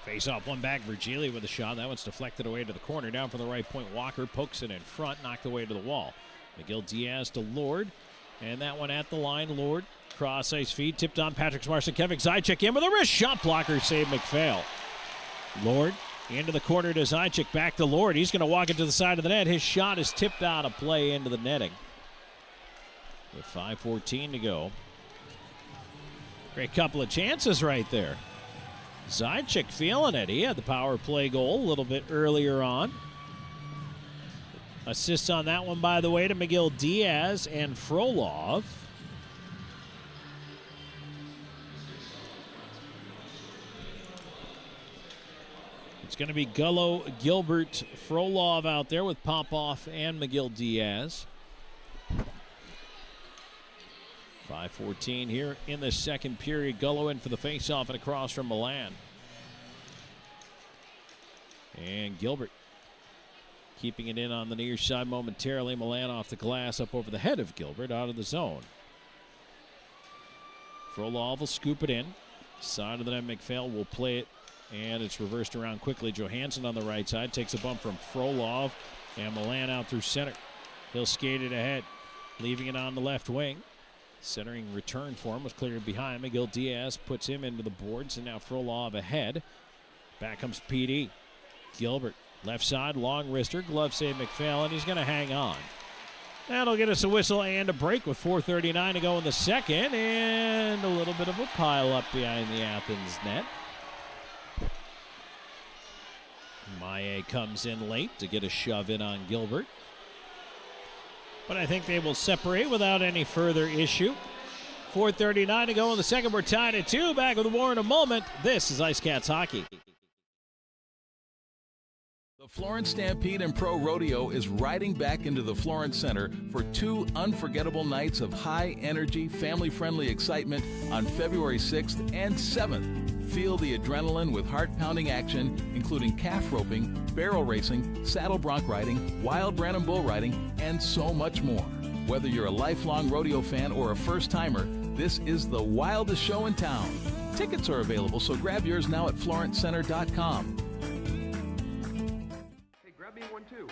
Face off, one back, Virgili with a shot. That one's deflected away to the corner. Down from the right point, Walker pokes it in front, knocked away to the wall. McGill Diaz to Lord. And that one at the line, Lord. Cross ice feed, tipped on Patrick Marcinkiewicz. Zajac in with a wrist shot blocker, save McPhail. Lord into the corner to Zajac, back to Lord. He's going to walk it to the side of the net. His shot is tipped out of play into the netting. With 5:14 to go. Great couple of chances right there. Zajac feeling it. He had the power play goal a little bit earlier on. Assists on that one, by the way, to McGill Diaz and Frolov. It's going to be Gullo, Gilbert, Frolov out there with Popoff and McGill Diaz. 5:14 here in the second period. Gullo in for the faceoff and across from Milan. And Gilbert keeping it in on the near side momentarily. Milan off the glass, up over the head of Gilbert, out of the zone. Frolov will scoop it in. Side of the net, McPhail will play it, and it's reversed around quickly. Johansson on the right side takes a bump from Frolov, and Milan out through center. He'll skate it ahead, leaving it on the left wing. Centering return for him was cleared behind. McGill Diaz puts him into the boards, and now Frolov ahead. Back comes PD. Gilbert. Left side, long wrister, glove save McPhail, and he's going to hang on. That'll get us a whistle and a break with 4:39 to go in the second, and a little bit of a pile up behind the Athens net. Maye comes in late to get a shove in on Gilbert. But I think they will separate without any further issue. 4:39 to go in the second. We're tied at 2. Back with more in a moment. This is IceCats Hockey. The Florence Stampede and Pro Rodeo is riding back into the Florence Center for 2 unforgettable nights of high-energy, family-friendly excitement on February 6th and 7th. Feel the adrenaline with heart-pounding action, including calf roping, barrel racing, saddle bronc riding, wild Branham bull riding, and so much more. Whether you're a lifelong rodeo fan or a first-timer, this is the wildest show in town. Tickets are available, so grab yours now at florencecenter.com. Grab me one too.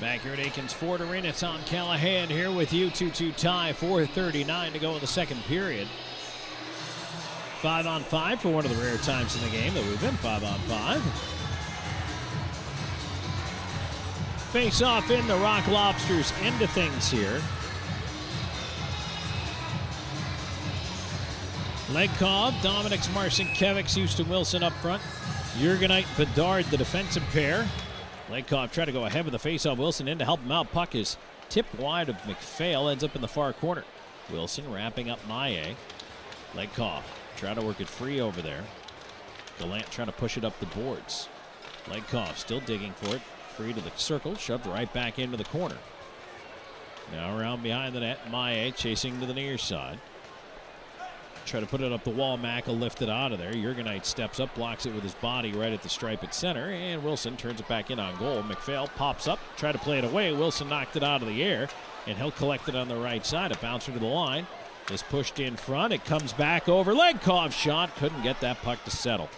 Back here at Akins Ford Arena, Tom Callahan here with you. 2-2 tie, 4:39 to go in the second period. 5-on-5 for one of the rare times in the game that we've been 5-on-5. Face off in the Rock Lobsters end of things here. Legkov, Dominic Marcinkiewicz, Houston Wilson up front. Jurgenite, Bedard, the defensive pair. Legkov tried to go ahead with the face-off. Wilson in to help him out. Puck is tipped wide of McPhail, ends up in the far corner. Wilson wrapping up Maillet. Legkov trying to work it free over there. Gallant trying to push it up the boards. Legkov still digging for it. Free to the circle, shoved right back into the corner. Now around behind the net, Maillet chasing to the near side. Try to put it up the wall. Mack will lift it out of there. Jurgenite steps up, blocks it with his body right at the stripe at center, and Wilson turns it back in on goal. McPhail pops up, try to play it away. Wilson knocked it out of the air, and he'll collect it on the right side. A bouncer to the line is pushed in front. It comes back over. Legkov shot, couldn't get that puck to settle.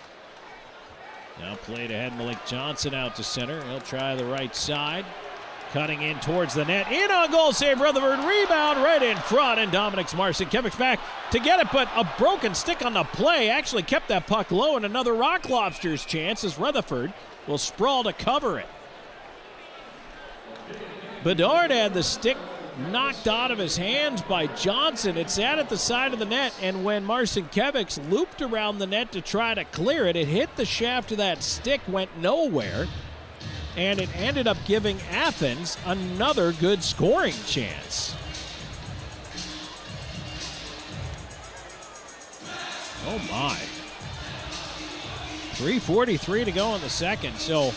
Now played ahead. Malik Johnson out to center. He'll try the right side. Cutting in towards the net. In on goal save. Rutherford rebound right in front. And Dominic Marcinkiewicz back to get it. But a broken stick on the play actually kept that puck low. And another Rock Lobsters chance as Rutherford will sprawl to cover it. Bedard had the stick knocked out of his hands by Johnson. It sat at the side of the net. And when Marcinkiewicz looped around the net to try to clear it, it hit the shaft of that stick, went nowhere. And it ended up giving Athens another good scoring chance. Oh my. 3:43 to go in the second. So,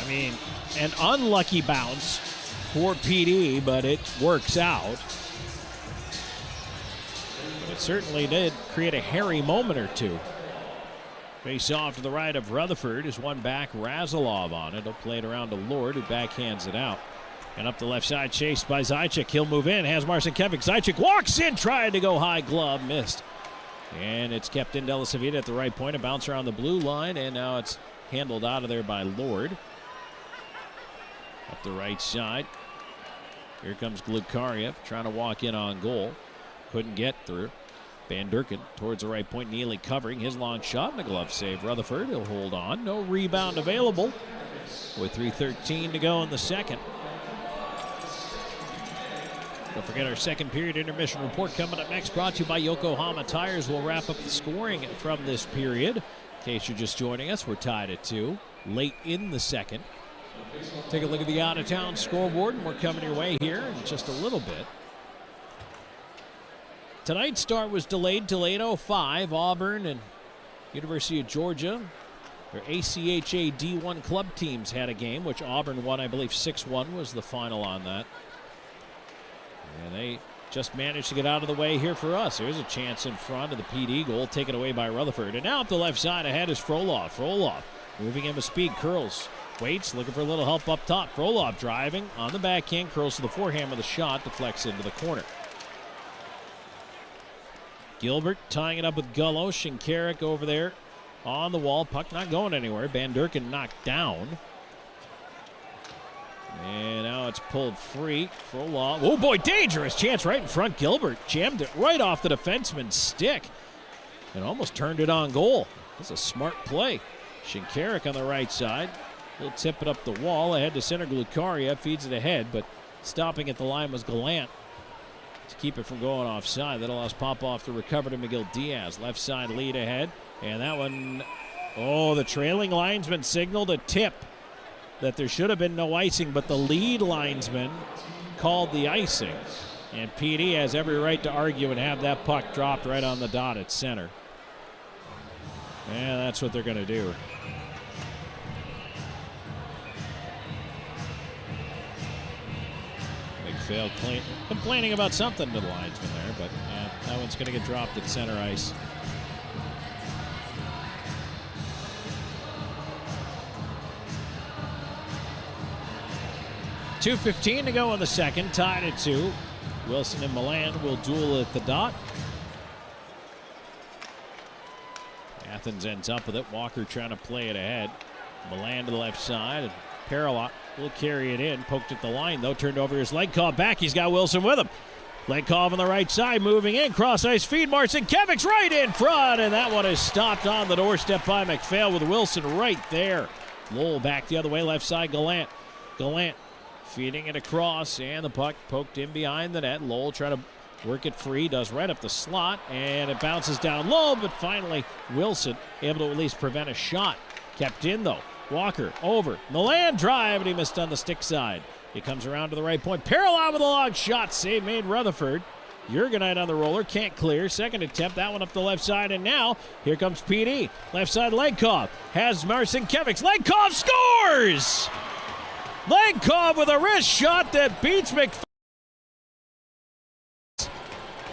I mean, an unlucky bounce for PD, but it works out. It certainly did create a hairy moment or two. Face off to the right of Rutherford is one back. Razalov on it. He'll play it around to Lord, who backhands it out. And up the left side, chased by Zajac. He'll move in. Has Marcinkiewicz. Zajac walks in, trying to go high glove. Missed. And it's kept in Delisavita at the right point. A bouncer on the blue line. And now it's handled out of there by Lord. Up the right side. Here comes Glukariev trying to walk in on goal. Couldn't get through. Van Durken towards the right point. Neely covering his long shot and a glove save. Rutherford, he'll hold on. No rebound available with 3:13 to go in the second. Don't forget our second period intermission report coming up next, brought to you by Yokohama Tires. We'll wrap up the scoring from this period. In case you're just joining us, we're tied at 2 late in the second. Take a look at the out-of-town scoreboard, and we're coming your way here in just a little bit. Tonight's start was delayed till 8:05. Auburn and University of Georgia, their ACHA D1 club teams had a game, which Auburn won, I believe 6-1 was the final on that. And they just managed to get out of the way here for us. There's a chance in front of the PD goal, taken away by Rutherford. And now up the left side ahead is Frolov. Frolov moving in with speed, curls, waits, looking for a little help up top. Frolov driving on the backhand, curls to the forehand with a shot, deflects into the corner. Gilbert tying it up with Gullo. Shinkarik over there on the wall. Puck not going anywhere. Van Durken knocked down. And now it's pulled free. Frolov. Oh boy, dangerous chance right in front. Gilbert jammed it right off the defenseman's stick and almost turned it on goal. That's a smart play. Shinkarik on the right side. He'll tip it up the wall. Ahead to center. Glukariev feeds it ahead, but stopping at the line was Gallant to keep it from going offside. That allows Popoff to recover to McGill Diaz. Left side lead ahead. And that one, oh, the trailing linesman signaled a tip that there should have been no icing, but the lead linesman called the icing. And PD has every right to argue and have that puck dropped right on the dot at center. And that's what they're going to do. McPhail complaining about something to the linesman there, but that one's going to get dropped at center ice. .2:15 to go in the second, tied at 2. Wilson and Milan will duel at the dot. Athens ends up with it. Walker trying to play it ahead. Milan to the left side, and Paralot will carry it in. Poked at the line, though. Turned over his leg. Called back. He's got Wilson with him. Legkov on the right side, moving in. Cross ice feed. Marcinkiewicz right in front, and that one is stopped on the doorstep by McPhail with Wilson right there. Lowell back the other way. Left side, Gallant. Gallant feeding it across, and the puck poked in behind the net. Lowell trying to work it free, does right up the slot, and it bounces down low, but finally Wilson able to at least prevent a shot. Kept in, though. Walker over the land drive, and he missed on the stick side. He comes around to the right point. Parallel with a long shot. Save made Rutherford. Jurgenite on the roller. Can't clear. Second attempt. That one up the left side. And now here comes PD. Left side Legkov. Has Marcinkiewicz. Legkov scores! Legkov with a wrist shot that beats McFadden.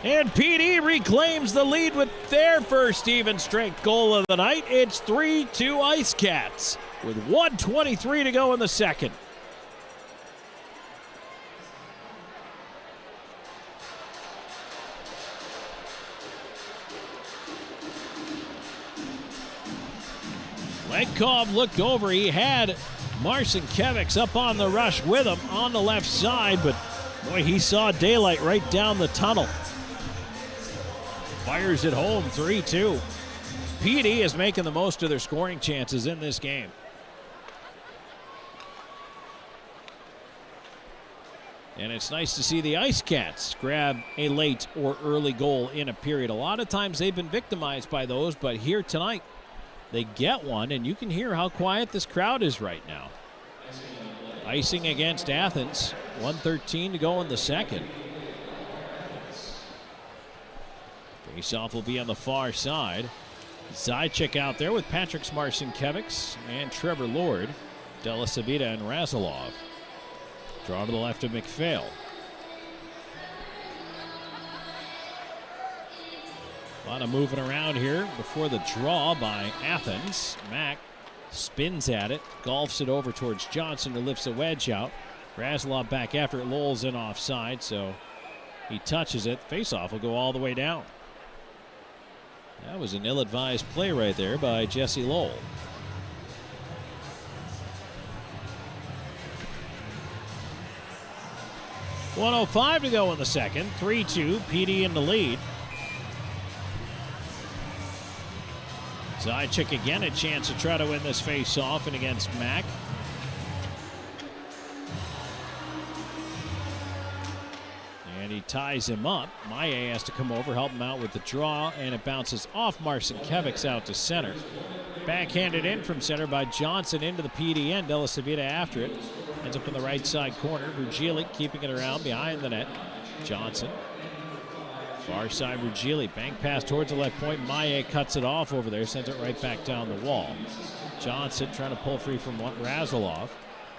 And PD reclaims the lead with their first even strength goal of the night. It's 3-2 IceCats with 1:23 to go in the second. Legkov looked over. He had Marcinkiewicz up on the rush with him on the left side, but boy, he saw daylight right down the tunnel. Fires it home, 3-2. PD is making the most of their scoring chances in this game. And it's nice to see the IceCats grab a late or early goal in a period. A lot of times they've been victimized by those, but here tonight they get one, and you can hear how quiet this crowd is right now. Icing against Athens, 1:13 to go in the second. Faceoff will be on the far side. Zajac out there with Patrick Marcinkiewicz and Trevor Lord, Della Savita and Razilov. Draw to the left of McPhail. A lot of moving around here before the draw by Athens. Mack spins at it, golfs it over towards Johnson, who lifts a wedge out. Razilov back after it, Lowell's in offside, so he touches it. Faceoff will go all the way down. That was an ill-advised play right there by Jesse Lowell. .105 to go in the second. 3-2, PD in the lead. Zajac again, a chance to try to win this face-off and against Mack. And he ties him up. Maye has to come over, help him out with the draw, and it bounces off Marcinkiewicz out to center. Backhanded in from center by Johnson into the PD end. Della Savita after it. Ends up in the right side corner. Ruggieli keeping it around behind the net. Johnson. Far side Ruggieli. Bank pass towards the left point. Maye cuts it off over there. Sends it right back down the wall. Johnson trying to pull free from Razilov.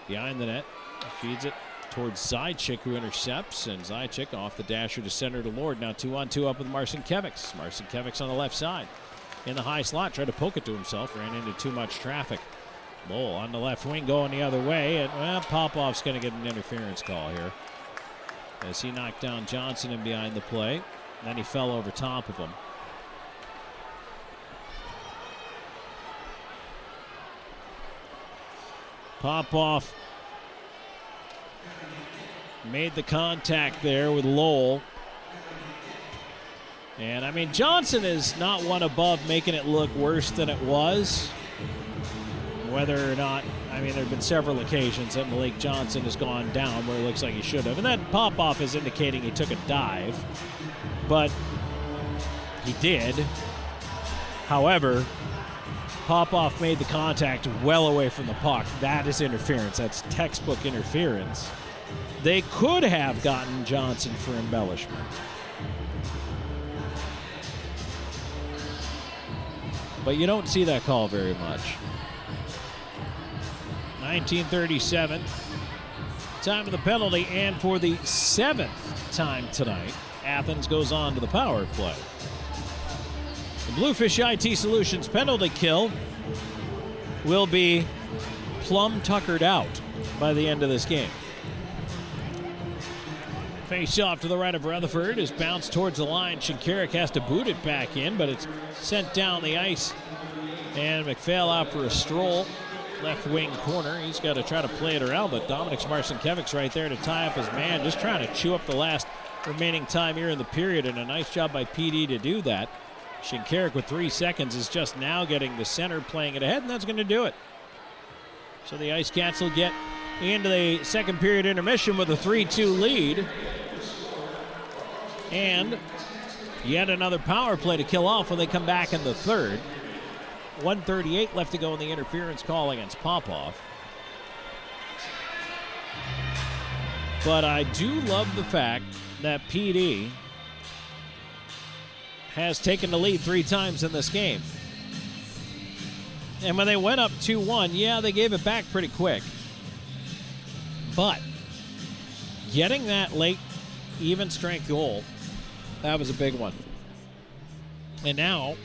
Behind the net. Feeds it towards Zajac, who intercepts, and Zajac off the dasher to center to Lord. Now 2-on-2 up with Marcinkiewicz. Marcinkiewicz on the left side. In the high slot, tried to poke it to himself, ran into too much traffic. Lowell on the left wing going the other way, and well, Popoff's going to get an interference call here as he knocked down Johnson in behind the play. Then he fell over top of him. Popoff made the contact there with Lowell. And, I mean, Johnson is not one above making it look worse than it was. Whether or not, I mean, there have been several occasions that Malik Johnson has gone down where it looks like he should have. And then Popoff is indicating he took a dive. But he did. However, Popoff made the contact well away from the puck. That is interference. That's textbook interference. They could have gotten Johnson for embellishment. But you don't see that call very much. 1937. Time of the penalty, and for the 7th time tonight, Athens goes on to the power play. The Bluefish IT Solutions penalty kill will be plumb tuckered out by the end of this game. Face off to the right of Rutherford is bounced towards the line. Shinkarik has to boot it back in, but it's sent down the ice. And McPhail out for a stroll. Left wing corner. He's got to try to play it around, but Dominic Marcinkiewicz right there to tie up his man, just trying to chew up the last remaining time here in the period, and a nice job by PD to do that. Shinkarik with 3 seconds is just now getting the center, playing it ahead, and that's going to do it. So the IceCats will get into the second period intermission with a 3-2 lead. And yet another power play to kill off when they come back in the third. 1:38 left to go in the interference call against Popoff. But I do love the fact that PD has taken the lead 3 times in this game. And when they went up 2-1, yeah, they gave it back pretty quick. But getting that late even strength goal, that was a big one. And now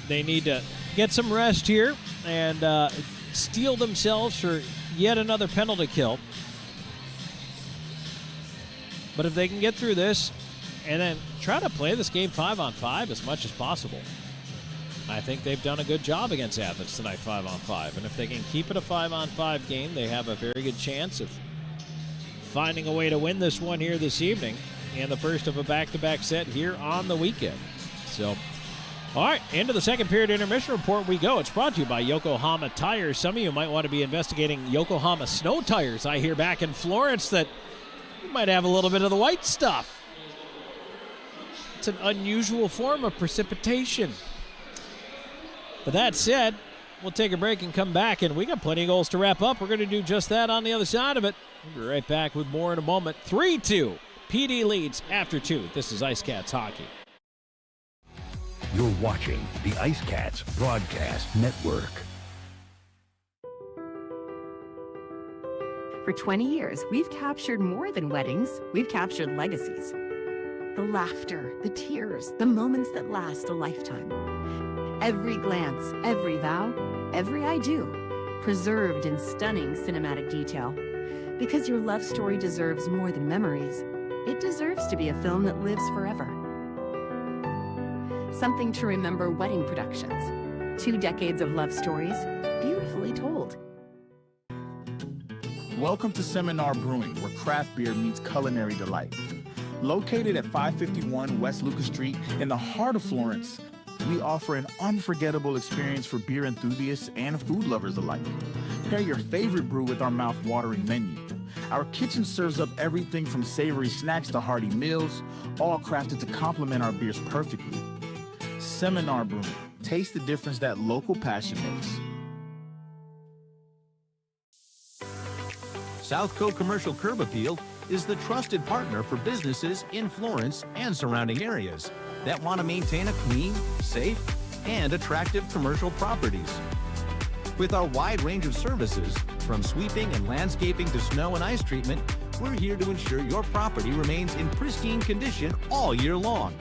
they need to get some rest here and steel themselves for yet another penalty kill. But if they can get through this and then try to play this game 5-on-5 as much as possible, I think they've done a good job against Athens tonight, 5-on-5. And if they can keep it a 5-on-5 game, they have a very good chance of finding a way to win this one here this evening and the first of a back-to-back set here on the weekend. So, all right, into the second period intermission report we go. It's brought to you by Yokohama Tires. Some of you might want to be investigating Yokohama snow tires. I hear back in Florence that you might have a little bit of the white stuff. It's an unusual form of precipitation. But that said, we'll take a break and come back, and we got plenty of goals to wrap up. We're going to do just that on the other side of it. We'll be right back with more in a moment. 3-2. PD leads after 2. This is IceCats hockey. You're watching the IceCats Broadcast Network. For 20 years, we've captured more than weddings. We've captured legacies. The laughter, the tears, the moments that last a lifetime. Every glance, every vow, every I do, preserved in stunning cinematic detail. Because your love story deserves more than memories. It deserves to be a film that lives forever. Something to remember wedding productions. 2 decades of love stories, beautifully told. Welcome to Seminar Brewing, where craft beer meets culinary delight. Located at 551 West Lucas Street in the heart of Florence, we offer an unforgettable experience for beer enthusiasts and food lovers alike. Pair your favorite brew with our mouth-watering menu. Our kitchen serves up everything from savory snacks to hearty meals, all crafted to complement our beers perfectly. Seminar Brewing. Taste the difference that local passion makes. Southco Commercial Curb Appeal is the trusted partner for businesses in Florence and surrounding areas that want to maintain a clean, safe, and attractive commercial properties. With our wide range of services, from sweeping and landscaping to snow and ice treatment, we're here to ensure your property remains in pristine condition all year long.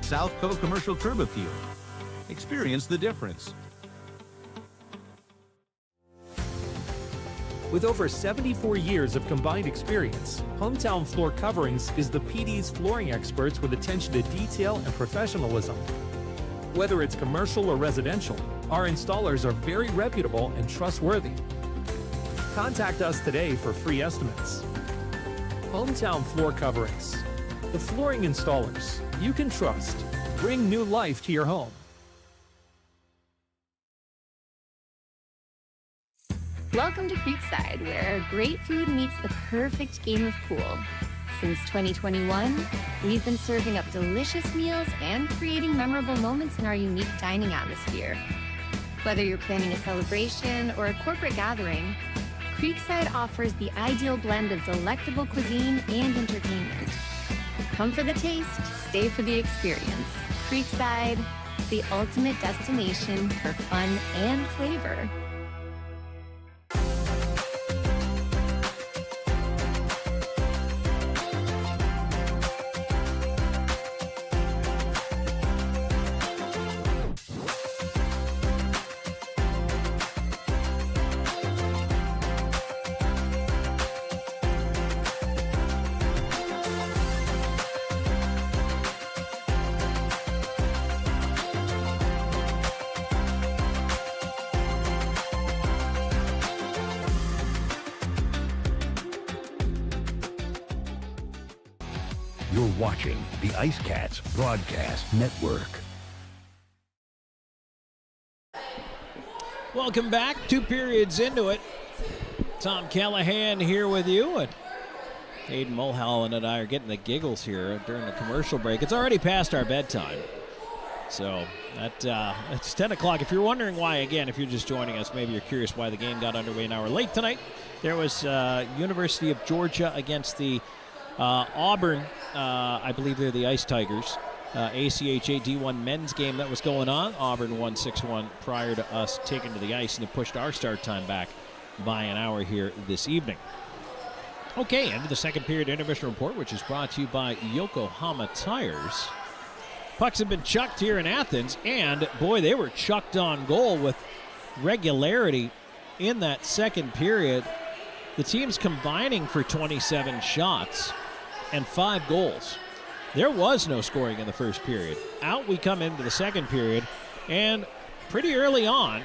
Southco Commercial Curb Appeal. Experience the difference. With over 74 years of combined experience, Hometown Floor Coverings is the PD's flooring experts with attention to detail and professionalism. Whether it's commercial or residential, our installers are very reputable and trustworthy. Contact us today for free estimates. Hometown Floor Coverings, the flooring installers you can trust. Bring new life to your home. Welcome to Creekside, where great food meets the perfect game of pool. Since 2021, we've been serving up delicious meals and creating memorable moments in our unique dining atmosphere. Whether you're planning a celebration or a corporate gathering, Creekside offers the ideal blend of delectable cuisine and entertainment. Come for the taste, stay for the experience. Creekside, the ultimate destination for fun and flavor. You're watching the IceCats Broadcast Network. Welcome back. 2 periods into it. Tom Callahan here with you. And Aiden Mulholland and I are getting the giggles here during the commercial break. It's already past our bedtime. So it's 10 o'clock. If you're wondering why, again, if you're just joining us, maybe you're curious why the game got underway an hour late tonight. There was University of Georgia against the Auburn, I believe they're the Ice Tigers, ACHA D1 men's game that was going on. Auburn won 6-1 prior to us taking to the ice, and it pushed our start time back by an hour here this evening. Okay, into the second period intermission report, which is brought to you by Yokohama Tires. Pucks have been chucked here in Athens, and boy, they were chucked on goal with regularity in that second period. The team's combining for 27 shots and 5 goals. There was no scoring in the first period. Out we come into the second period, and pretty early on,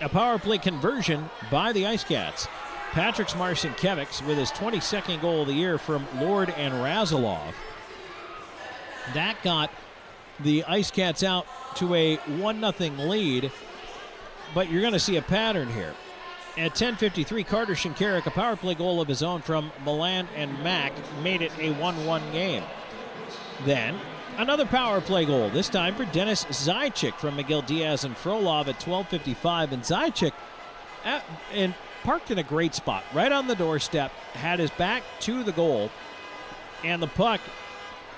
a power play conversion by the IceCats. Patrick Marcinkiewicz with his 22nd goal of the year from Lord and Razilov. That got the IceCats out to a 1-0 lead, but you're going to see a pattern here. At 10:53, Carter Shinkarik, a power play goal of his own from Milan and Mack, made it a 1-1 game. Then, another power play goal, this time for Dennis Zajac from Miguel Diaz and Frolov at 12:55. And Zajac parked in a great spot, right on the doorstep, had his back to the goal, and the puck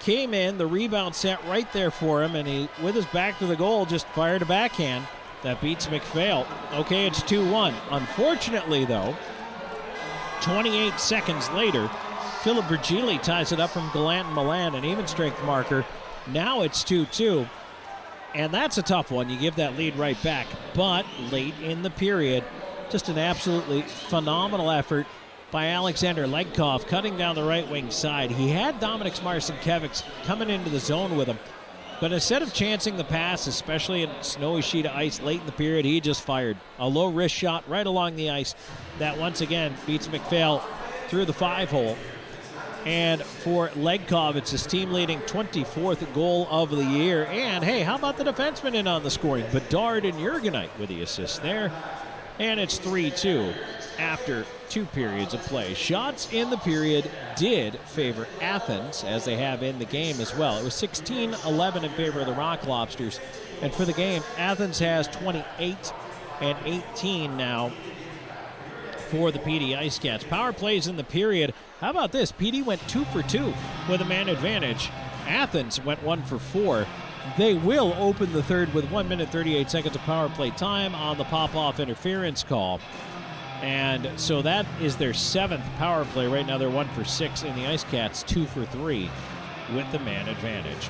came in, the rebound set right there for him, and he, with his back to the goal, just fired a backhand that beats McPhail. Okay, it's 2-1. Unfortunately, though, 28 seconds later, Philip Virgili ties it up from Galant Milan, an even strength marker. Now it's 2-2, and that's a tough one. You give that lead right back, but late in the period, just an absolutely phenomenal effort by Alexander Legkov, cutting down the right wing side. He had Dominic Marcinkiewicz coming into the zone with him, but instead of chancing the pass, especially in snowy sheet of ice late in the period, he just fired a low wrist shot right along the ice that once again beats McPhail through the 5-hole. And for Legkov, it's his team-leading 24th goal of the year. And hey, how about the defenseman in on the scoring? Bedard and Jurgenite with the assist there. And it's 3-2 after 2 periods of play. Shots in the period did favor Athens, as they have in the game as well. It was 16-11 in favor of the Rock Lobsters. And for the game, Athens has 28 and 18 now for the PD IceCats. Power plays in the period. How about this? PD went 2 for 2 with a man advantage. Athens went 1 for 4. They will open the third with 1 minute 38 seconds of power play time on the pop-off interference call. And so that is their 7th power play. Right now they're 1 for 6, and the IceCats 2 for 3 with the man advantage.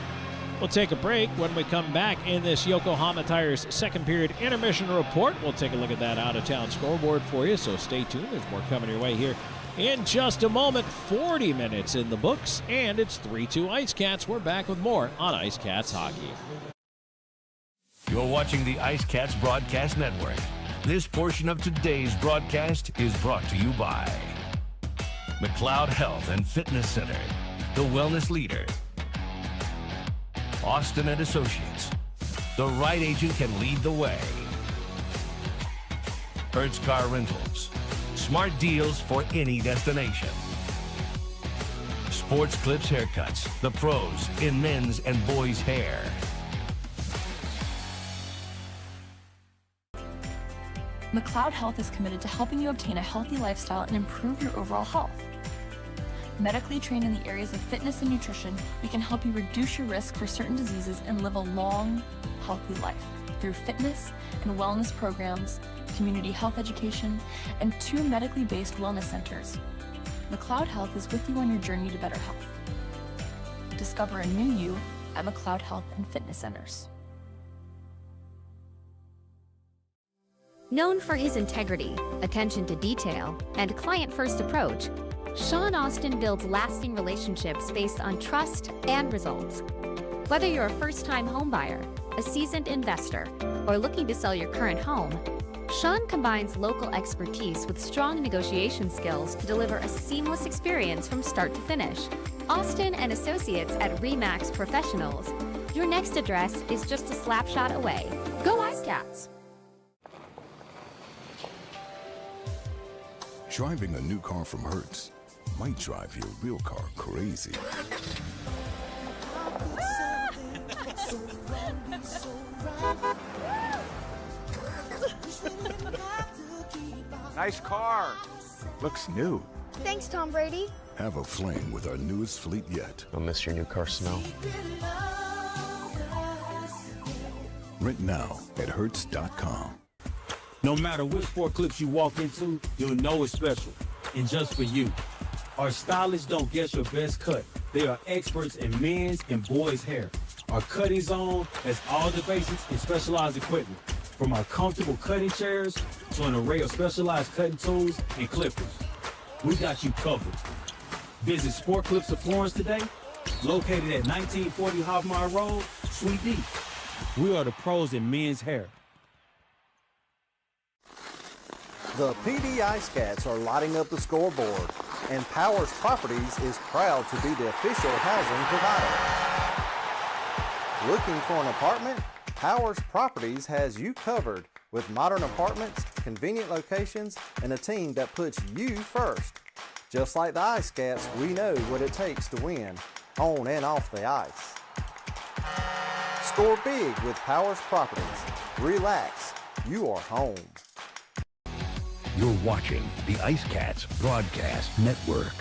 We'll take a break. When we come back in this Yokohama Tires second period intermission report, we'll take a look at that out-of-town scoreboard for you, so stay tuned. There's more coming your way here in just a moment. 40 minutes in the books, and it's 3-2 IceCats. We're back with more on IceCats Hockey. You're watching the IceCats Broadcast Network. This portion of today's broadcast is brought to you by McLeod Health and Fitness Center, the wellness leader. Austin and Associates. The right agent can lead the way. Hertz Car Rentals. Smart deals for any destination. Sports Clips Haircuts. The pros in men's and boys' hair. McLeod Health is committed to helping you obtain a healthy lifestyle and improve your overall health. Medically trained in the areas of fitness and nutrition, we can help you reduce your risk for certain diseases and live a long, healthy life through fitness and wellness programs, community health education, and 2 medically based wellness centers. McLeod Health is with you on your journey to better health. Discover a new you at McLeod Health and Fitness Centers. Known for his integrity, attention to detail, and client-first approach, Sean Austin builds lasting relationships based on trust and results. Whether you're a first-time homebuyer, a seasoned investor, or looking to sell your current home, Sean combines local expertise with strong negotiation skills to deliver a seamless experience from start to finish. Austin and Associates at RE/MAX Professionals. Your next address is just a slap shot away. Go IceCats! Driving a new car from Hertz might drive your real car crazy. Nice car. Looks new. Thanks, Tom Brady. Have a fling with our newest fleet yet. I'll miss your new car smell. Rent now at Hertz.com. No matter which sport clips you walk into, you'll know it's special. And just for you. Our stylists don't guess your best cut. They are experts in men's and boys' hair. Our cutting zone has all the basics and specialized equipment. From our comfortable cutting chairs to an array of specialized cutting tools and clippers. We got you covered. Visit Sport Clips of Florence today, located at 1940 Hoffmeyer Road, Suite D. We are the pros in men's hair. The PD IceCats are lighting up the scoreboard, and Powers Properties is proud to be the official housing provider. Looking for an apartment? Powers Properties has you covered with modern apartments, convenient locations, and a team that puts you first. Just like the IceCats, we know what it takes to win, on and off the ice. Score big with Powers Properties. Relax, you are home. You're watching the IceCats Broadcast Network.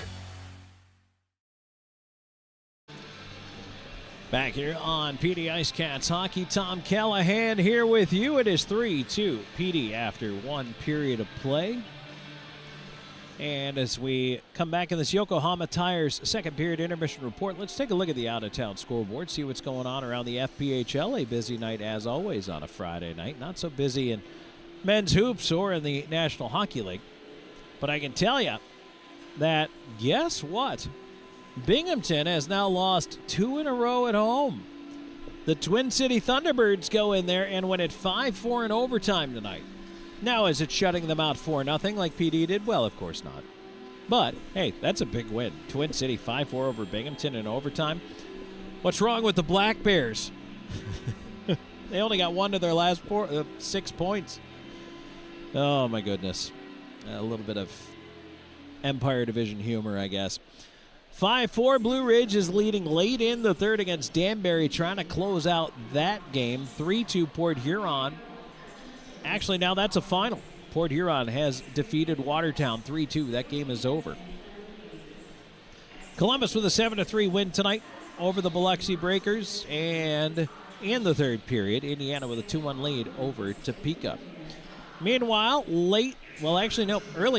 Back here on PD IceCats Hockey, Tom Callahan here with you. It is 3-2 PD after one period of play. And as we come back in this Yokohama Tires second period intermission report, let's take a look at the out-of-town scoreboard, see what's going on around the FPHL. A busy night as always on a Friday night. Not so busy in men's hoops or in the National Hockey League. But I can tell you that, guess what? Binghamton has now lost 2 in a row at home. The Twin City Thunderbirds go in there and win it 5-4 in overtime tonight. Now, is it shutting them out 4-0 like PD did? Well, of course not. But, hey, that's a big win. Twin City 5-4 over Binghamton in overtime. What's wrong with the Black Bears? They only got 1 to their last 6 points. Oh, my goodness. A little bit of Empire Division humor, I guess. 5-4, Blue Ridge is leading late in the third against Danbury, trying to close out that game. 3-2 Port Huron. Actually, now that's a final. Port Huron has defeated Watertown 3-2. That game is over. Columbus with a 7-3 win tonight over the Biloxi Breakers. And in the third period, Indiana with a 2-1 lead over Topeka. Meanwhile, early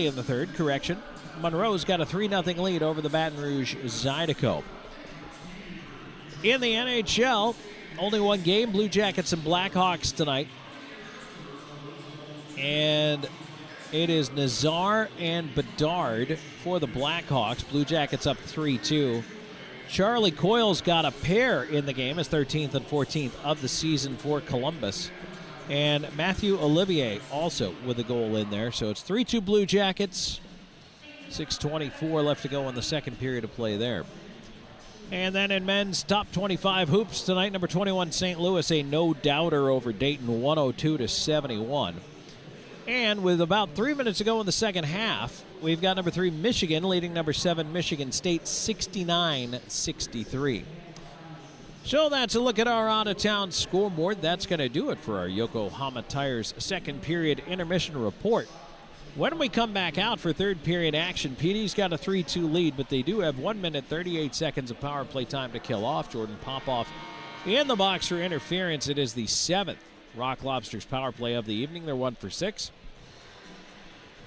in the third, correction, Monroe's got a 3-0 lead over the Baton Rouge Zydeco. In the NHL, only one game, Blue Jackets and Blackhawks tonight. And it is Nazar and Bedard for the Blackhawks. Blue Jackets up 3-2. Charlie Coyle's got a pair in the game, his 13th and 14th of the season for Columbus. And Matthew Olivier also with a goal in there. So it's 3-2 Blue Jackets. 6:24 left to go in the second period of play there. And then in men's top 25 hoops tonight, number 21 St. Louis, a no-doubter over Dayton, 102-71. And with about 3 minutes to go in the second half, we've got number 3 Michigan leading number 7 Michigan State 69-63. So that's a look at our out-of-town scoreboard. That's going to do it for our Yokohama Tires second period intermission report. When we come back out for third period action, PD's got a 3-2 lead, but they do have 1 minute 38 seconds of power play time to kill off. Jordan Popoff in the box for interference. It is the 7th Rock Lobsters power play of the evening. They're 1 for 6.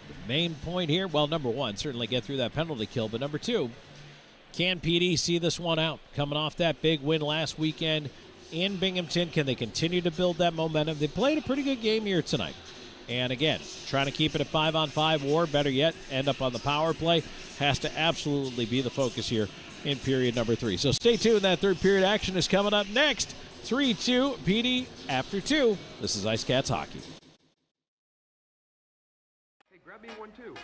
The main point here, well, number 1, certainly get through that penalty kill, but number 2, can PD see this one out? Coming off that big win last weekend in Binghamton, can they continue to build that momentum? They played a pretty good game here tonight. And again, trying to keep it a 5-on-5 war, better yet, end up on the power play, has to absolutely be the focus here in period number 3. So stay tuned. That third period action is coming up next. 3-2, PD after 2. This is IceCats Hockey. Hey, grab me 1-2.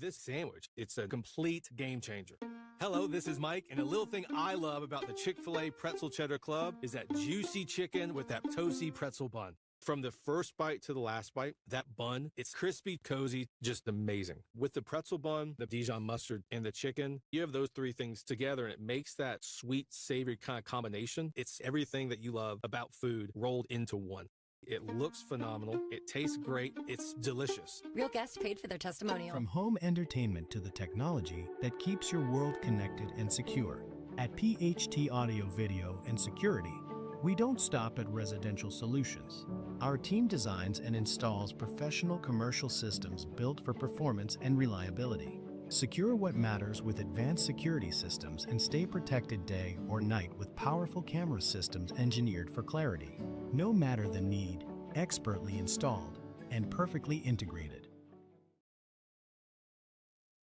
This sandwich, it's a complete game changer. Hello, this is Mike, and a little thing I love about the Chick-fil-A Pretzel Cheddar Club is that juicy chicken with that toasty pretzel bun. From the first bite to the last bite, that bun, it's crispy, cozy, just amazing. With the pretzel bun, the Dijon mustard, and the chicken, you have those three things together, and it makes that sweet, savory kind of combination. It's everything that you love about food rolled into one. It looks phenomenal. It tastes great. It's delicious. Real guests paid for their testimonial. From home entertainment to the technology that keeps your world connected and secure. At PHT Audio Video and Security, we don't stop at residential solutions. Our team designs and installs professional commercial systems built for performance and reliability. Secure what matters with advanced security systems and stay protected day or night with powerful camera systems engineered for clarity. No matter the need, expertly installed and perfectly integrated.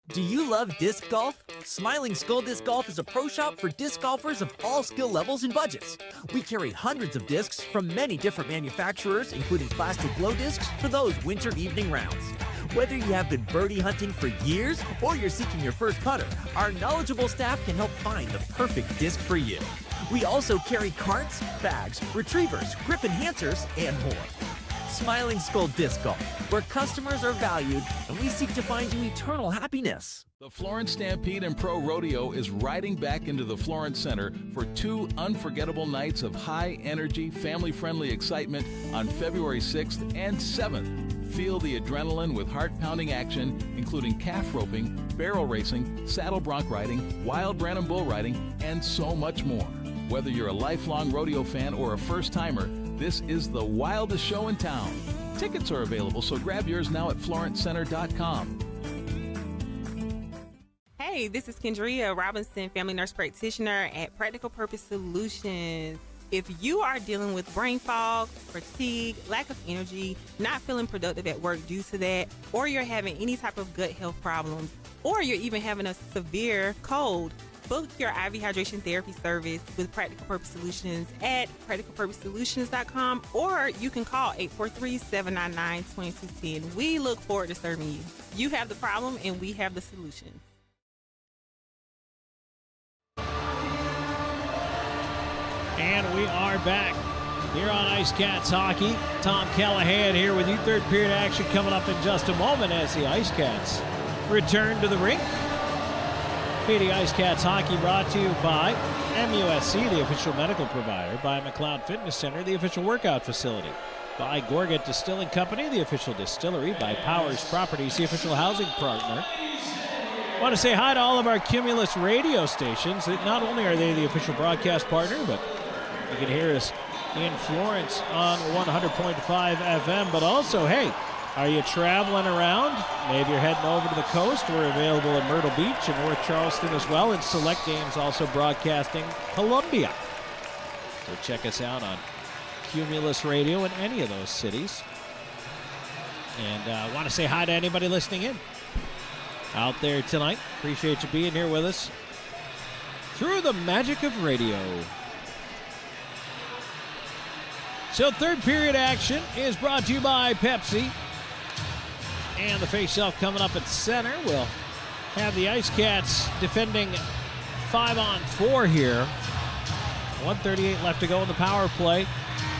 Do you love disc golf? Smiling Skull Disc Golf is a pro shop for disc golfers of all skill levels and budgets. We carry hundreds of discs from many different manufacturers, including plastic glow discs for those winter evening rounds. Whether you have been birdie hunting for years or you're seeking your first putter, our knowledgeable staff can help find the perfect disc for you. We also carry carts, bags, retrievers, grip enhancers, and more. Smiling Skull Disc Golf, where customers are valued and we seek to find you eternal happiness. The Florence Stampede and Pro Rodeo is riding back into the Florence Center for 2 unforgettable nights of high-energy, family-friendly excitement on February 6th and 7th. Feel the adrenaline with heart-pounding action, including calf roping, barrel racing, saddle bronc riding, wild Branham bull riding, and so much more. Whether you're a lifelong rodeo fan or a first-timer, this is the wildest show in town. Tickets are available, so grab yours now at florencecenter.com. Hey, this is Kendria Robinson, family nurse practitioner at Practical Purpose Solutions. If you are dealing with brain fog, fatigue, lack of energy, not feeling productive at work due to that, or you're having any type of gut health problems, or you're even having a severe cold, book your IV hydration therapy service with Practical Purpose Solutions at practicalpurposesolutions.com, or you can call 843-799-2210. We look forward to serving you. You have the problem and we have the solution. And we are back here on IceCats Hockey. Tom Callahan here with you. Third period action coming up in just a moment as the IceCats return to the rink. PD IceCats Hockey brought to you by MUSC, the official medical provider, by McLeod Fitness Center, the official workout facility, by Gorgat Distilling Company, the official distillery, by Powers Properties, the official housing partner. I want to say hi to all of our Cumulus radio stations. Not only are they the official broadcast partner, but you can hear us in Florence on 100.5 FM, but also, hey, are you traveling around? Maybe you're heading over to the coast. We're available in Myrtle Beach and North Charleston as well, and select games also broadcasting Columbia. So check us out on Cumulus Radio in any of those cities. And I want to say hi to anybody listening in out there tonight. Appreciate you being here with us through the magic of radio. So third period action is brought to you by Pepsi. And the face-off coming up at center. We'll have the IceCats defending 5-on-4 here. 1:38 left to go in the power play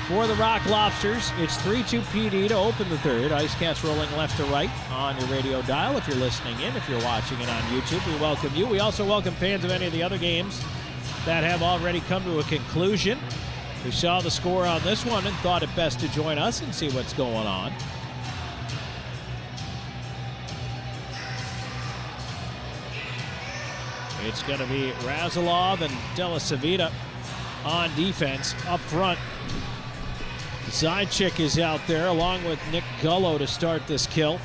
for the Rock Lobsters. It's 3-2 PD to open the third. IceCats rolling left to right on your radio dial. If you're listening in, if you're watching it on YouTube, we welcome you. We also welcome fans of any of the other games that have already come to a conclusion. We saw the score on this one and thought it best to join us and see what's going on. It's going to be Razilov and Della Savita on defense up front. Zajic is out there along with Nick Gullo to start this kill.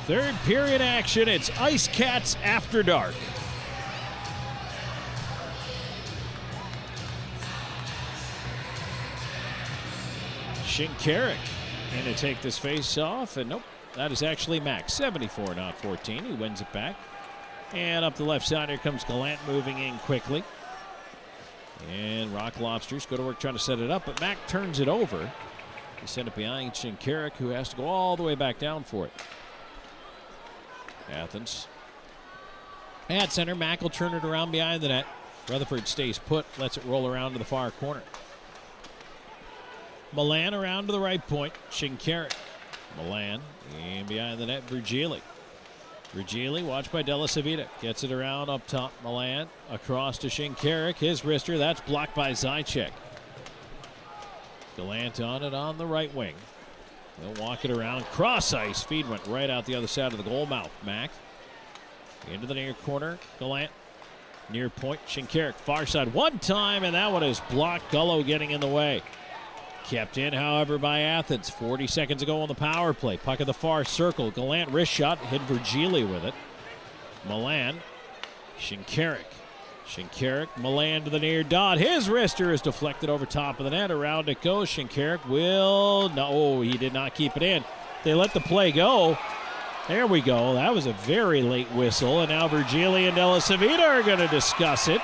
Third period action. It's IceCats After Dark. Shinkarik in to take this face off, and nope, that is actually Max. 74, not 14. He wins it back. And up the left side, here comes Gallant moving in quickly. And Rock Lobsters go to work trying to set it up, but Mack turns it over. He sent it behind Shinkarik, who has to go all the way back down for it. Athens at center. Mack will turn it around behind the net. Rutherford stays put, lets it roll around to the far corner. Milan around to the right point. Shinkarik. Milan and behind the net, Virgili. Virgili, watched by Della Savita. Gets it around up top. Milan across to Shinkarik. His wrister, that's blocked by Zajac. Gallant on it on the right wing. They'll walk it around. Cross ice. Feed went right out the other side of the goal mouth. Mack into the near corner. Gallant near point. Shinkarik far side one time, and that one is blocked. Gullo getting in the way. Kept in, however, by Athens. 40 seconds ago on the power play. Puck at the far circle. Gallant wrist shot. Hit Virgili with it. Milan. Shinkarik. Shinkarik. Milan to the near dot. His wrister is deflected over top of the net. Around it goes. Shinkarik will. No, he did not keep it in. They let the play go. There we go. That was a very late whistle. And now Virgili and Della Savita are going to discuss it.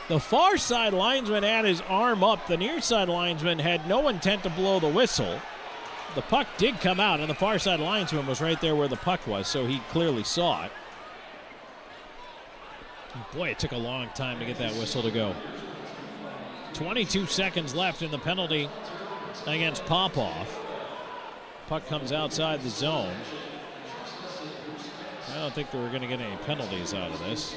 The far side linesman had his arm up. The near side linesman had no intent to blow the whistle. The puck did come out, and the far side linesman was right there where the puck was, so he clearly saw it. Boy, it took a long time to get that whistle to go. 22 seconds left in the penalty against Popoff. Puck comes outside the zone. I don't think they were going to get any penalties out of this.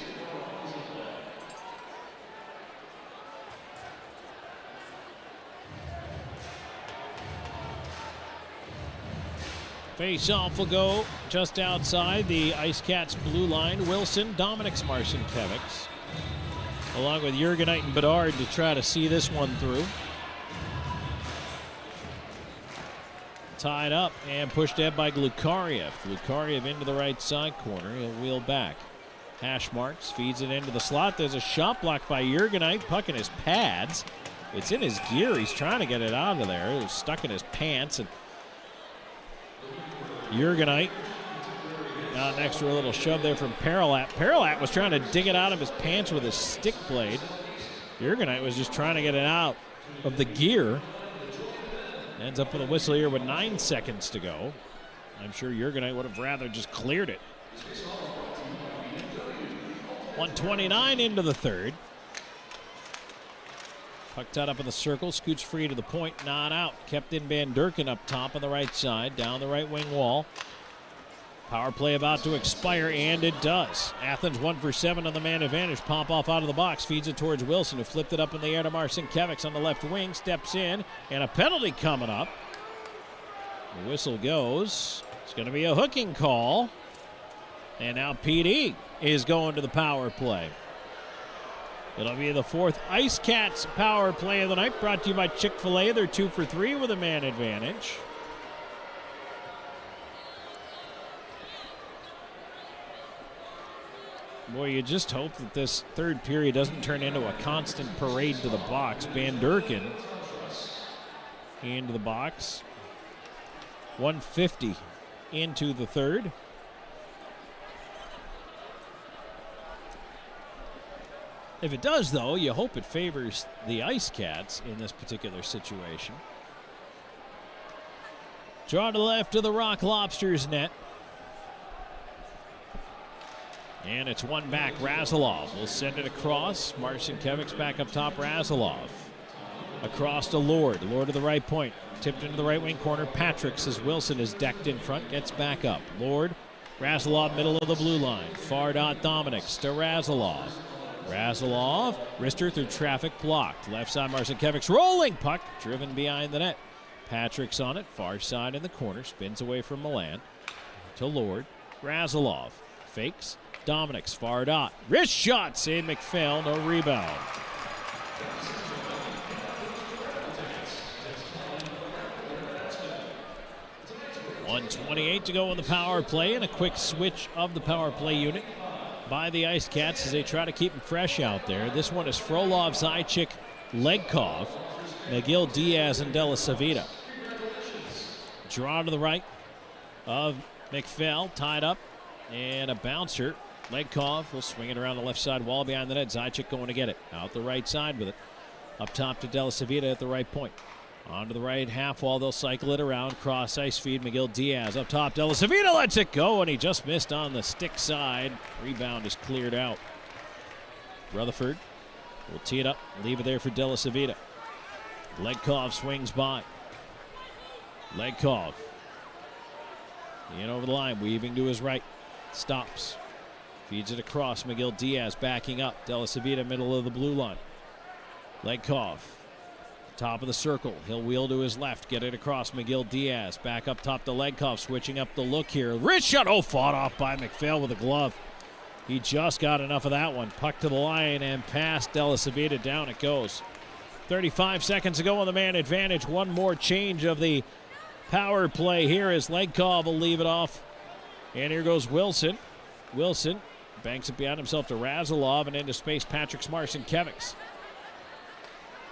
Face-off will go just outside the IceCats blue line. Wilson, Dominic Marcinkiewicz, along with Jurgenite and Bedard to try to see this one through. Tied up and pushed ahead by Glukariev. Glukariev into the right side corner. He'll wheel back. Hash marks, feeds it into the slot. There's a shot blocked by Jurgenite. Puck in his pads. It's in his gear. He's trying to get it out of there. It was stuck in his pants, and Jurgenite got an extra little shove there from Paralat. Paralat was trying to dig it out of his pants with his stick blade. Jurgenite was just trying to get it out of the gear. Ends up with a whistle here with 9 seconds to go. I'm sure Jurgenite would have rather just cleared it. 1:29 into the third. Puck tied up in the circle, scoots free to the point, not out. Kept in Van Durken up top on the right side, down the right wing wall. Power play about to expire, and it does. Athens 1 for 7 on the man advantage. Popoff out of the box, feeds it towards Wilson, who flipped it up in the air to Marcinkiewicz on the left wing, steps in, and a penalty coming up. The whistle goes. It's going to be a hooking call. And now PD is going to the power play. It'll be the fourth IceCats power play of the night, brought to you by Chick-fil-A. They're 2 for 3 with a man advantage. Boy, you just hope that this third period doesn't turn into a constant parade to the box. Van Durken into the box. 150 into the third. If it does, though, you hope it favors the IceCats in this particular situation. Draw to the left of the Rock Lobsters net. And it's one back. Razalov will send it across. Marcinkiewicz back up top. Razalov across to Lord. Lord to the right point. Tipped into the right wing corner. Patricks as Wilson is decked in front. Gets back up. Lord. Razalov middle of the blue line. Far dot Dominics to Razalov. Razalov, wrister through traffic blocked. Left side Marcinkiewicz rolling puck driven behind the net. Patrick's on it, far side in the corner, spins away from Milan to Lord. Razalov fakes, Dominics far dot. Wrist shot, save McPhail, no rebound. .128 to go in the power play, and a quick switch of the power play unit by the IceCats as they try to keep them fresh out there. This one is Frolov, Zajac, Legkov, McGill, Diaz, and Della Savita. Draw to the right of McPhail, tied up, and a bouncer Legkov will swing it around the left side wall behind the net. Zajic going to get it. Out the right side with it. Up top to De La Savita at the right point. Onto the right half wall. They'll cycle it around. Cross ice feed. Miguel Diaz up top. De La Savita lets it go, and he just missed on the stick side. Rebound is cleared out. Rutherford will tee it up. Leave it there for De La Savita. Legkov swings by. Legkov in over the line. Weaving to his right. Stops. Feeds it across. Miguel Diaz backing up. De La Savita middle of the blue line. Legkov, top of the circle. He'll wheel to his left, get it across. Miguel Diaz back up top to Legkov, switching up the look here. Wrist shot, fought off by McPhail with a glove. He just got enough of that one. Puck to the line and past De La Savita. Down it goes. 35 seconds to go on the man advantage. One more change of the power play here as Legkov will leave it off. And here goes Wilson. Wilson banks it behind himself to Razilov and into space. Patrick Smarson-Kevics.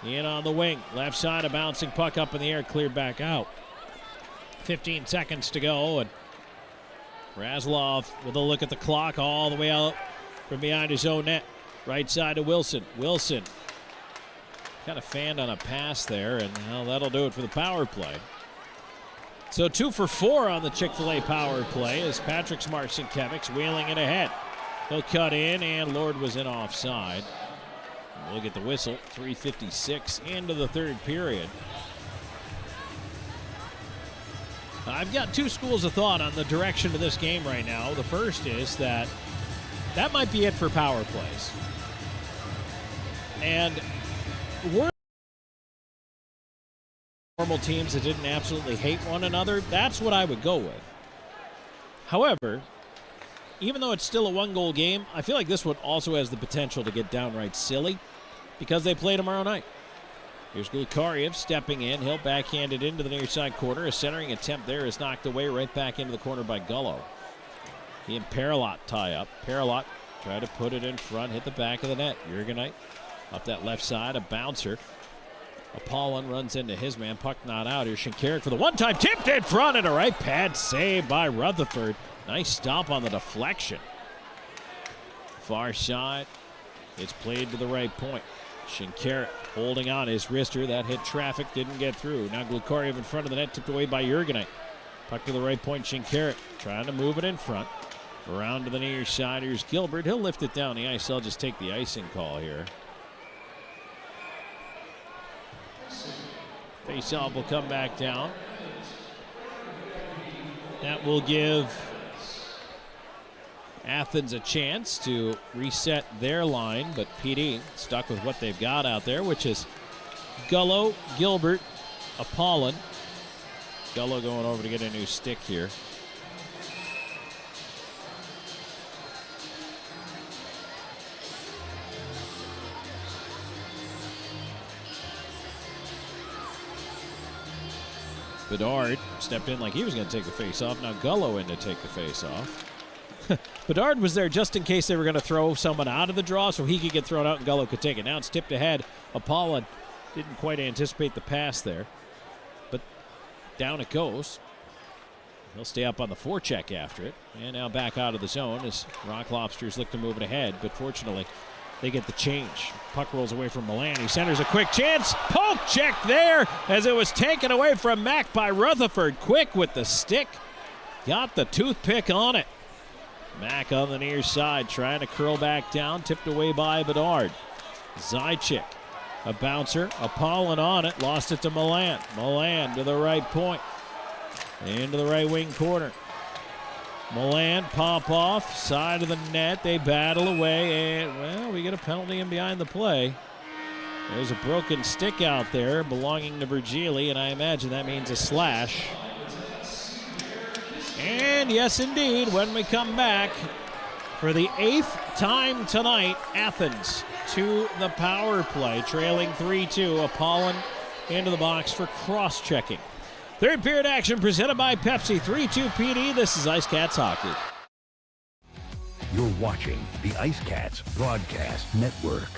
In on the wing. Left side, a bouncing puck up in the air, cleared back out. 15 seconds to go, and Razilov with a look at the clock all the way out from behind his own net. Right side to Wilson. Wilson kind of fanned on a pass there, and well, that'll do it for the power play. So 2 for 4 on the Chick-fil-A power play as Patrick Smarson-Kevics wheeling it ahead. He'll cut in, and Lord was in offside. We'll get the whistle. 3:56 into the third period. I've got 2 schools of thought on the direction of this game right now. The first is that might be it for power plays. And we're normal teams that didn't absolutely hate one another. That's what I would go with. However, even though it's still a 1-goal game, I feel like this one also has the potential to get downright silly because they play tomorrow night. Here's Glukariev stepping in. He'll backhand it into the near side corner. A centering attempt there is knocked away right back into the corner by Gullo. He and Paralot tie up. Paralot tried to put it in front, hit the back of the net. Jurgenite up that left side, a bouncer. Apollon runs into his man. Puck not out. Here's Shinkarik for the one-time tipped in front and a right pad save by Rutherford. Nice stop on the deflection. Far side. It's played to the right point. Shinkarik holding on his wrister. That hit traffic, didn't get through. Now Glukariev in front of the net, tipped away by Jurgenite. Puck to the right point, Shinkarik trying to move it in front. Around to the near side, here's Gilbert. He'll lift it down the ice. I'll just take the icing call here. Faceoff will come back down. That will give Athens a chance to reset their line, but PD stuck with what they've got out there, which is Gullo, Gilbert, Apollon. Gullo going over to get a new stick here. Bedard stepped in like he was going to take the face-off. Now Gullo in to take the face-off. Bedard was there just in case they were going to throw someone out of the draw so he could get thrown out and Gullo could take it. Now it's tipped ahead. Apollon didn't quite anticipate the pass there. But down it goes. He'll stay up on the forecheck after it. And now back out of the zone as Rock Lobsters look to move it ahead. But fortunately, they get the change. Puck rolls away from Milan. He centers a quick chance. Poke check there as it was taken away from Mack by Rutherford. Quick with the stick. Got the toothpick on it. Mack on the near side trying to curl back down. Tipped away by Bedard. Zajic, a bouncer. Apollon on it. Lost it to Milan. Milan to the right point. Into the right wing corner. Milan pop off, side of the net. They battle away, and, well, we get a penalty in behind the play. There's a broken stick out there belonging to Virgili, and I imagine that means a slash. And yes, indeed, when we come back for the 8th time tonight, Athens to the power play, trailing 3-2. Apollon into the box for cross-checking. Third period action presented by Pepsi. 3-2 PD. This is IceCats Hockey. You're watching the IceCats Broadcast Network.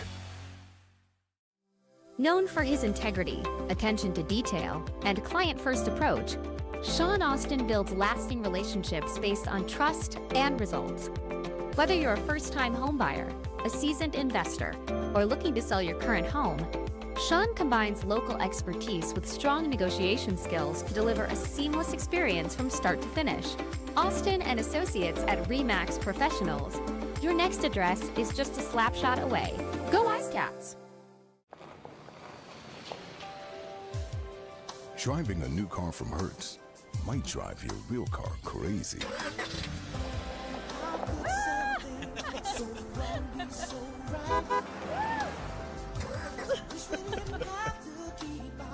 Known for his integrity, attention to detail, and client-first approach, Sean Austin builds lasting relationships based on trust and results. Whether you're a first-time home buyer, a seasoned investor, or looking to sell your current home, Sean combines local expertise with strong negotiation skills to deliver a seamless experience from start to finish. Austin and Associates at RE/MAX Professionals. Your next address is just a slap shot away. Go IceCats! Driving a new car from Hertz might drive your real car crazy.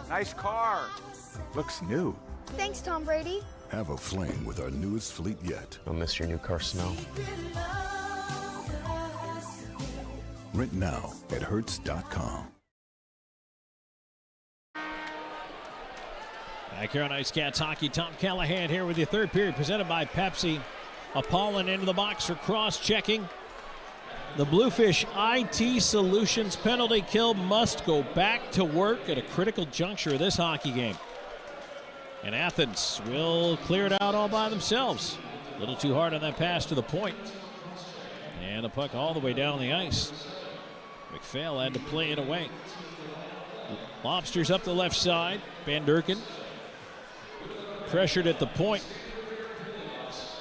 Nice car. Looks new. Thanks, Tom Brady. Have a fling with our newest fleet yet. I'll miss your new car smell. Rent now at Hertz.com. Back here on IceCats Hockey, Tom Callahan here with your third period presented by Pepsi. Apollon into the box for cross-checking. The Bluefish IT Solutions penalty kill must go back to work at a critical juncture of this hockey game. And Athens will clear it out all by themselves. A little too hard on that pass to the point. And the puck all the way down the ice. McPhail had to play it away. Lobsters up the left side. Van Durken pressured at the point.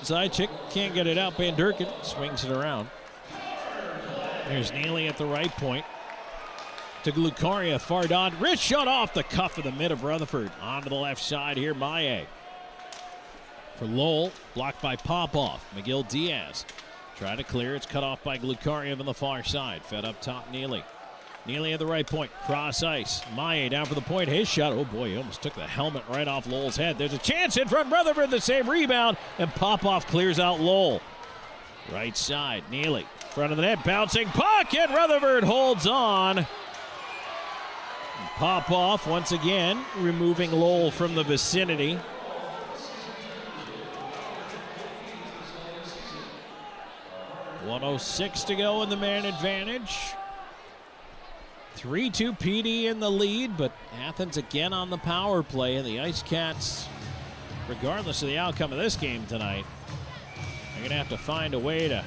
Zajac can't get it out. Van Durken swings it around. There's Neely at the right point. To Glucaria, Fardon. Wrist shot off the cuff of the mid of Rutherford. On to the left side here, Maye. For Lowell, blocked by Popoff. McGill Diaz. Try to clear. It's cut off by Glucaria on the far side. Fed up top, Neely. Neely at the right point. Cross ice. Maye down for the point. His shot. Oh boy, he almost took the helmet right off Lowell's head. There's a chance in front. Rutherford, the same rebound. And Popoff clears out Lowell. Right side, Neely. Front of the net, bouncing puck, and Rutherford holds on. Popoff once again removing Lowell from the vicinity. .106 to go in the man advantage. 3-2 PD in the lead, but Athens again on the power play, and the IceCats, regardless of the outcome of this game tonight, they're going to have to find a way to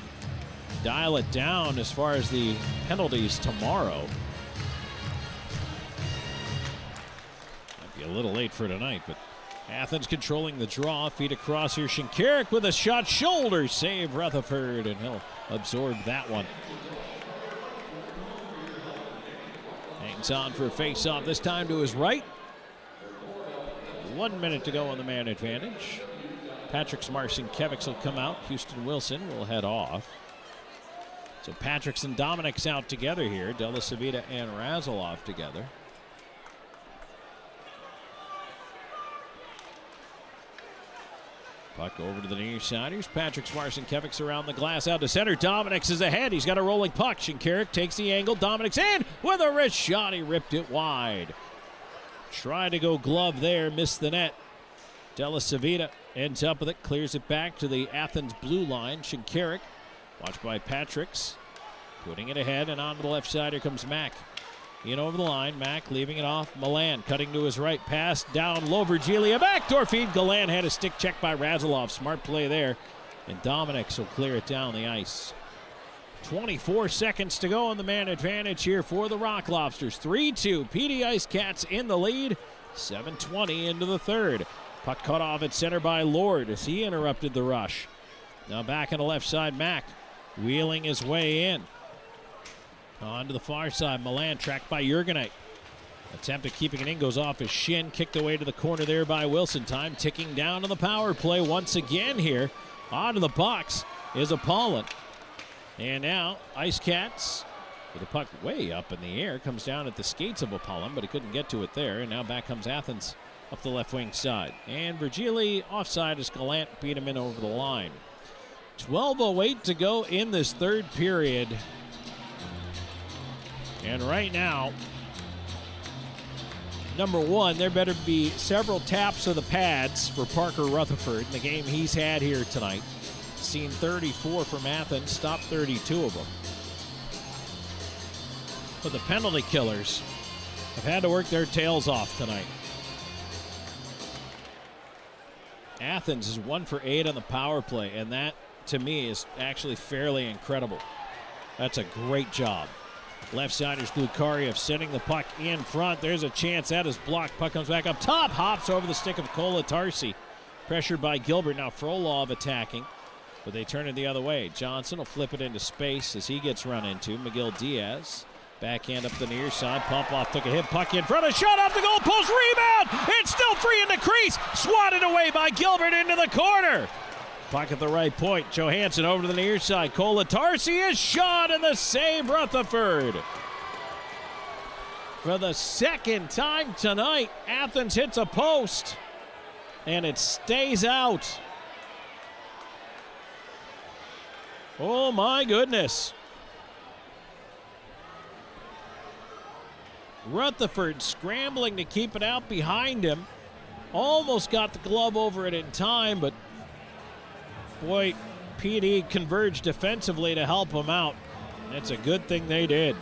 dial it down as far as the penalties tomorrow. Might be a little late for tonight, but Athens controlling the draw. Feet across here. Shinkarik with a shot. Shoulder save Rutherford, and he'll absorb that one. Hangs on for a face-off, this time to his right. 1 minute to go on the man advantage. Patrick Marcinkiewicz will come out. Houston Wilson will head off. So Patrick's and Dominic's out together here. Della Savita and Razilov together. Puck over to the near side. Here's Patrick Marcinkiewicz around the glass. Out to center. Dominic's is ahead. He's got a rolling puck. Shinkarik takes the angle. Dominic's in with a wrist shot. He ripped it wide. Tried to go glove there. Missed the net. Della Savita ends up with it. Clears it back to the Athens blue line. Shinkarik. Watched by Patricks. Putting it ahead and on to the left side. Here comes Mack. In over the line. Mack leaving it off. Milan cutting to his right. Pass down low. Virgilia. Backdoor feed. Galan had a stick check by Razilov. Smart play there. And Dominics will clear it down the ice. 24 seconds to go on the man advantage here for the Rock Lobsters. 3-2. PD IceCats in the lead. 7:20 into the third. Puck cut off at center by Lord as he interrupted the rush. Now back on the left side. Mack wheeling his way in. On to the far side. Milan tracked by Jurgenite. Attempt at keeping it in goes off his shin. Kicked away to the corner there by Wilson. Time ticking down on the power play once again here. On to the box is Apollon. And now IceCats with the puck way up in the air. Comes down at the skates of Apollon, but he couldn't get to it there. And now back comes Athens up the left wing side. And Virgili offside as Gallant beat him in over the line. 12:08 to go in this third period. And right now, number one, there better be several taps of the pads for Parker Rutherford in the game he's had here tonight. Seen 34 from Athens, stopped 32 of them. But the penalty killers have had to work their tails off tonight. Athens is 1 for 8 on the power play, and that to me, is actually fairly incredible. That's a great job. Left-siders Glukariev sending the puck in front. There's a chance. That is blocked. Puck comes back up top. Hops over the stick of Kolatarsi. Pressured by Gilbert. Now Frolov attacking. But they turn it the other way. Johnson will flip it into space as he gets run into. McGill Diaz. Backhand up the near side. Popoff took a hit. Puck in front. A shot off the goal post. Rebound. It's still free in the crease. Swatted away by Gilbert into the corner. Puck at the right point. Johansson over to the near side. Kolatarsi is shot and the save. Rutherford. For the second time tonight, Athens hits a post and it stays out. Oh my goodness. Rutherford scrambling to keep it out behind him. Almost got the glove over it in time, but boy, PD converged defensively to help him out. That's a good thing they did.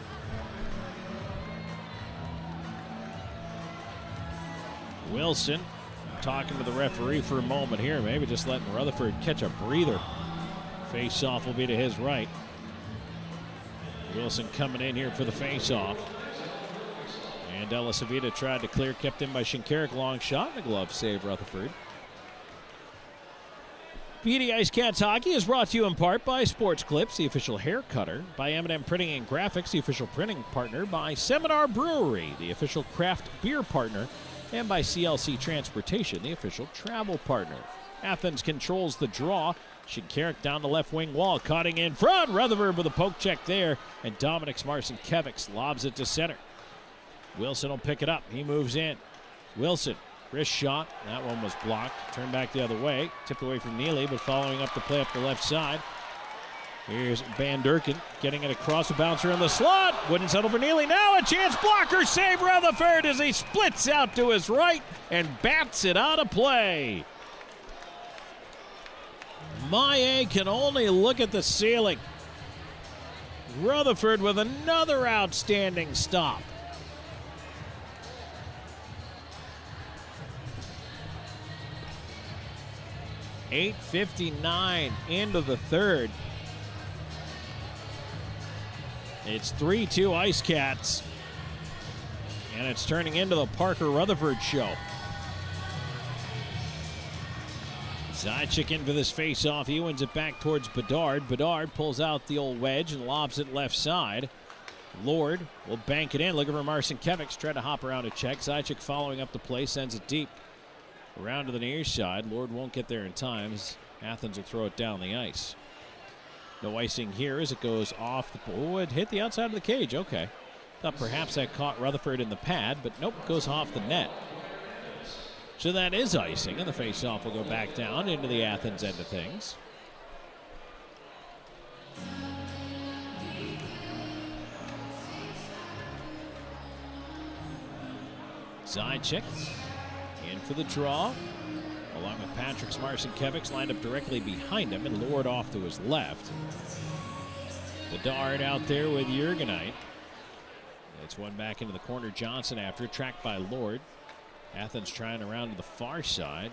Wilson talking to the referee for a moment here, maybe just letting Rutherford catch a breather. Face-off will be to his right. Wilson coming in here for the face-off. And Della Savita tried to clear, kept in by Shinkarik. Long shot and a glove save, Rutherford. PD IceCats Hockey is brought to you in part by Sports Clips, the official hair cutter, by M&M Printing and Graphics, the official printing partner, by Seminar Brewery, the official craft beer partner, and by CLC Transportation, the official travel partner. Athens controls the draw. Shinkarik down the left wing wall, cutting in front. Rutherford with a poke check there, and Dominic Marcinkiewicz lobs it to center. Wilson will pick it up. He moves in. Wilson, wrist shot. That one was blocked. Turned back the other way. Tipped away from Neely, but following up the play up the left side. Here's Van Durken getting it across, a bouncer in the slot. Wouldn't settle for Neely. Now a chance. Blocker save Rutherford as he splits out to his right and bats it out of play. Maillet can only look at the ceiling. Rutherford with another outstanding stop. .8:59 into the third. It's 3-2 IceCats. And it's turning into the Parker Rutherford show. Zajac in for this face-off. He wins it back towards Bedard. Bedard pulls out the old wedge and lobs it left side. Lord will bank it in. Looking for Marcinkiewicz. Tried to hop around a check. Zajac following up the play. Sends it deep. Around to the near side. Lord won't get there in time as Athens will throw it down the ice. No icing here as it goes off the... Oh, it hit the outside of the cage. Okay. Thought perhaps that caught Rutherford in the pad, but nope, goes off the net. So that is icing, and the face-off will go back down into the Athens end of things. Zajac in for the draw, along with Patrick Marcinkiewicz lined up directly behind him, and Lord off to his left. Bedard out there with Jurgenite. It's one back into the corner. Johnson after it, tracked by Lord. Athens trying around to the far side.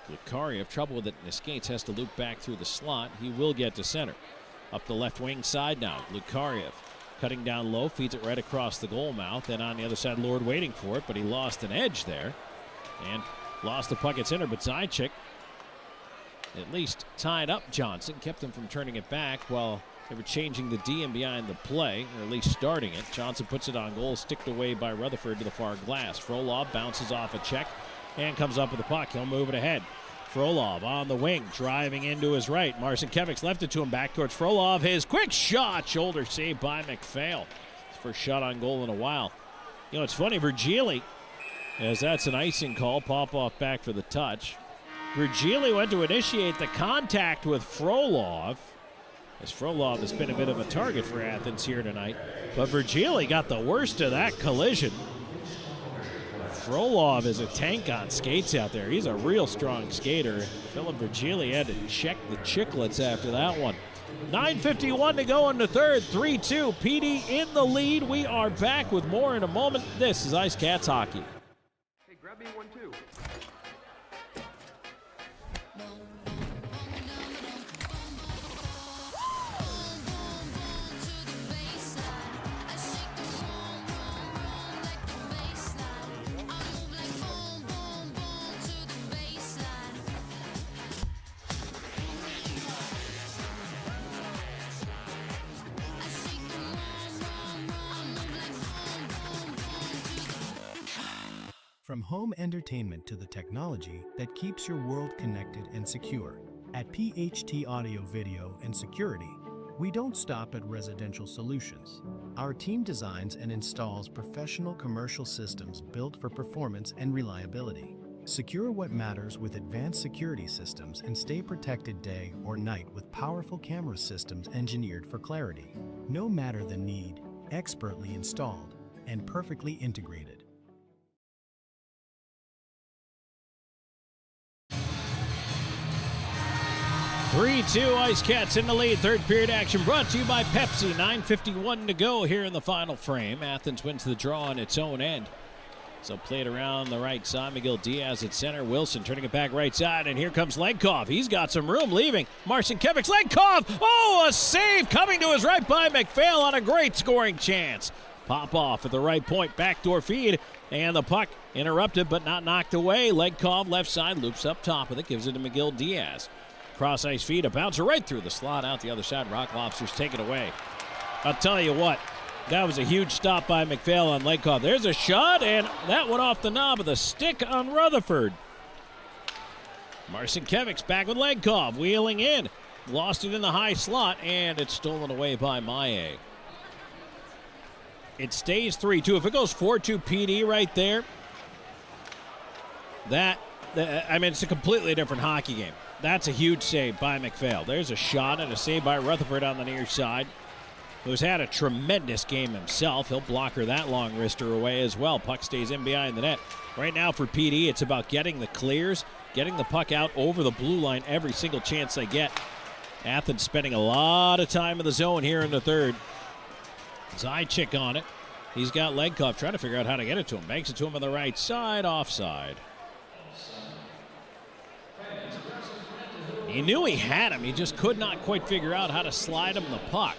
Glukariev, trouble with it in the skates, has to loop back through the slot. He will get to center. Up the left wing side now. Glukariev cutting down low, feeds it right across the goal mouth. And on the other side, Lord waiting for it, but he lost an edge there. And lost the puck at center, but Zajac at least tied up Johnson, kept him from turning it back while they were changing the D in behind the play, or at least starting it. Johnson puts it on goal, sticked away by Rutherford to the far glass. Frolov bounces off a check and comes up with the puck. He'll move it ahead. Frolov on the wing, driving into his right. Marcinkiewicz left it to him, back towards Frolov. His quick shot, shoulder saved by McPhail. His first shot on goal in a while. You know, it's funny, Virgili, as that's an icing call, Popoff back for the touch. Virgili went to initiate the contact with Frolov, as Frolov has been a bit of a target for Athens here tonight. But Virgili got the worst of that collision. Frolov is a tank on skates out there. He's a real strong skater. Philip Virgili had to check the chicklets after that one. 9:51 to go in the third. 3-2. PD in the lead. We are back with more in a moment. This is IceCats Hockey. Hey, grab me 1-2. From home entertainment to the technology that keeps your world connected and secure, at PHT Audio Video and Security, we don't stop at residential solutions. Our team designs and installs professional commercial systems built for performance and reliability. Secure what matters with advanced security systems and stay protected day or night with powerful camera systems engineered for clarity. No matter the need, expertly installed and perfectly integrated. 3-2 IceCats in the lead. Third period action brought to you by Pepsi. 9:51 to go here in the final frame. Athens wins the draw on its own end. So played around the right side. Miguel Diaz at center. Wilson turning it back right side. And here comes Lenkov. He's got some room leaving. Marcinkiewicz. Lenkov! Oh, a save coming to his right by McPhail on a great scoring chance. Pop off at the right point. Backdoor feed. And the puck interrupted but not knocked away. Lenkov left side. Loops up top with it. Gives it to Miguel Diaz. Cross ice feed, a bouncer right through the slot out the other side. Rock Lobsters take it away. I'll tell you what, that was a huge stop by McPhail on Lenkov. There's a shot, and that went off the knob of the stick on Rutherford. Marcinkiewicz back with Lenkov, wheeling in. Lost it in the high slot, and it's stolen away by Maye. It stays 3-2. If it goes 4-2 PD right there, it's a completely different hockey game. That's a huge save by McPhail. There's a shot and a save by Rutherford on the near side, who's had a tremendous game himself. He'll block her that long wrister away as well. Puck stays in behind the net. Right now for PD, it's about getting the clears, getting the puck out over the blue line every single chance they get. Athens spending a lot of time in the zone here in the third. Zajac on it. He's got Lenkov trying to figure out how to get it to him. Banks it to him on the right side, offside. He knew he had him. He just could not quite figure out how to slide him the puck.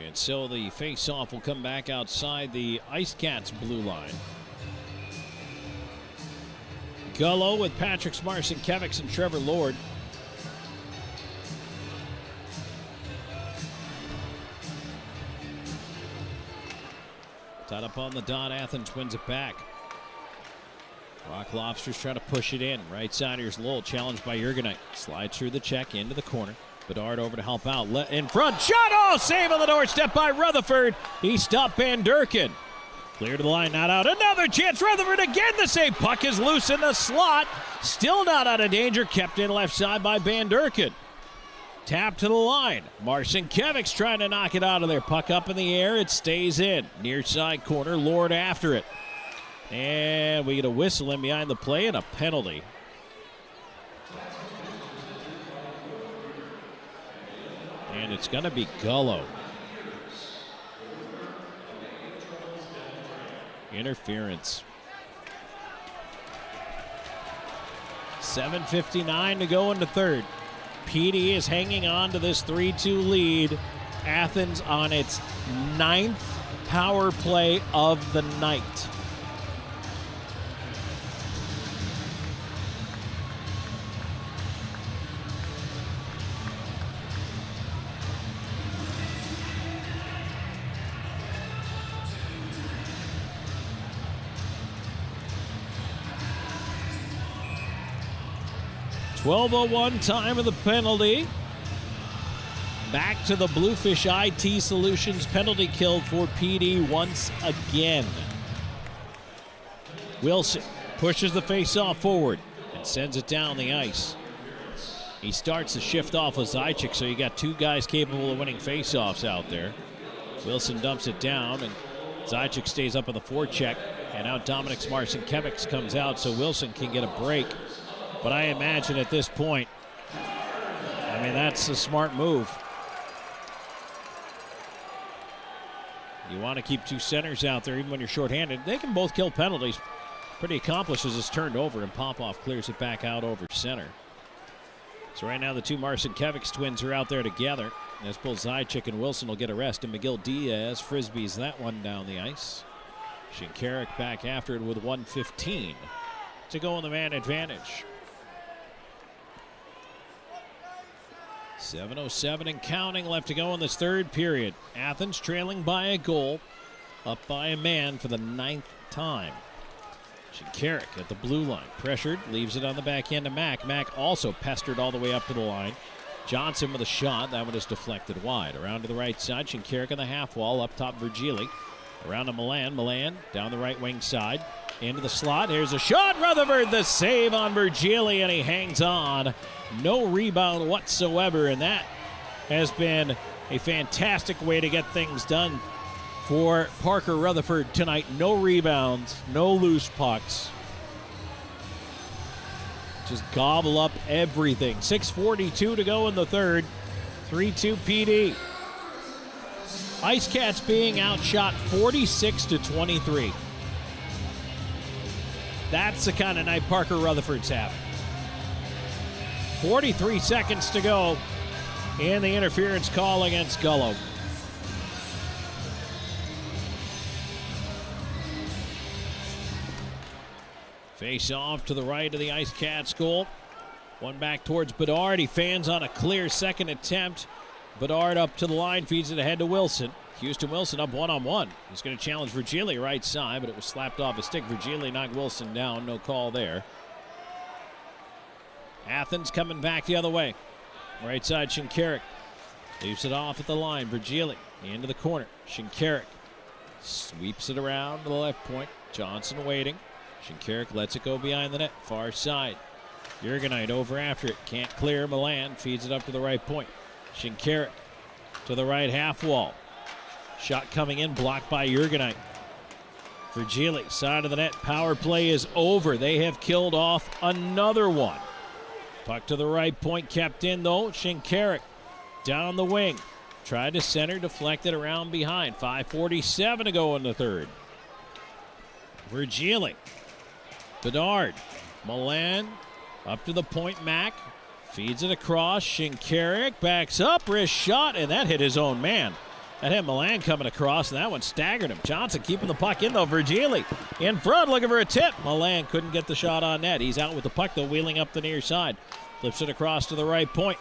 And so the face-off will come back outside the IceCats blue line. Gullo with Patrick Marcinkiewicz and Trevor Lord. Tied up on the dot, Athens wins it back. Rock Lobsters try to push it in. Right side, here's Lowell, challenged by Jurgenite. Slides through the check, into the corner. Bedard over to help out. In front, shot! Oh, save on the doorstep by Rutherford. He stopped Van Durken. Clear to the line, not out. Another chance, Rutherford again the save. Puck is loose in the slot. Still not out of danger, kept in left side by Van Durken. Tap to the line. Marcinkiewicz trying to knock it out of there. Puck up in the air. It stays in. Near side corner. Lord after it. And we get a whistle in behind the play and a penalty. And it's going to be Gullo. Interference. 7:59 to go in the third. PD is hanging on to this 3-2 lead. Athens on its 9th power play of the night. .12:01 time of the penalty. Back to the Bluefish IT Solutions penalty kill for PD once again. Wilson pushes the face-off forward and sends it down the ice. He starts the shift off with Zajac, so you got two guys capable of winning face-offs out there. Wilson dumps it down, and Zajac stays up on the forecheck, and now Dominic Marcinkiewicz comes out so Wilson can get a break. But I imagine at this point, that's a smart move. You want to keep two centers out there even when you're shorthanded. They can both kill penalties. Pretty accomplished as it's turned over, and Popoff clears it back out over center. So right now the two Marcinkiewicz twins are out there together. As both Zajac and Wilson will get a rest, and Miguel Diaz frisbees that one down the ice. Shinkarik back after it with 1:15 to go on the man advantage. 7:07 and counting left to go in this third period. Athens trailing by a goal, up by a man for the 9th time. Shinkarik at the blue line, pressured, leaves it on the back end to Mack. Mack also pestered all the way up to the line. Johnson with a shot, that one is deflected wide. Around to the right side, Shinkarik on the half wall, up top Virgili. Around to Milan, down the right wing side, into the slot. Here's a shot, Rutherford the save on Virgili, and he hangs on. No rebound whatsoever, and that has been a fantastic way to get things done for Parker Rutherford tonight. No rebounds, no loose pucks. Just gobble up everything. 6:42 to go in the third. 3-2 PD. IceCats being outshot 46-23. That's the kind of night Parker Rutherford's having. 43 seconds to go in the interference call against Gullo. Face off to the right of the IceCats goal. One back towards Bedard. He fans on a clear second attempt. Bedard up to the line, feeds it ahead to Wilson. Houston Wilson up one-on-one. He's going to challenge Virgili right side, but it was slapped off his stick. Virgili knocked Wilson down. No call there. Athens coming back the other way. Right side, Shinkarik. Leaves it off at the line. Virgili into the corner. Shinkarik sweeps it around to the left point. Johnson waiting. Shinkarik lets it go behind the net. Far side. Jurgenite over after it. Can't clear. Milan feeds it up to the right point. Shinkarik to the right half wall. Shot coming in, blocked by Jurgenite. Virgili, side of the net. Power play is over. They have killed off another one. Puck to the right point, kept in though. Shinkarik down the wing. Tried to center, deflected around behind. 5:47 to go in the third. Virgili. Bedard. Milan up to the point. Mack feeds it across. Shinkarik backs up. Wrist shot, and that hit his own man. That had Milan coming across, and that one staggered him. Johnson keeping the puck in, though. Virgili in front, looking for a tip. Milan couldn't get the shot on net. He's out with the puck, though, wheeling up the near side. Flips it across to the right point.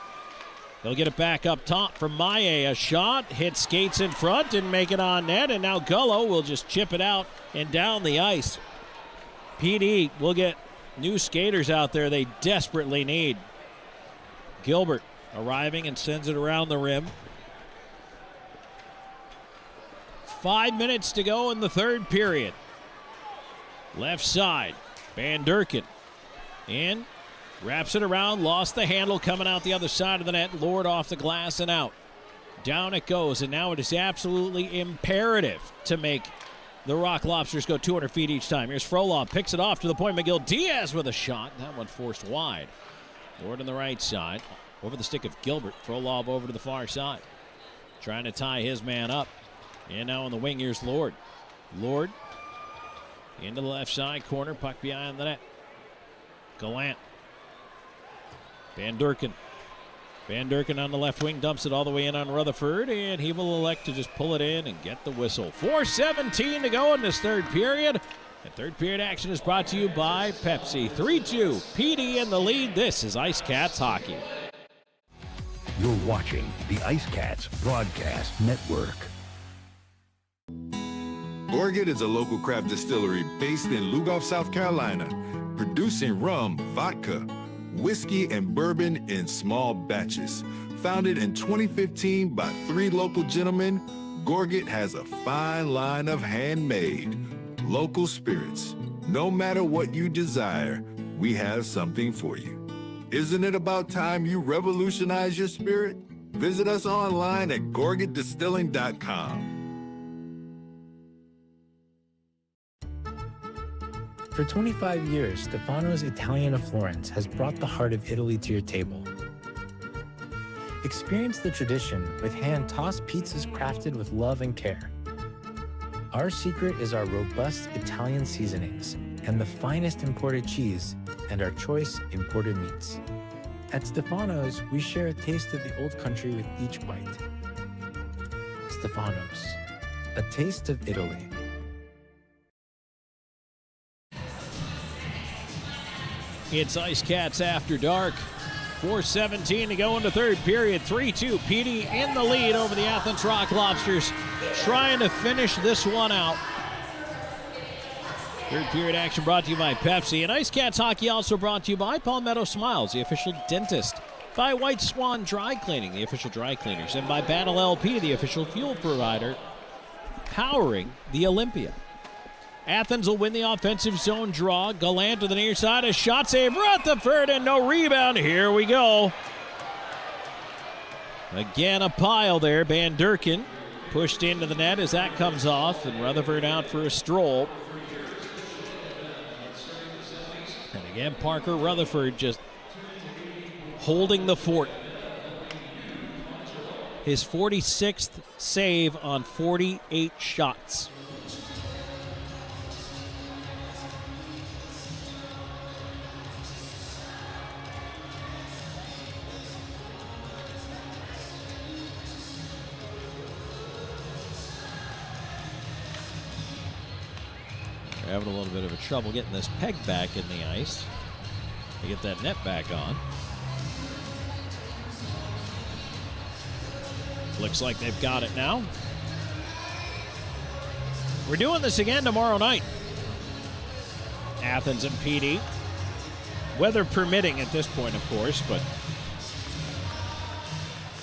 He'll get it back up top from Maye. A shot, hits skates in front, didn't make it on net, and now Gullo will just chip it out and down the ice. PD will get new skaters out there they desperately need. Gilbert arriving and sends it around the rim. 5 minutes to go in the third period. Left side, Van Durken in, wraps it around, lost the handle, coming out the other side of the net, Lord off the glass and out. Down it goes, and now it is absolutely imperative to make the Rock Lobsters go 200 feet each time. Here's Frolov, picks it off to the point. McGill Diaz with a shot. That one forced wide. Lord on the right side, over the stick of Gilbert. Frolov over to the far side, trying to tie his man up. And now on the wing, here's Lord. Lord into the left side corner, puck behind the net. Gallant. Van Durken. Van Durken on the left wing, dumps it all the way in on Rutherford, and he will elect to just pull it in and get the whistle. 4:17 to go in this third period. And third period action is brought to you by Pepsi. 3-2, PD in the lead. This is IceCats hockey. You're watching the IceCats Broadcast Network. Gorget is a local craft distillery based in Lugoff, South Carolina, producing rum, vodka, whiskey, and bourbon in small batches. Founded in 2015 by 3 local gentlemen, Gorget has a fine line of handmade, local spirits. No matter what you desire, we have something for you. Isn't it about time you revolutionize your spirit? Visit us online at gorgetdistilling.com. For 25 years, Stefano's Italian of Florence has brought the heart of Italy to your table. Experience the tradition with hand-tossed pizzas crafted with love and care. Our secret is our robust Italian seasonings and the finest imported cheese and our choice imported meats. At Stefano's, we share a taste of the old country with each bite. Stefano's, a taste of Italy. It's IceCats After Dark. 4:17 to go in the third period. 3-2, PD in the lead over the Athens Rock Lobsters, trying to finish this one out. Third period action brought to you by Pepsi. And IceCats hockey also brought to you by Palmetto Smiles, the official dentist. By White Swan Dry Cleaning, the official dry cleaners. And by Battle LP, the official fuel provider, powering the Olympia. Athens will win the offensive zone draw. Gallant to the near side. A shot save. Rutherford and no rebound. Here we go. Again, a pile there. Van Durken pushed into the net as that comes off. And Rutherford out for a stroll. And again, Parker Rutherford just holding the fort. His 46th save on 48 shots. They're having a little bit of a trouble getting this peg back in the ice to get that net back on. Looks like they've got it now. We're doing this again tomorrow night. Athens and PD. Weather permitting at this point, of course, but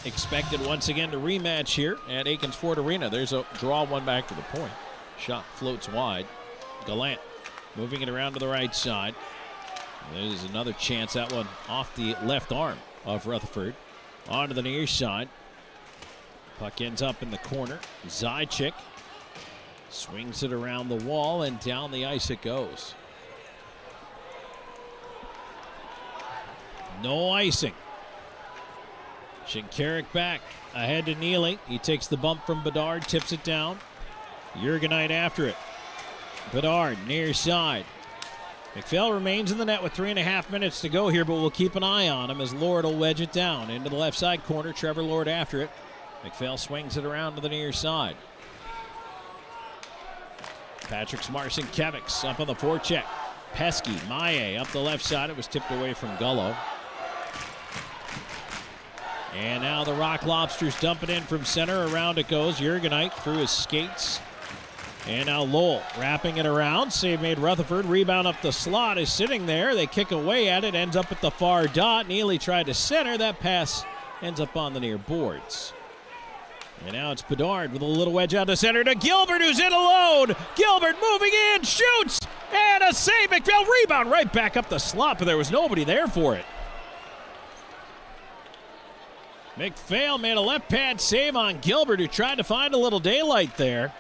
expected once again to rematch here at Akins Ford Arena. There's a draw one back to the point. Shot floats wide. Gallant moving it around to the right side. There's another chance. That one off the left arm of Rutherford. On to the near side. Puck ends up in the corner. Zajac swings it around the wall and down the ice it goes. No icing. Shinkarik back ahead to Neely. He takes the bump from Bedard, tips it down. Jurgenite after it. Bedard near side. McPhail remains in the net with 3.5 minutes to go here, but we'll keep an eye on him as Lord will wedge it down into the left side corner. Trevor Lord after it. McPhail swings it around to the near side. Patrick Marcinkiewicz up on the forecheck. Pesky, Maye up the left side. It was tipped away from Gullo. And now the Rock Lobsters dump it in from center. Around it goes. Jurgenite through his skates. And now Lowell wrapping it around. Save made Rutherford. Rebound up the slot is sitting there. They kick away at it. Ends up at the far dot. Neely tried to center. That pass ends up on the near boards. And now it's Bedard with a little wedge out to center to Gilbert, who's in alone. Gilbert moving in, shoots, and a save. McPhail rebound right back up the slot, but there was nobody there for it. McPhail made a left pad save on Gilbert, who tried to find a little daylight there.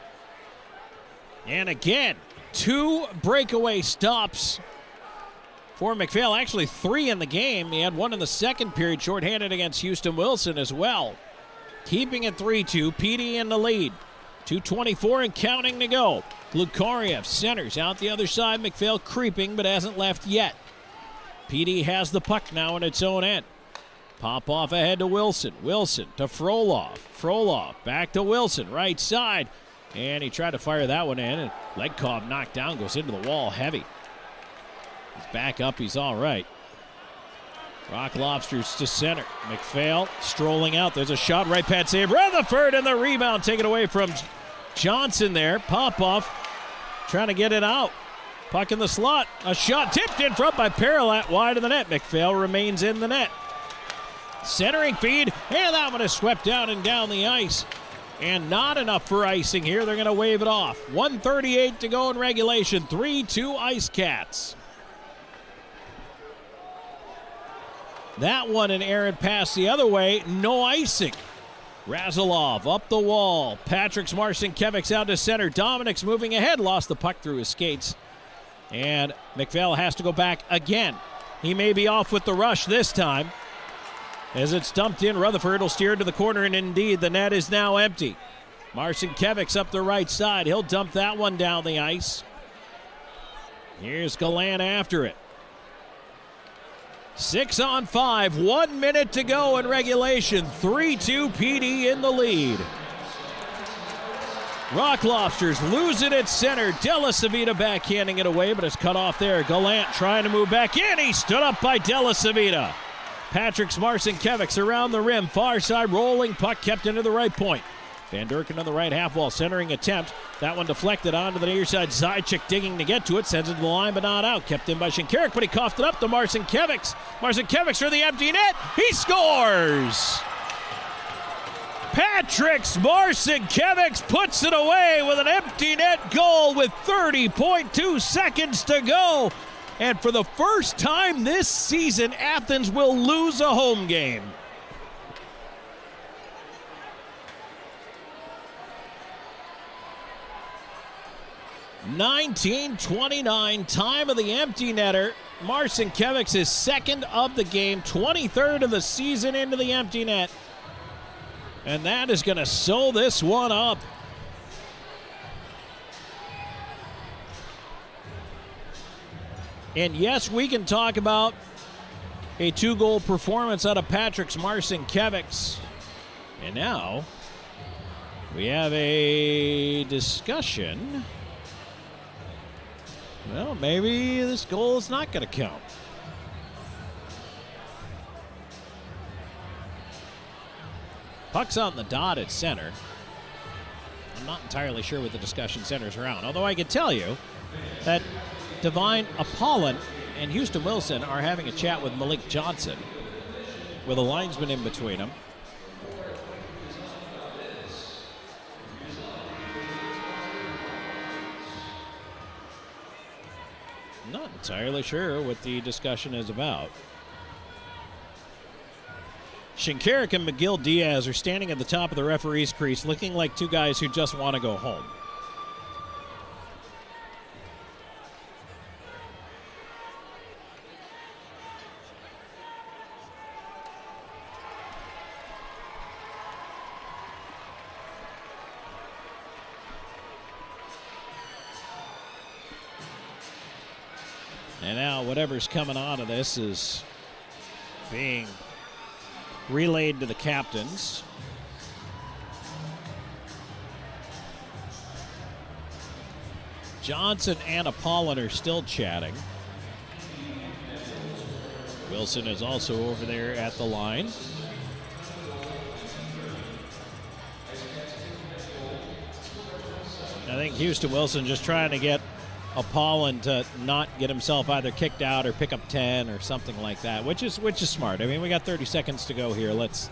And again, 2 breakaway stops for McPhail. Actually, 3 in the game. He had 1 in the second period, shorthanded against Houston Wilson as well. Keeping it 3-2, PD in the lead. 2:24 and counting to go. Glukariev centers out the other side. McPhail creeping, but hasn't left yet. PD has the puck now in its own end. Pop off ahead to Wilson. Wilson to Frolov. Frolov back to Wilson, right side. And he tried to fire that one in, and Legkov knocked down, goes into the wall heavy. He's back up, he's all right. Rock Lobsters to center. McPhail strolling out. There's a shot, right pad save. Rutherford and the rebound taken away from Johnson there. Popoff trying to get it out. Puck in the slot. A shot tipped in front by Paralat wide of the net. McPhail remains in the net. Centering feed, and that one is swept down and down the ice. And not enough for icing here. They're going to wave it off. 1:38 to go in regulation. 3-2 IceCats. That one an errant pass the other way. No icing. Razilov up the wall. Patrick Marcinkiewicz out to center. Dominic's moving ahead. Lost the puck through his skates. And McPhail has to go back again. He may be off with the rush this time. As it's dumped in, Rutherford will steer to the corner, and indeed, the net is now empty. Marcinkiewicz up the right side. He'll dump that one down the ice. Here's Gallant after it. 6-on-5, 1 minute to go in regulation. 3-2 PD in the lead. Rock Lobsters lose it at center. Della Savita backhanding it away, but it's cut off there. Gallant trying to move back in. He stood up by Della Savita. Patrick Marcinkiewicz around the rim. Far side rolling puck kept into the right point. Van Durken on the right half wall, centering attempt. That one deflected onto the near side. Zajac digging to get to it. Sends it to the line, but not out. Kept in by Shinkarik, but he coughed it up to Marcinkiewicz. Marcinkiewicz for the empty net. He scores! Patrick Marcinkiewicz puts it away with an empty net goal with 30.2 seconds to go. And for the first time this season, Athens will lose a home game. (19:29) time of the empty netter. Marcinkiewicz is second of the game, 23rd of the season into the empty net. And that is going to sew this one up. And yes, we can talk about a 2-goal performance out of Patrick Marcinkiewicz. And now we have a discussion. Well, maybe this goal is not going to count. Puck's on the dot at center. I'm not entirely sure what the discussion centers around, although I can tell you that Divine Apollon and Houston Wilson are having a chat with Malik Johnson with a linesman in between them. Not entirely sure what the discussion is about. Shinkarik and McGill Diaz are standing at the top of the referee's crease looking like two guys who just want to go home. And now whatever's coming out of this is being relayed to the captains. Johnson and Apollon are still chatting. Wilson is also over there at the line. I think Houston Wilson just trying to get Apollon to not get himself either kicked out or pick up 10 or something like that, which is smart. I mean, we got 30 seconds to go here. Let's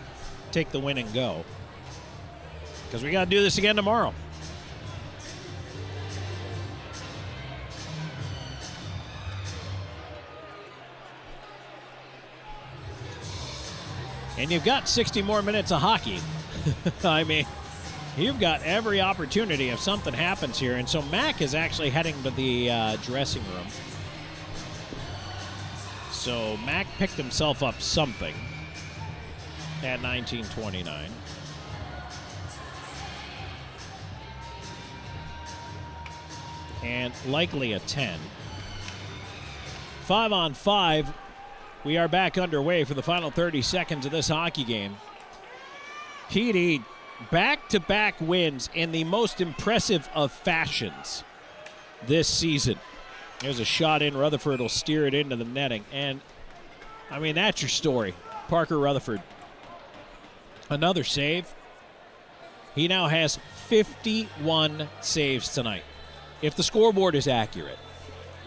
take the win and go, because we got to do this again tomorrow. And you've got 60 more minutes of hockey. I mean, you've got every opportunity if something happens here. And so Mac is actually heading to the dressing room. So Mac picked himself up something at 19:29. And likely a 10. 5-on-5. We are back underway for the final 30 seconds of this hockey game. PD back-to-back wins in the most impressive of fashions this season. There's a shot in. Rutherford will steer it into the netting. And, I mean, that's your story. Parker Rutherford. Another save. He now has 51 saves tonight. If the scoreboard is accurate,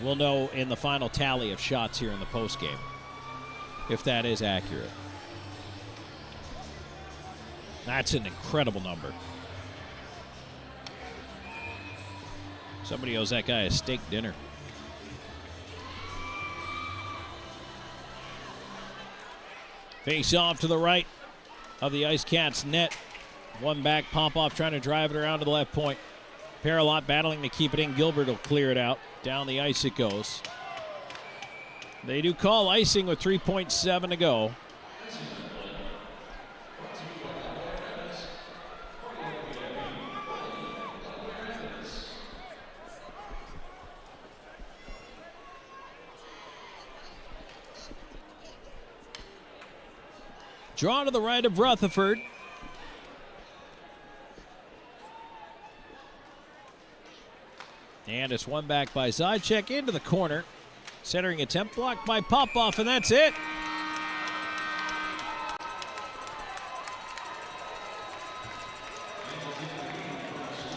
we'll know in the final tally of shots here in the postgame if that is accurate. That's an incredible number. Somebody owes that guy a steak dinner. Face off to the right of the IceCats net. One back, Popoff trying to drive it around to the left point. Paralot battling to keep it in. Gilbert will clear it out. Down the ice it goes. They do call icing with 3.7 to go. Draw to the right of Rutherford. And it's one back by Zajac into the corner. Centering attempt blocked by Popoff, and that's it.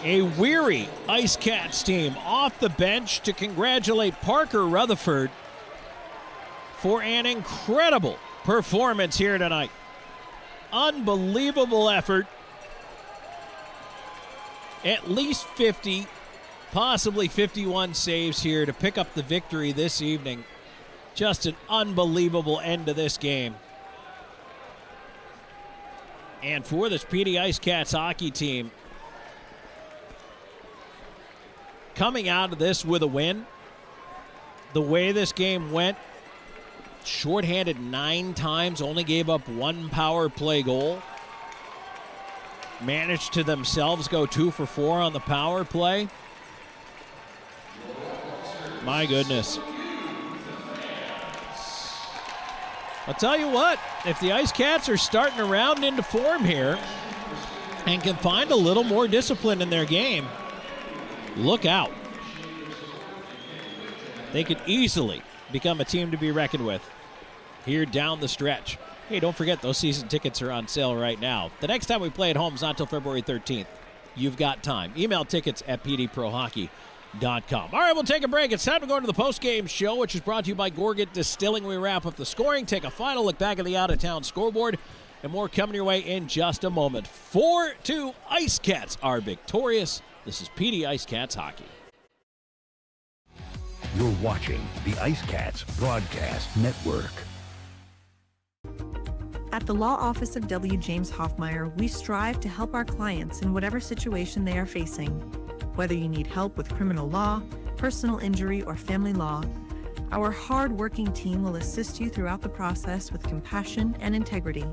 A weary IceCats team off the bench to congratulate Parker Rutherford for an incredible performance here tonight. Unbelievable effort. At least 50, possibly 51 saves here to pick up the victory this evening. Just an unbelievable end to this game. And for this PD IceCats hockey team, coming out of this with a win, the way this game went, shorthanded 9 times, only gave up 1 power play goal. Managed to themselves go 2 for 4 on the power play. My goodness. I'll tell you what, if the IceCats are starting to round into form here and can find a little more discipline in their game, look out. They could easily become a team to be reckoned with here down the stretch. Hey, don't forget, those season tickets are on sale right now. The next time we play at home is not until February 13th. You've got time. Email tickets at pdprohockey.com. All right, we'll take a break. It's time to go into the postgame show, which is brought to you by Gorgat Distilling. We wrap up the scoring, take a final look back at the out-of-town scoreboard, and more coming your way in just a moment. 4-2 IceCats are victorious. This is PD IceCats hockey. You're watching the IceCats Broadcast Network. At the Law Office of W. James Hoffmeyer, we strive to help our clients in whatever situation they are facing. Whether you need help with criminal law, personal injury, or family law, our hard-working team will assist you throughout the process with compassion and integrity.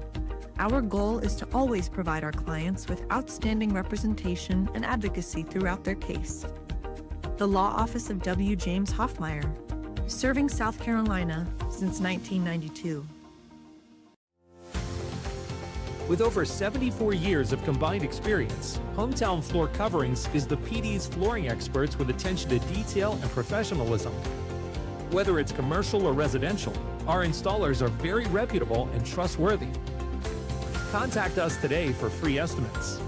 Our goal is to always provide our clients with outstanding representation and advocacy throughout their case. The Law Office of W. James Hoffmeyer, serving South Carolina since 1992. With over 74 years of combined experience, Hometown Floor Coverings is the PD's flooring experts with attention to detail and professionalism. Whether it's commercial or residential, our installers are very reputable and trustworthy. Contact us today for free estimates.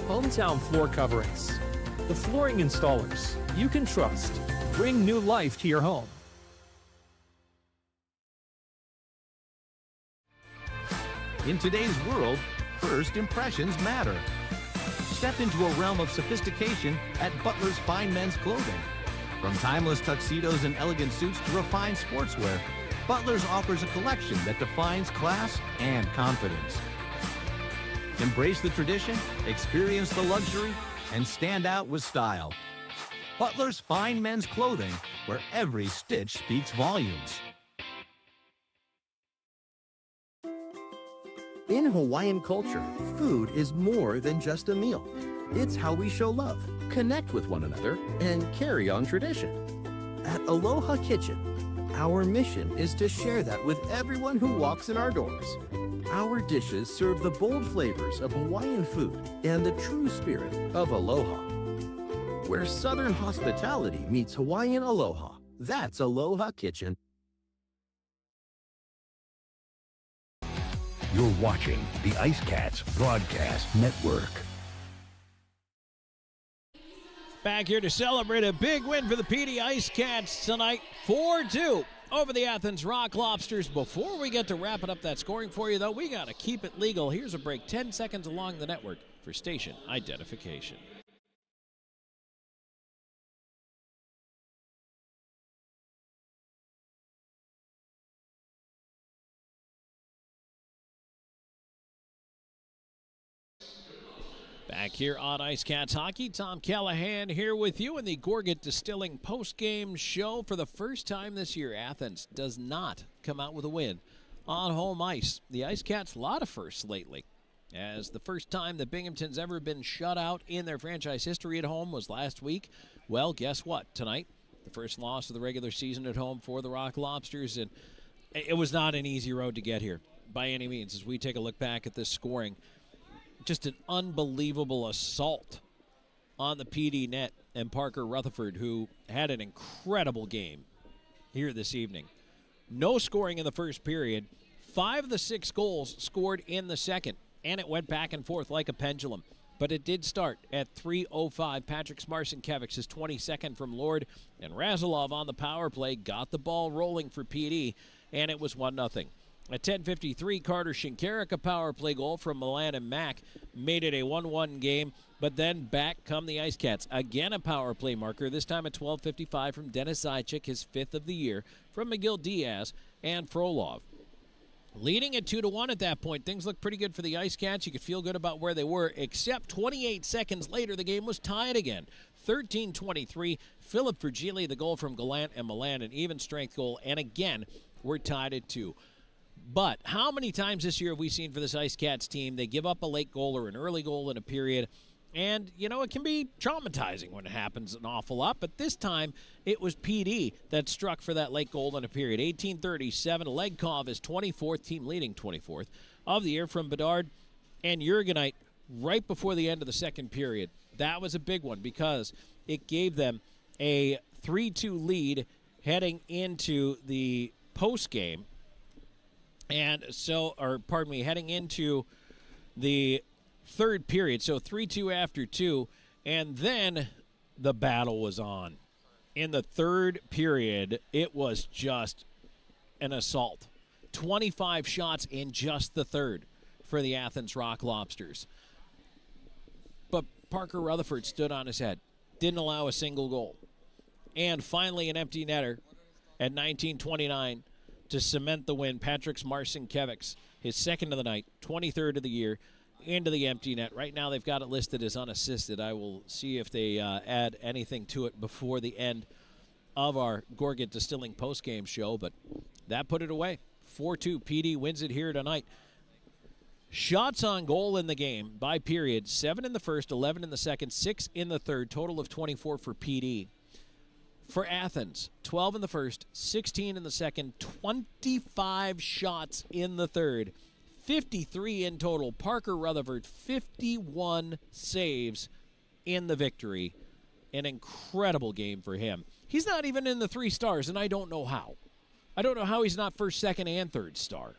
Hometown Floor Coverings, the flooring installers you can trust. Bring new life to your home. In today's world, first impressions matter. Step into a realm of sophistication at Butler's Fine Men's Clothing. From timeless tuxedos and elegant suits to refined sportswear, Butler's offers a collection that defines class and confidence. Embrace the tradition, experience the luxury, and stand out with style. Butler's Fine Men's Clothing, where every stitch speaks volumes. In Hawaiian culture, food is more than just a meal. It's how we show love, connect with one another, and carry on tradition. At Aloha Kitchen, our mission is to share that with everyone who walks in our doors. Our dishes serve the bold flavors of Hawaiian food and the true spirit of aloha. Where Southern hospitality meets Hawaiian aloha, that's Aloha Kitchen. You're watching the IceCats Broadcast Network. Back here to celebrate a big win for the PD IceCats tonight, 4-2 over the Athens Rock Lobsters. Before we get to wrapping up that scoring for you, though, we got to keep it legal. Here's a break, 10 seconds along the network for station identification. Back here on IceCats Hockey, Tom Callahan here with you in the Gorgat Distilling postgame show. For the first time this year, Athens does not come out with a win on home ice. The IceCats, a lot of firsts lately, as the first time that Binghamton's ever been shut out in their franchise history at home was last week. Well, guess what? Tonight, the first loss of the regular season at home for the Rock Lobsters, and it was not an easy road to get here by any means. As we take a look back at this scoring, just an unbelievable assault on the PD net and Parker Rutherford, who had an incredible game here this evening. No scoring in the first period. 5 of the 6 goals scored in the second, and it went back and forth like a pendulum. But it did start at 3:05. Patrick Smarsenkevics, his 22nd from Lord, and Razilov on the power play got the ball rolling for PD, and it was 1-0. At 10:53, Carter Shinkarik, a power play goal from Milan and Mack, made it a 1-1 game. But then back come the IceCats. Again a power play marker, this time at 12:55 from Dennis Zajic, his 5th of the year, from Miguel Diaz and Frolov. Leading at 2-1 at that point. Things looked pretty good for the IceCats. You could feel good about where they were, except 28 seconds later, the game was tied again. 13:23, Philip Virgili, the goal from Gallant and Milan, an even strength goal, and again, we're tied at 2. But how many times this year have we seen for this IceCats team, they give up a late goal or an early goal in a period, and, you know, it can be traumatizing when it happens an awful lot. But this time, it was PD that struck for that late goal in a period. 18:37, Legkov is 24th, team leading 24th, of the year from Bedard and Jurgenite right before the end of the second period. That was a big one because it gave them a 3-2 lead heading into the postgame. And so, heading into the third period, so 3-2 after 2, and then the battle was on. In the third period, it was just an assault. 25 shots in just the third for the Athens Rock Lobsters. But Parker Rutherford stood on his head, didn't allow a single goal. And finally an empty netter at 19:29 to cement the win. Patrick Smarsenkevics, his 2nd of the night, 23rd of the year, into the empty net. Right now they've got it listed as unassisted. I will see if they add anything to it before the end of our Gorgat Distilling postgame show, but that put it away. 4-2, PD wins it here tonight. Shots on goal in the game by period, 7 in the first, 11 in the second, 6 in the third, total of 24 for PD. For Athens, 12 in the first, 16 in the second, 25 shots in the third. 53 in total. Parker Rutherford, 51 saves in the victory. An incredible game for him. He's not even in the 3 stars, and I don't know how. I don't know how he's not first, second, and third star.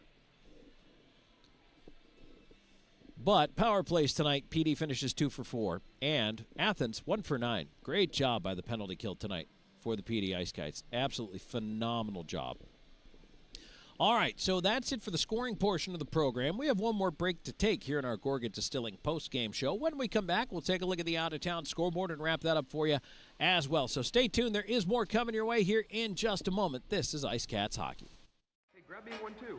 But power plays tonight. PD finishes 2 for 4. And Athens, 1 for 9. Great job by the penalty kill tonight for the PD IceCats. Absolutely phenomenal job. All right, so that's it for the scoring portion of the program. We have one more break to take here in our Gorgat Distilling postgame show. When we come back, we'll take a look at the out-of-town scoreboard and wrap that up for you as well. So stay tuned. There is more coming your way here in just a moment. This is IceCats Hockey. Hey, grab me 1-2.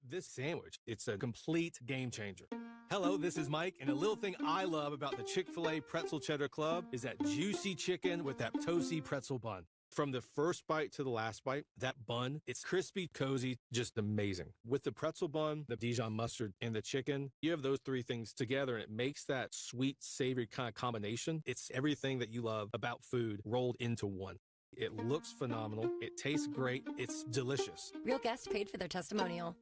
This sandwich, it's a complete game changer. Hello, this is Mike, and a little thing I love about the Chick-fil-A Pretzel Cheddar Club is that juicy chicken with that toasty pretzel bun. From the first bite to the last bite, that bun, it's crispy, cozy, just amazing. With the pretzel bun, the Dijon mustard, and the chicken, you have those 3 things together, and it makes that sweet, savory kind of combination. It's everything that you love about food rolled into one. It looks phenomenal. It tastes great. It's delicious. Real guests paid for their testimonial.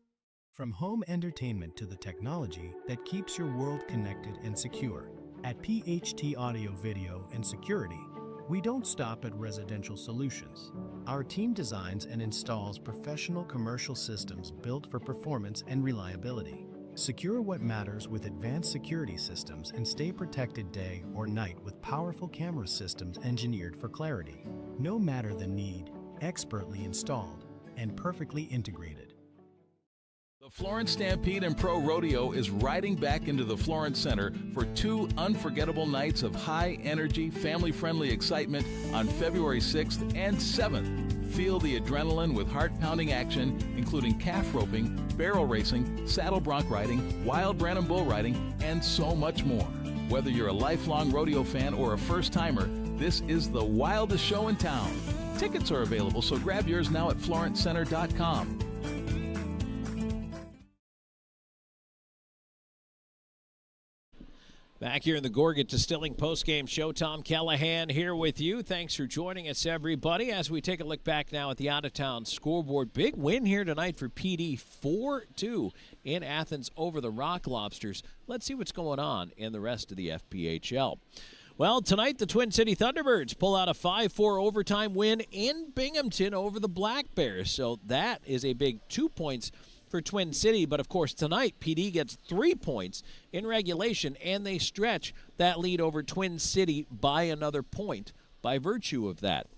From home entertainment to the technology that keeps your world connected and secure, at PHT Audio Video and Security, we don't stop at residential solutions. Our team designs and installs professional commercial systems built for performance and reliability. Secure what matters with advanced security systems and stay protected day or night with powerful camera systems engineered for clarity. No matter the need, expertly installed and perfectly integrated. The Florence Stampede and Pro Rodeo is riding back into the Florence Center for 2 unforgettable nights of high-energy, family-friendly excitement on February 6th and 7th. Feel the adrenaline with heart-pounding action, including calf roping, barrel racing, saddle bronc riding, wild Branham bull riding, and so much more. Whether you're a lifelong rodeo fan or a first-timer, this is the wildest show in town. Tickets are available, so grab yours now at florencecenter.com. Back here in the Gorget Distilling postgame show, Tom Callahan here with you. Thanks for joining us, everybody, as we take a look back now at the out-of-town scoreboard. Big win here tonight for PD, 4-2 in Athens over the Rock Lobsters. Let's see what's going on in the rest of the FPHL. Well, tonight the Twin City Thunderbirds pull out a 5-4 overtime win in Binghamton over the Black Bears. So that is a big 2 points for Twin City, but of course tonight PD gets 3 points in regulation, and they stretch that lead over Twin City by another point by virtue of that.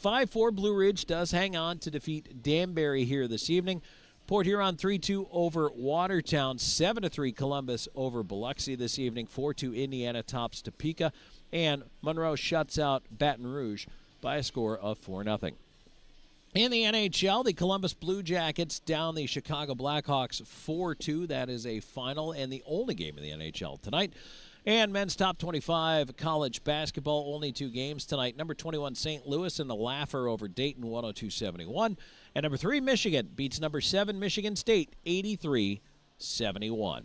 5-4 Blue Ridge does hang on to defeat Danbury here this evening. Port Huron 3-2 over Watertown, 7-3 Columbus over Biloxi this evening, 4-2 Indiana tops Topeka, and Monroe shuts out Baton Rouge by a score of 4-0. In the NHL, the Columbus Blue Jackets down the Chicago Blackhawks 4-2. That is a final and the only game in the NHL tonight. And men's top 25 college basketball, only 2 games tonight. Number 21 St. Louis in the laugher over Dayton 102-71. And number 3 Michigan beats number 7 Michigan State 83-71.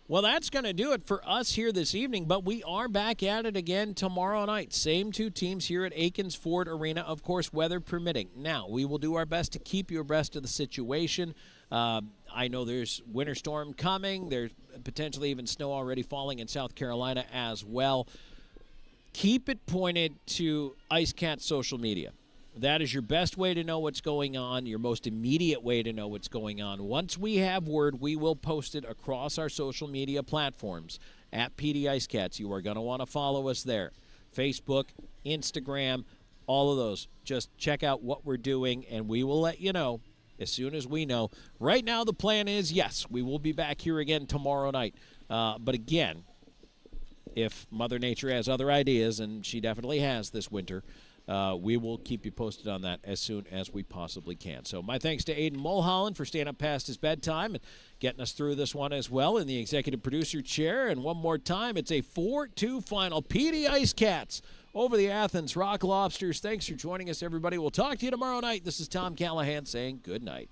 Well, that's going to do it for us here this evening, but we are back at it again tomorrow night. Same 2 teams here at Akins Ford Arena, of course, weather permitting. Now, we will do our best to keep you abreast of the situation. I know there's winter storm coming. There's potentially even snow already falling in South Carolina as well. Keep it pointed to IceCats social media. That is your best way to know what's going on, your most immediate way to know what's going on. Once we have word, we will post it across our social media platforms at PD IceCats. You are going to want to follow us there. Facebook, Instagram, all of those. Just check out what we're doing, and we will let you know as soon as we know. Right now, the plan is, yes, we will be back here again tomorrow night. But again, if Mother Nature has other ideas, and she definitely has this winter, we will keep you posted on that as soon as we possibly can. So my thanks to Aiden Mulholland for staying up past his bedtime and getting us through this one as well in the executive producer chair. And one more time, it's a 4-2 final. PD IceCats over the Athens Rock Lobsters. Thanks for joining us, everybody. We'll talk to you tomorrow night. This is Tom Callahan saying good night.